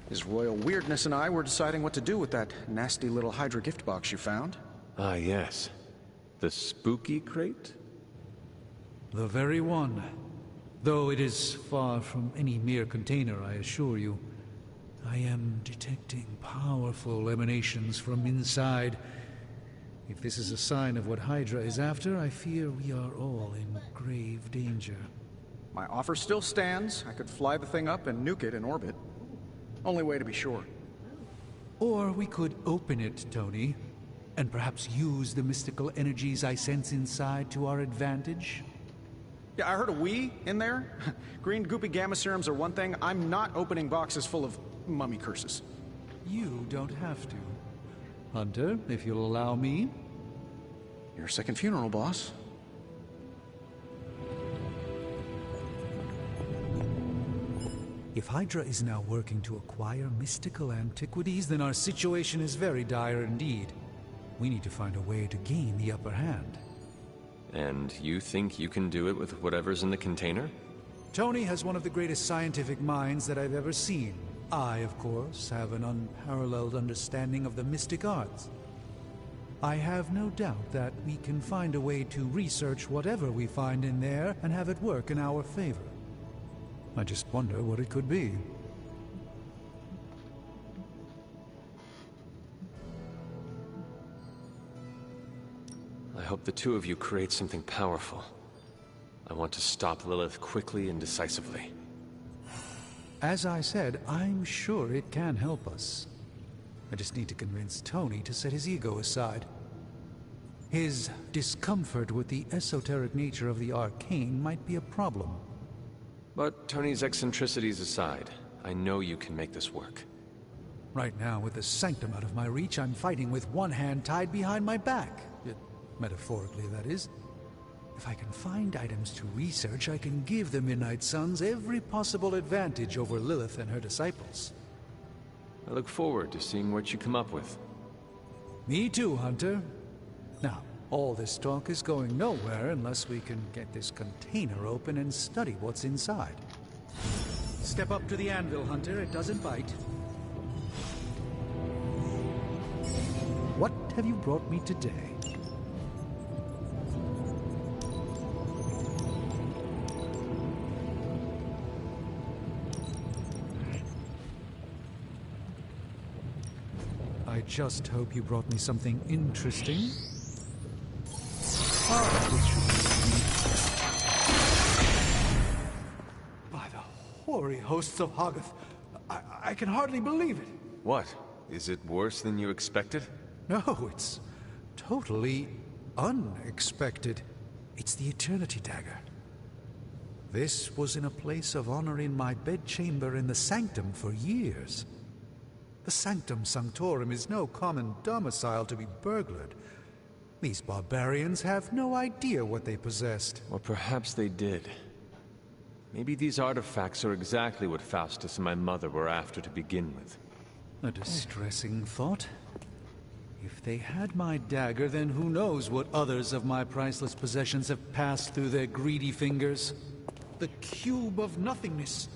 His royal weirdness and I were deciding what to do with that nasty little Hydra gift box you found. Ah, yes. The spooky crate? The very one. Though it is far from any mere container, I assure you. I am detecting powerful emanations from inside. If this is a sign of what Hydra is after, I fear we are all in grave danger. My offer still stands. I could fly the thing up and nuke it in orbit. Only way to be sure. Or we could open it, Tony, and perhaps use the mystical energies I sense inside to our advantage. Yeah, I heard a we in there. Green goopy gamma serums are one thing. I'm not opening boxes full of mummy curses. You don't have to. Hunter, if you'll allow me. Your second funeral, boss. If Hydra is now working to acquire mystical antiquities, then our situation is very dire indeed. We need to find a way to gain the upper hand. And you think you can do it with whatever's in the container? Tony has one of the greatest scientific minds that I've ever seen. I, of course, have an unparalleled understanding of the mystic arts. I have no doubt that we can find a way to research whatever we find in there and have it work in our favor. I just wonder what it could be. I hope the two of you create something powerful. I want to stop Lilith quickly and decisively. As I said, I'm sure it can help us. I just need to convince Tony to set his ego aside. His discomfort with the esoteric nature of the arcane might be a problem. But Tony's eccentricities aside, I know you can make this work. Right now, with the Sanctum out of my reach, I'm fighting with one hand tied behind my back. Metaphorically, that is. If I can find items to research, I can give the Midnight Suns every possible advantage over Lilith and her disciples. I look forward to seeing what you come up with. Me too, Hunter. Now, all this talk is going nowhere unless we can get this container open and study what's inside. Step up to the anvil, Hunter. It doesn't bite. What have you brought me today? I just hope you brought me something interesting. By the hoary hosts of Hoggoth, I can hardly believe it. What? Is it worse than you expected? No, it's totally unexpected. It's the Eternity Dagger. This was in a place of honor in my bedchamber in the Sanctum for years. The Sanctum Sanctorum is no common domicile to be burglared. These barbarians have no idea what they possessed. Or perhaps they did. Maybe these artifacts are exactly what Faustus and my mother were after to begin with. A distressing thought. If they had my dagger, then who knows what others of my priceless possessions have passed through their greedy fingers. The Cube of Nothingness.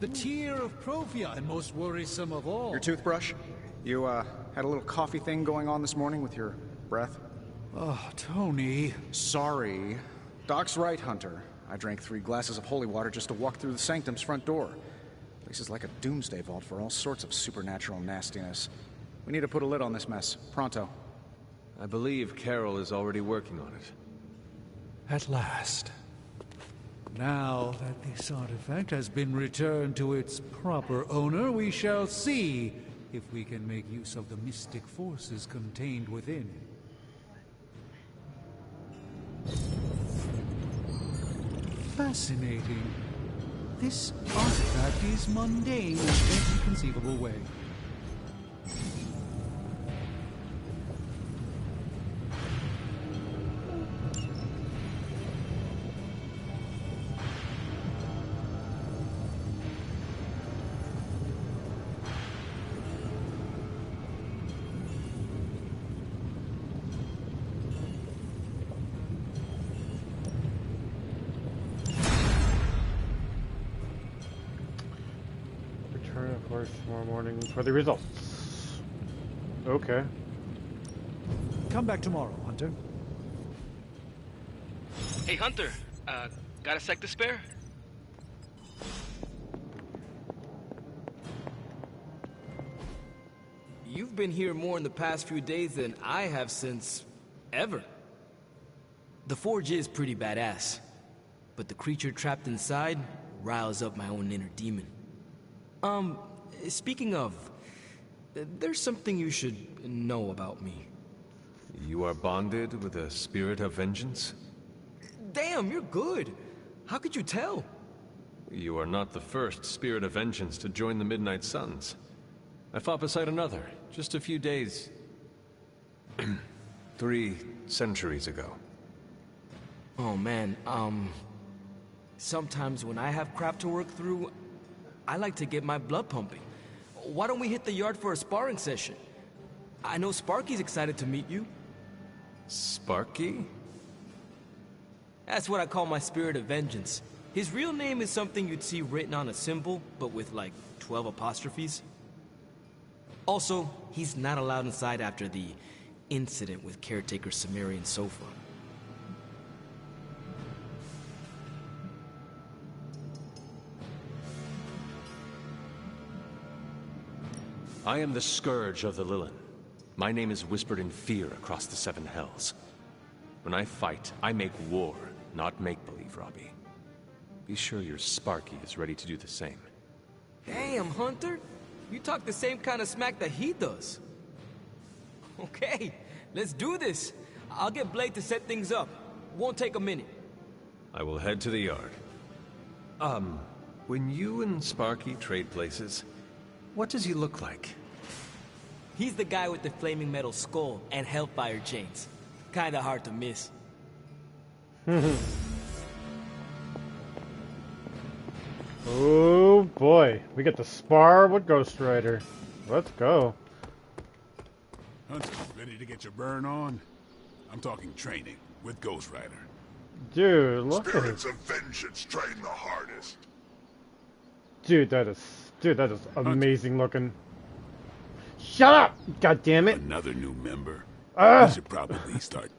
The Tear of Profia, and most worrisome of all. Your toothbrush? You, had a little coffee thing going on this morning with your breath? Oh, Tony. Sorry. Doc's right, Hunter. I drank 3 glasses of holy water just to walk through the Sanctum's front door. Place is like a doomsday vault for all sorts of supernatural nastiness. We need to put a lid on this mess. Pronto. I believe Carol is already working on it. At last. Now that this artifact has been returned to its proper owner, we shall see if we can make use of the mystic forces contained within. Fascinating. This artifact is mundane in every conceivable way. Tomorrow morning for the results. Okay. Come back tomorrow, Hunter. Hey, Hunter. Got a sec to spare? You've been here more in the past few days than I have since... ever. The Forge is pretty badass, but the creature trapped inside riles up my own inner demon. Speaking of, there's something you should know about me. You are bonded with a spirit of vengeance? Damn, you're good. How could you tell? You are not the first spirit of vengeance to join the Midnight Suns. I fought beside another, just a few days... 3 centuries ago. Oh man, sometimes when I have crap to work through, I like to get my blood pumping. Why don't we hit the yard for a sparring session? I know Sparky's excited to meet you. Sparky? That's what I call my spirit of vengeance. His real name is something you'd see written on a symbol, but with like 12 apostrophes. Also, he's not allowed inside after the incident with caretaker Sumerian Sofa. I am the Scourge of the Lilin. My name is whispered in fear across the 7 hells. When I fight, I make war, not make-believe, Robbie. Be sure your Sparky is ready to do the same. Damn, Hunter! You talk the same kind of smack that he does. Okay, let's do this. I'll get Blade to set things up. Won't take a minute. I will head to the yard. When you and Sparky trade places, what does he look like? He's the guy with the flaming metal skull and hellfire chains. Kinda hard to miss. Oh boy, we get to spar with Ghost Rider. Let's go. Hunter, ready to get your burn on? I'm talking training with Ghost Rider. Dude, look at Spirits it. of vengeance train the hardest. Dude, that is amazing looking. Shut up! God damn it! Another new member. Ah! We should probably start.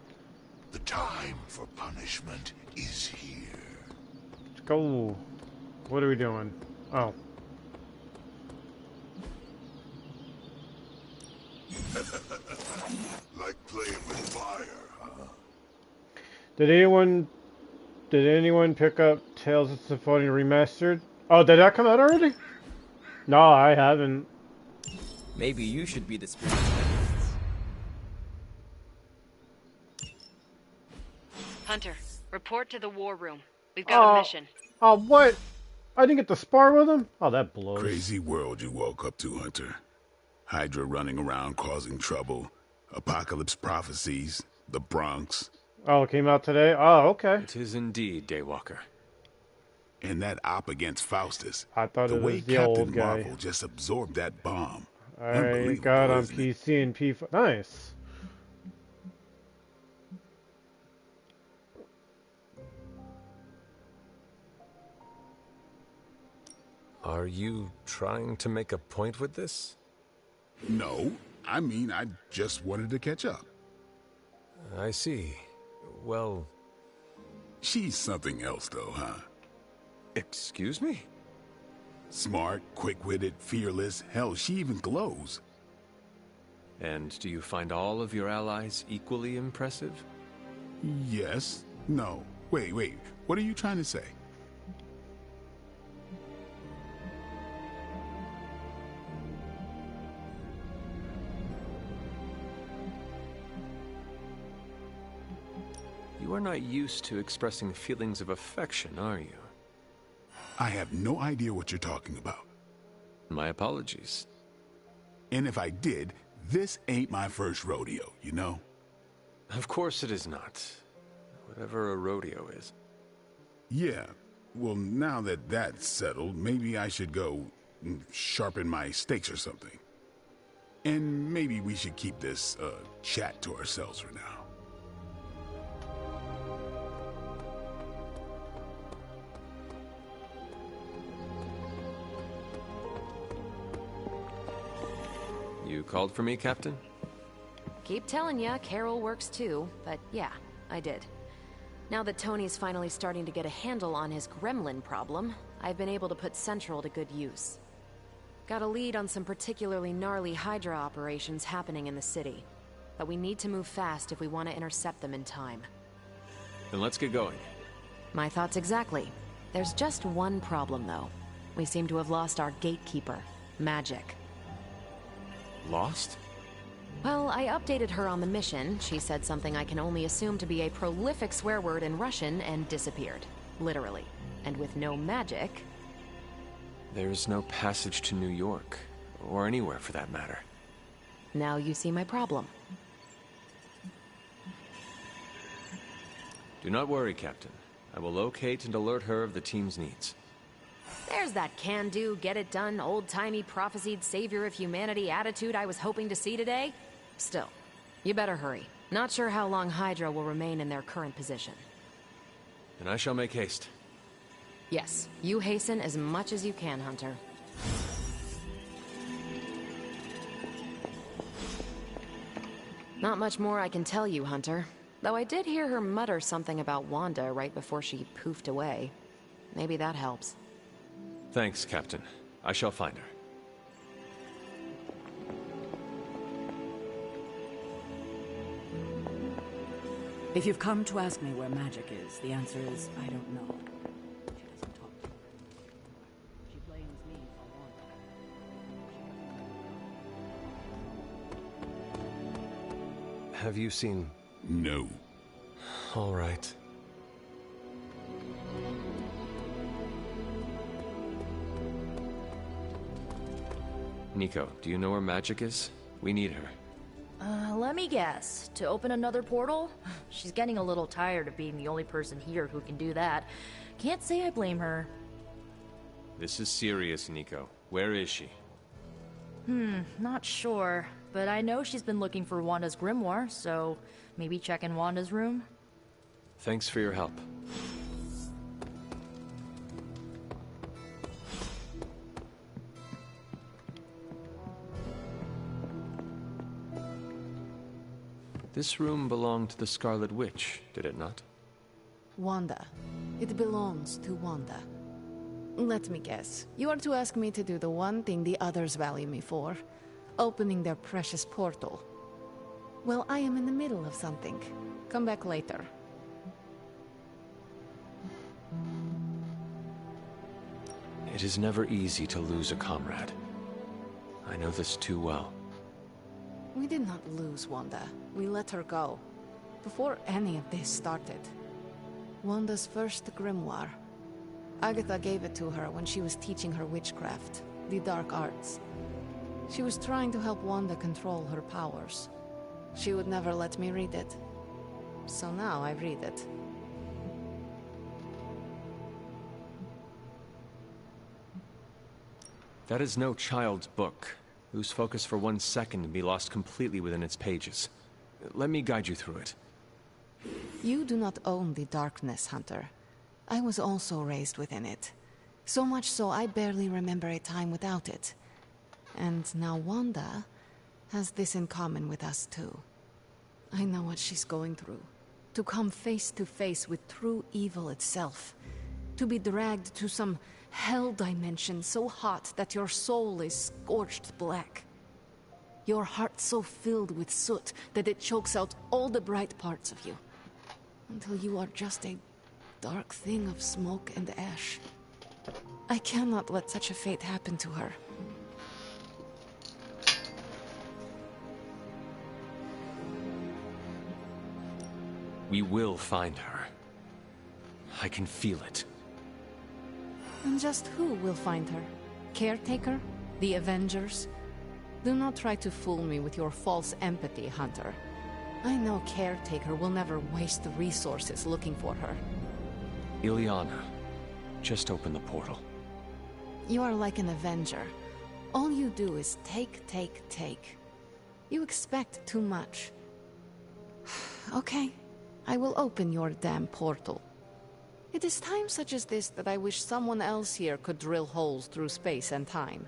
The time for punishment is here. Let's go. What are we doing? Oh. Like playing with fire, huh? Did anyone pick up Tales of Symphonia Remastered? Oh, did that come out already? No, I haven't. Maybe you should be the spirit of vengeance. Hunter, report to the war room. We've got a mission. Oh, what? I didn't get to spar with him? Oh, that blows. Crazy world you woke up to, Hunter. Hydra running around causing trouble. Apocalypse prophecies. The Bronx. Oh, it came out today? Oh, okay. It is indeed, Daywalker. And that op against Faustus. I thought the it way was the Captain old guy. Marvel just absorbed that bomb. I got on PC and P5. Nice. Are you trying to make a point with this? No, I mean, I just wanted to catch up. I see. Well... She's something else, though, huh? Excuse me? Smart, quick-witted, fearless. Hell, she even glows. And do you find all of your allies equally impressive? Yes. No. Wait. What are you trying to say? You are not used to expressing feelings of affection, are you? I have no idea what you're talking about. My apologies. And if I did, this ain't my first rodeo, you know? Of course it is not. Whatever a rodeo is. Yeah. Well, now that that's settled, maybe I should go sharpen my stakes or something. And maybe we should keep this chat to ourselves for now. You called for me, Captain? Keep telling ya, Carol works too, but yeah, I did. Now that Tony's finally starting to get a handle on his gremlin problem, I've been able to put Central to good use. Got a lead on some particularly gnarly Hydra operations happening in the city, but we need to move fast if we want to intercept them in time. Then let's get going. My thoughts exactly. There's just one problem, though. We seem to have lost our gatekeeper, Magic. Lost? Well, I updated her on the mission. She said something I can only assume to be a prolific swear word in Russian and disappeared. Literally. And with no magic... There's no passage to New York, or anywhere for that matter. Now you see my problem. Do not worry, Captain. I will locate and alert her of the team's needs. There's that can-do, get-it-done, old-timey prophesied savior of humanity attitude I was hoping to see today. Still, you better hurry. Not sure how long Hydra will remain in their current position. Then I shall make haste. Yes, you hasten as much as you can, Hunter. Not much more I can tell you, Hunter. Though I did hear her mutter something about Wanda right before she poofed away. Maybe that helps. Thanks, Captain. I shall find her. If you've come to ask me where magic is, the answer is I don't know. She doesn't talk to me. She blames me for Have you seen... No. All right. Nico, do you know where magic is? We need her. Let me guess. To open another portal? She's getting a little tired of being the only person here who can do that. Can't say I blame her. This is serious, Nico. Where is she? Not sure. But I know she's been looking for Wanda's grimoire, so maybe check in Wanda's room? Thanks for your help. This room belonged to the Scarlet Witch, did it not? Wanda. It belongs to Wanda. Let me guess. You are to ask me to do the one thing the others value me for. Opening their precious portal. Well, I am in the middle of something. Come back later. It is never easy to lose a comrade. I know this too well. We did not lose Wanda. We let her go. Before any of this started. Wanda's first grimoire. Agatha gave it to her when she was teaching her witchcraft, the dark arts. She was trying to help Wanda control her powers. She would never let me read it. So now I read it. That is no child's book. Lose focus for 1 second and be lost completely within its pages. Let me guide you through it. You do not own the darkness, Hunter. I was also raised within it. So much so I barely remember a time without it. And now Wanda has this in common with us too. I know what she's going through. To come face to face with true evil itself. To be dragged to some hell dimension so hot that your soul is scorched black. Your heart so filled with soot that it chokes out all the bright parts of you. Until you are just a dark thing of smoke and ash. I cannot let such a fate happen to her. We will find her. I can feel it. And just who will find her? Caretaker? The Avengers? Do not try to fool me with your false empathy, Hunter. I know Caretaker will never waste resources looking for her. Illyana, just open the portal. You are like an Avenger. All you do is take, take, take. You expect too much. Okay, I will open your damn portal. It is times such as this that I wish someone else here could drill holes through space and time.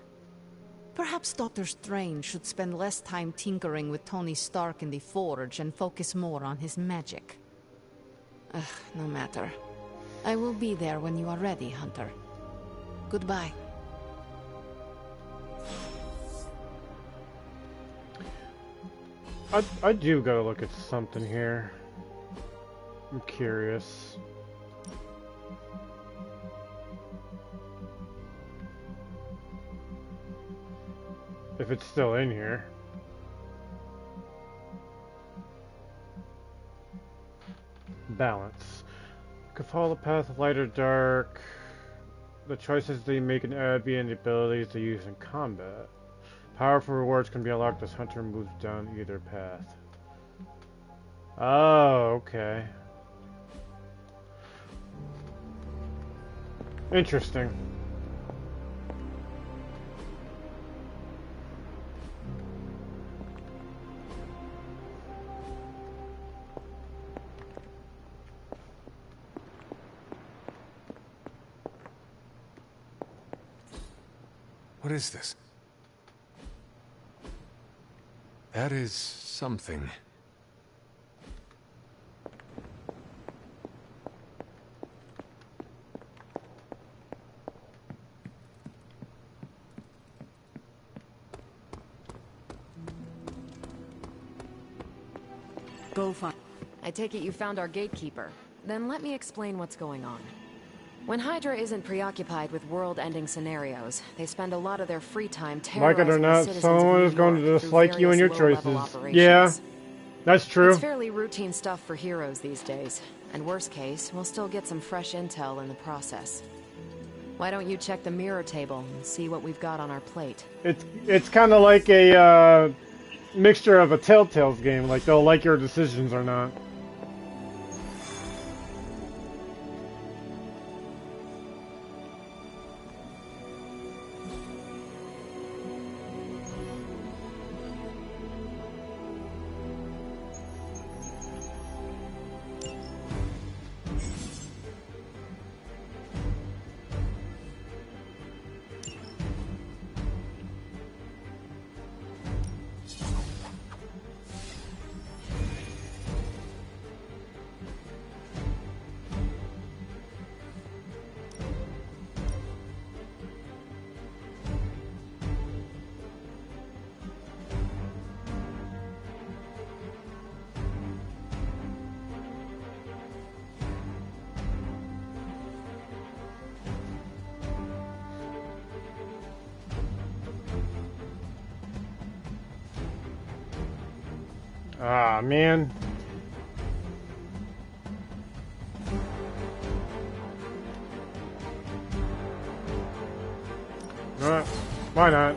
Perhaps Dr. Strange should spend less time tinkering with Tony Stark in the Forge and focus more on his magic. No matter. I will be there when you are ready, Hunter. Goodbye. I do gotta look at something here. I'm curious. If it's still in here. Balance. You can follow the path of light or dark. The choices that you make in Abby and the abilities they use in combat. Powerful rewards can be unlocked as Hunter moves down either path. Oh, okay. Interesting. What is this? That is something. Go find. I take it you found our gatekeeper. Then let me explain what's going on. When Hydra isn't preoccupied with world-ending scenarios, they spend a lot of their free time Like it or terrorizing the not, citizens someone of is New going to York through dislike you and your various low-level choices. operations. Yeah, that's true. It's fairly routine stuff for heroes these days. And worst case, we'll still get some fresh intel in the process. Why don't you check the mirror table and see what we've got on our plate? It's kind of like a mixture of a Telltale's game. Like they'll like your decisions or not. Ah, man. Why not?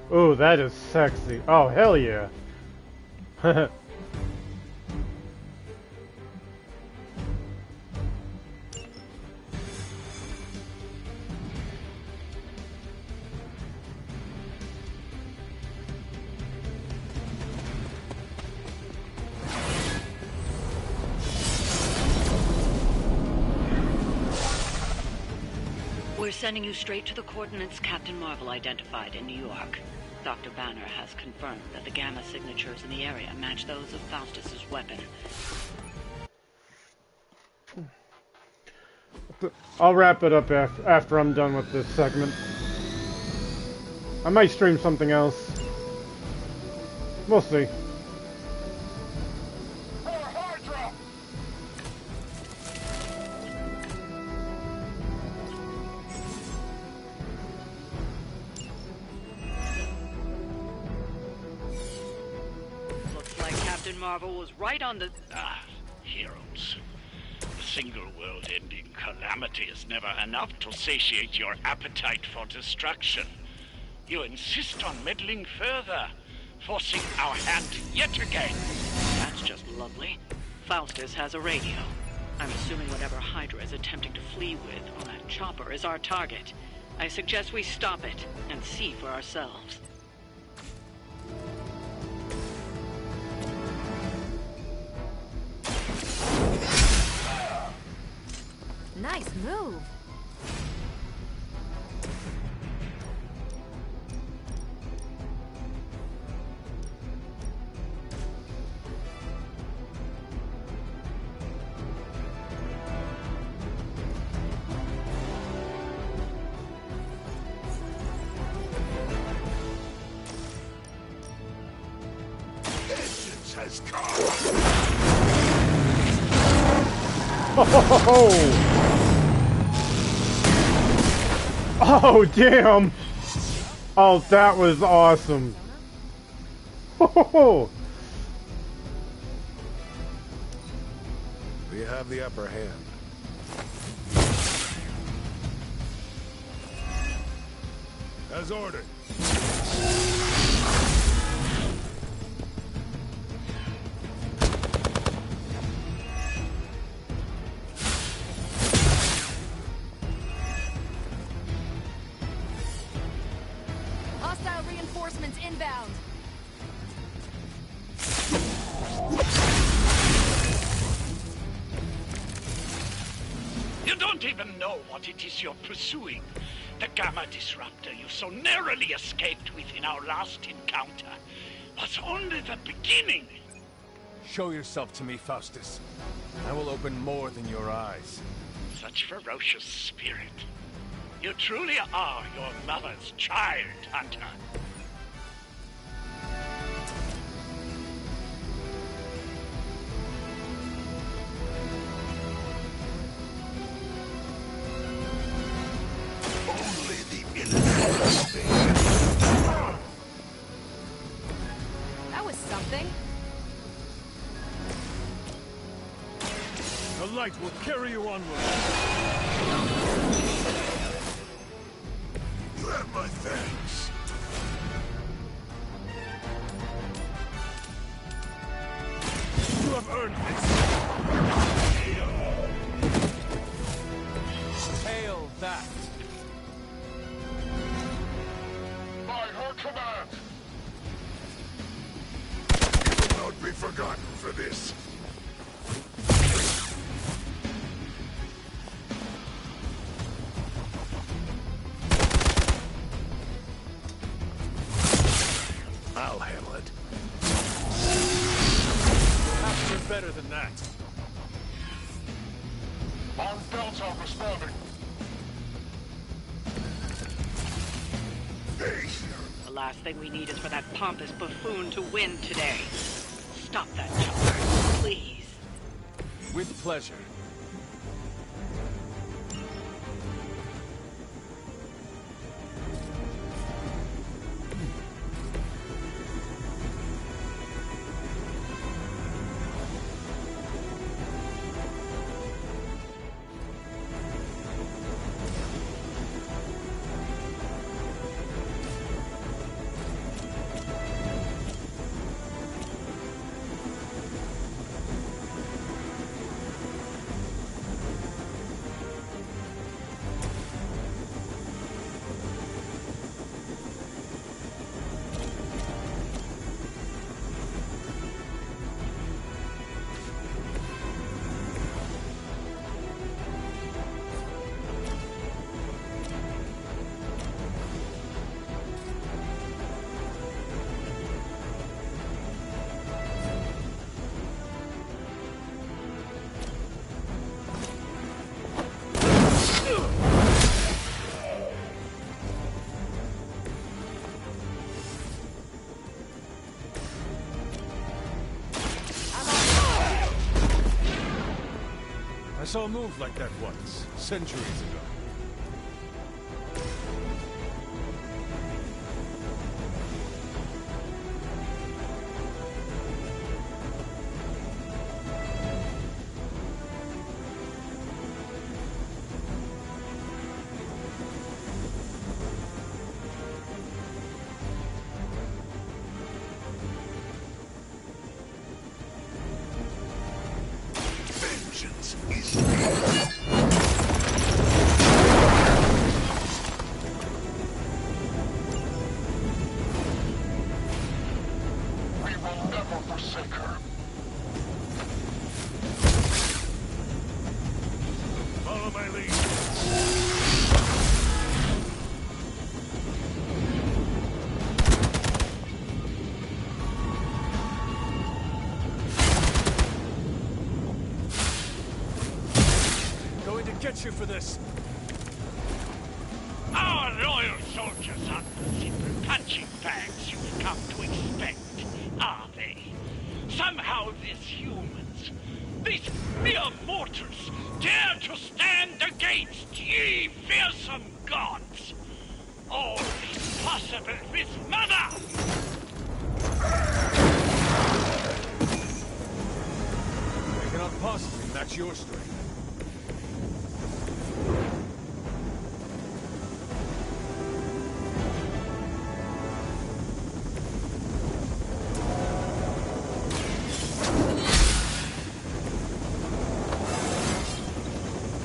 Oh, that is sexy. Oh, hell yeah. We're sending you straight to the coordinates Captain Marvel identified in New York. Dr. Banner has confirmed that the gamma signatures in the area match those of Faustus's weapon. I'll wrap it up after I'm done with this segment. I might stream something else. We'll see. Marvel was right on the... Heroes. A single world-ending calamity is never enough to satiate your appetite for destruction. You insist on meddling further, forcing our hand yet again. That's just lovely. Faustus has a radio. I'm assuming whatever Hydra is attempting to flee with on that chopper is our target. I suggest we stop it and see for ourselves. Nice move. Vengeance has come. Oh, damn! Oh, that was awesome. We have the upper hand. As ordered. Hostile reinforcements inbound. You don't even know what it is you're pursuing. The Gamma Disruptor you so narrowly escaped with in our last encounter was only the beginning. Show yourself to me, Faustus. I will open more than your eyes. Such ferocious spirit. You truly are your mother's child, Hunter. Only the innocent. That was something. The light will carry you onward. You have my thanks. You have earned this. Hail that. By her command. You will not be forgotten for this. I'll handle it. Have to do better than that. On Delta responding. The last thing we need is for that pompous buffoon to win today. Stop that chopper, please. With pleasure. I saw a move like that once, centuries ago. Vengeance is We will never forsake her. Follow my lead. Going to get you for this. Our loyal soldiers aren't the simple punching bags you've come to expect, are they? Somehow these humans, these mere mortals, dare to stand against ye fearsome gods. All is possible with Mother! I cannot possibly match your strength.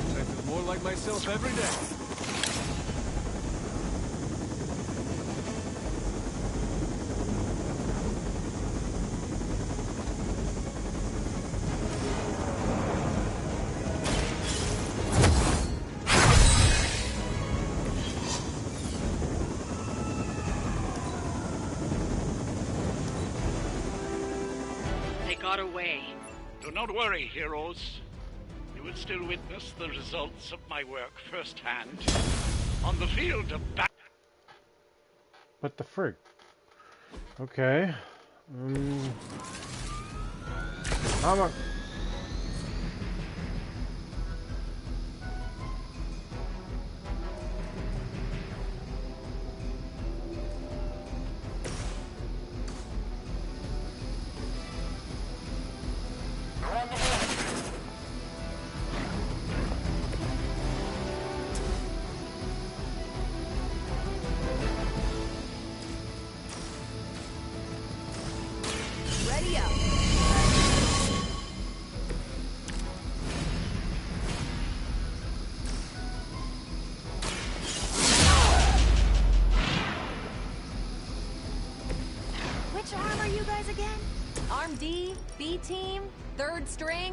I feel more like myself every day. got away. Do not worry, heroes. You will still witness the results of my work firsthand. On the field of battle. What the frig? Okay. I'm a... Ready up. Which arm are you guys again? Arm D, B team, third string?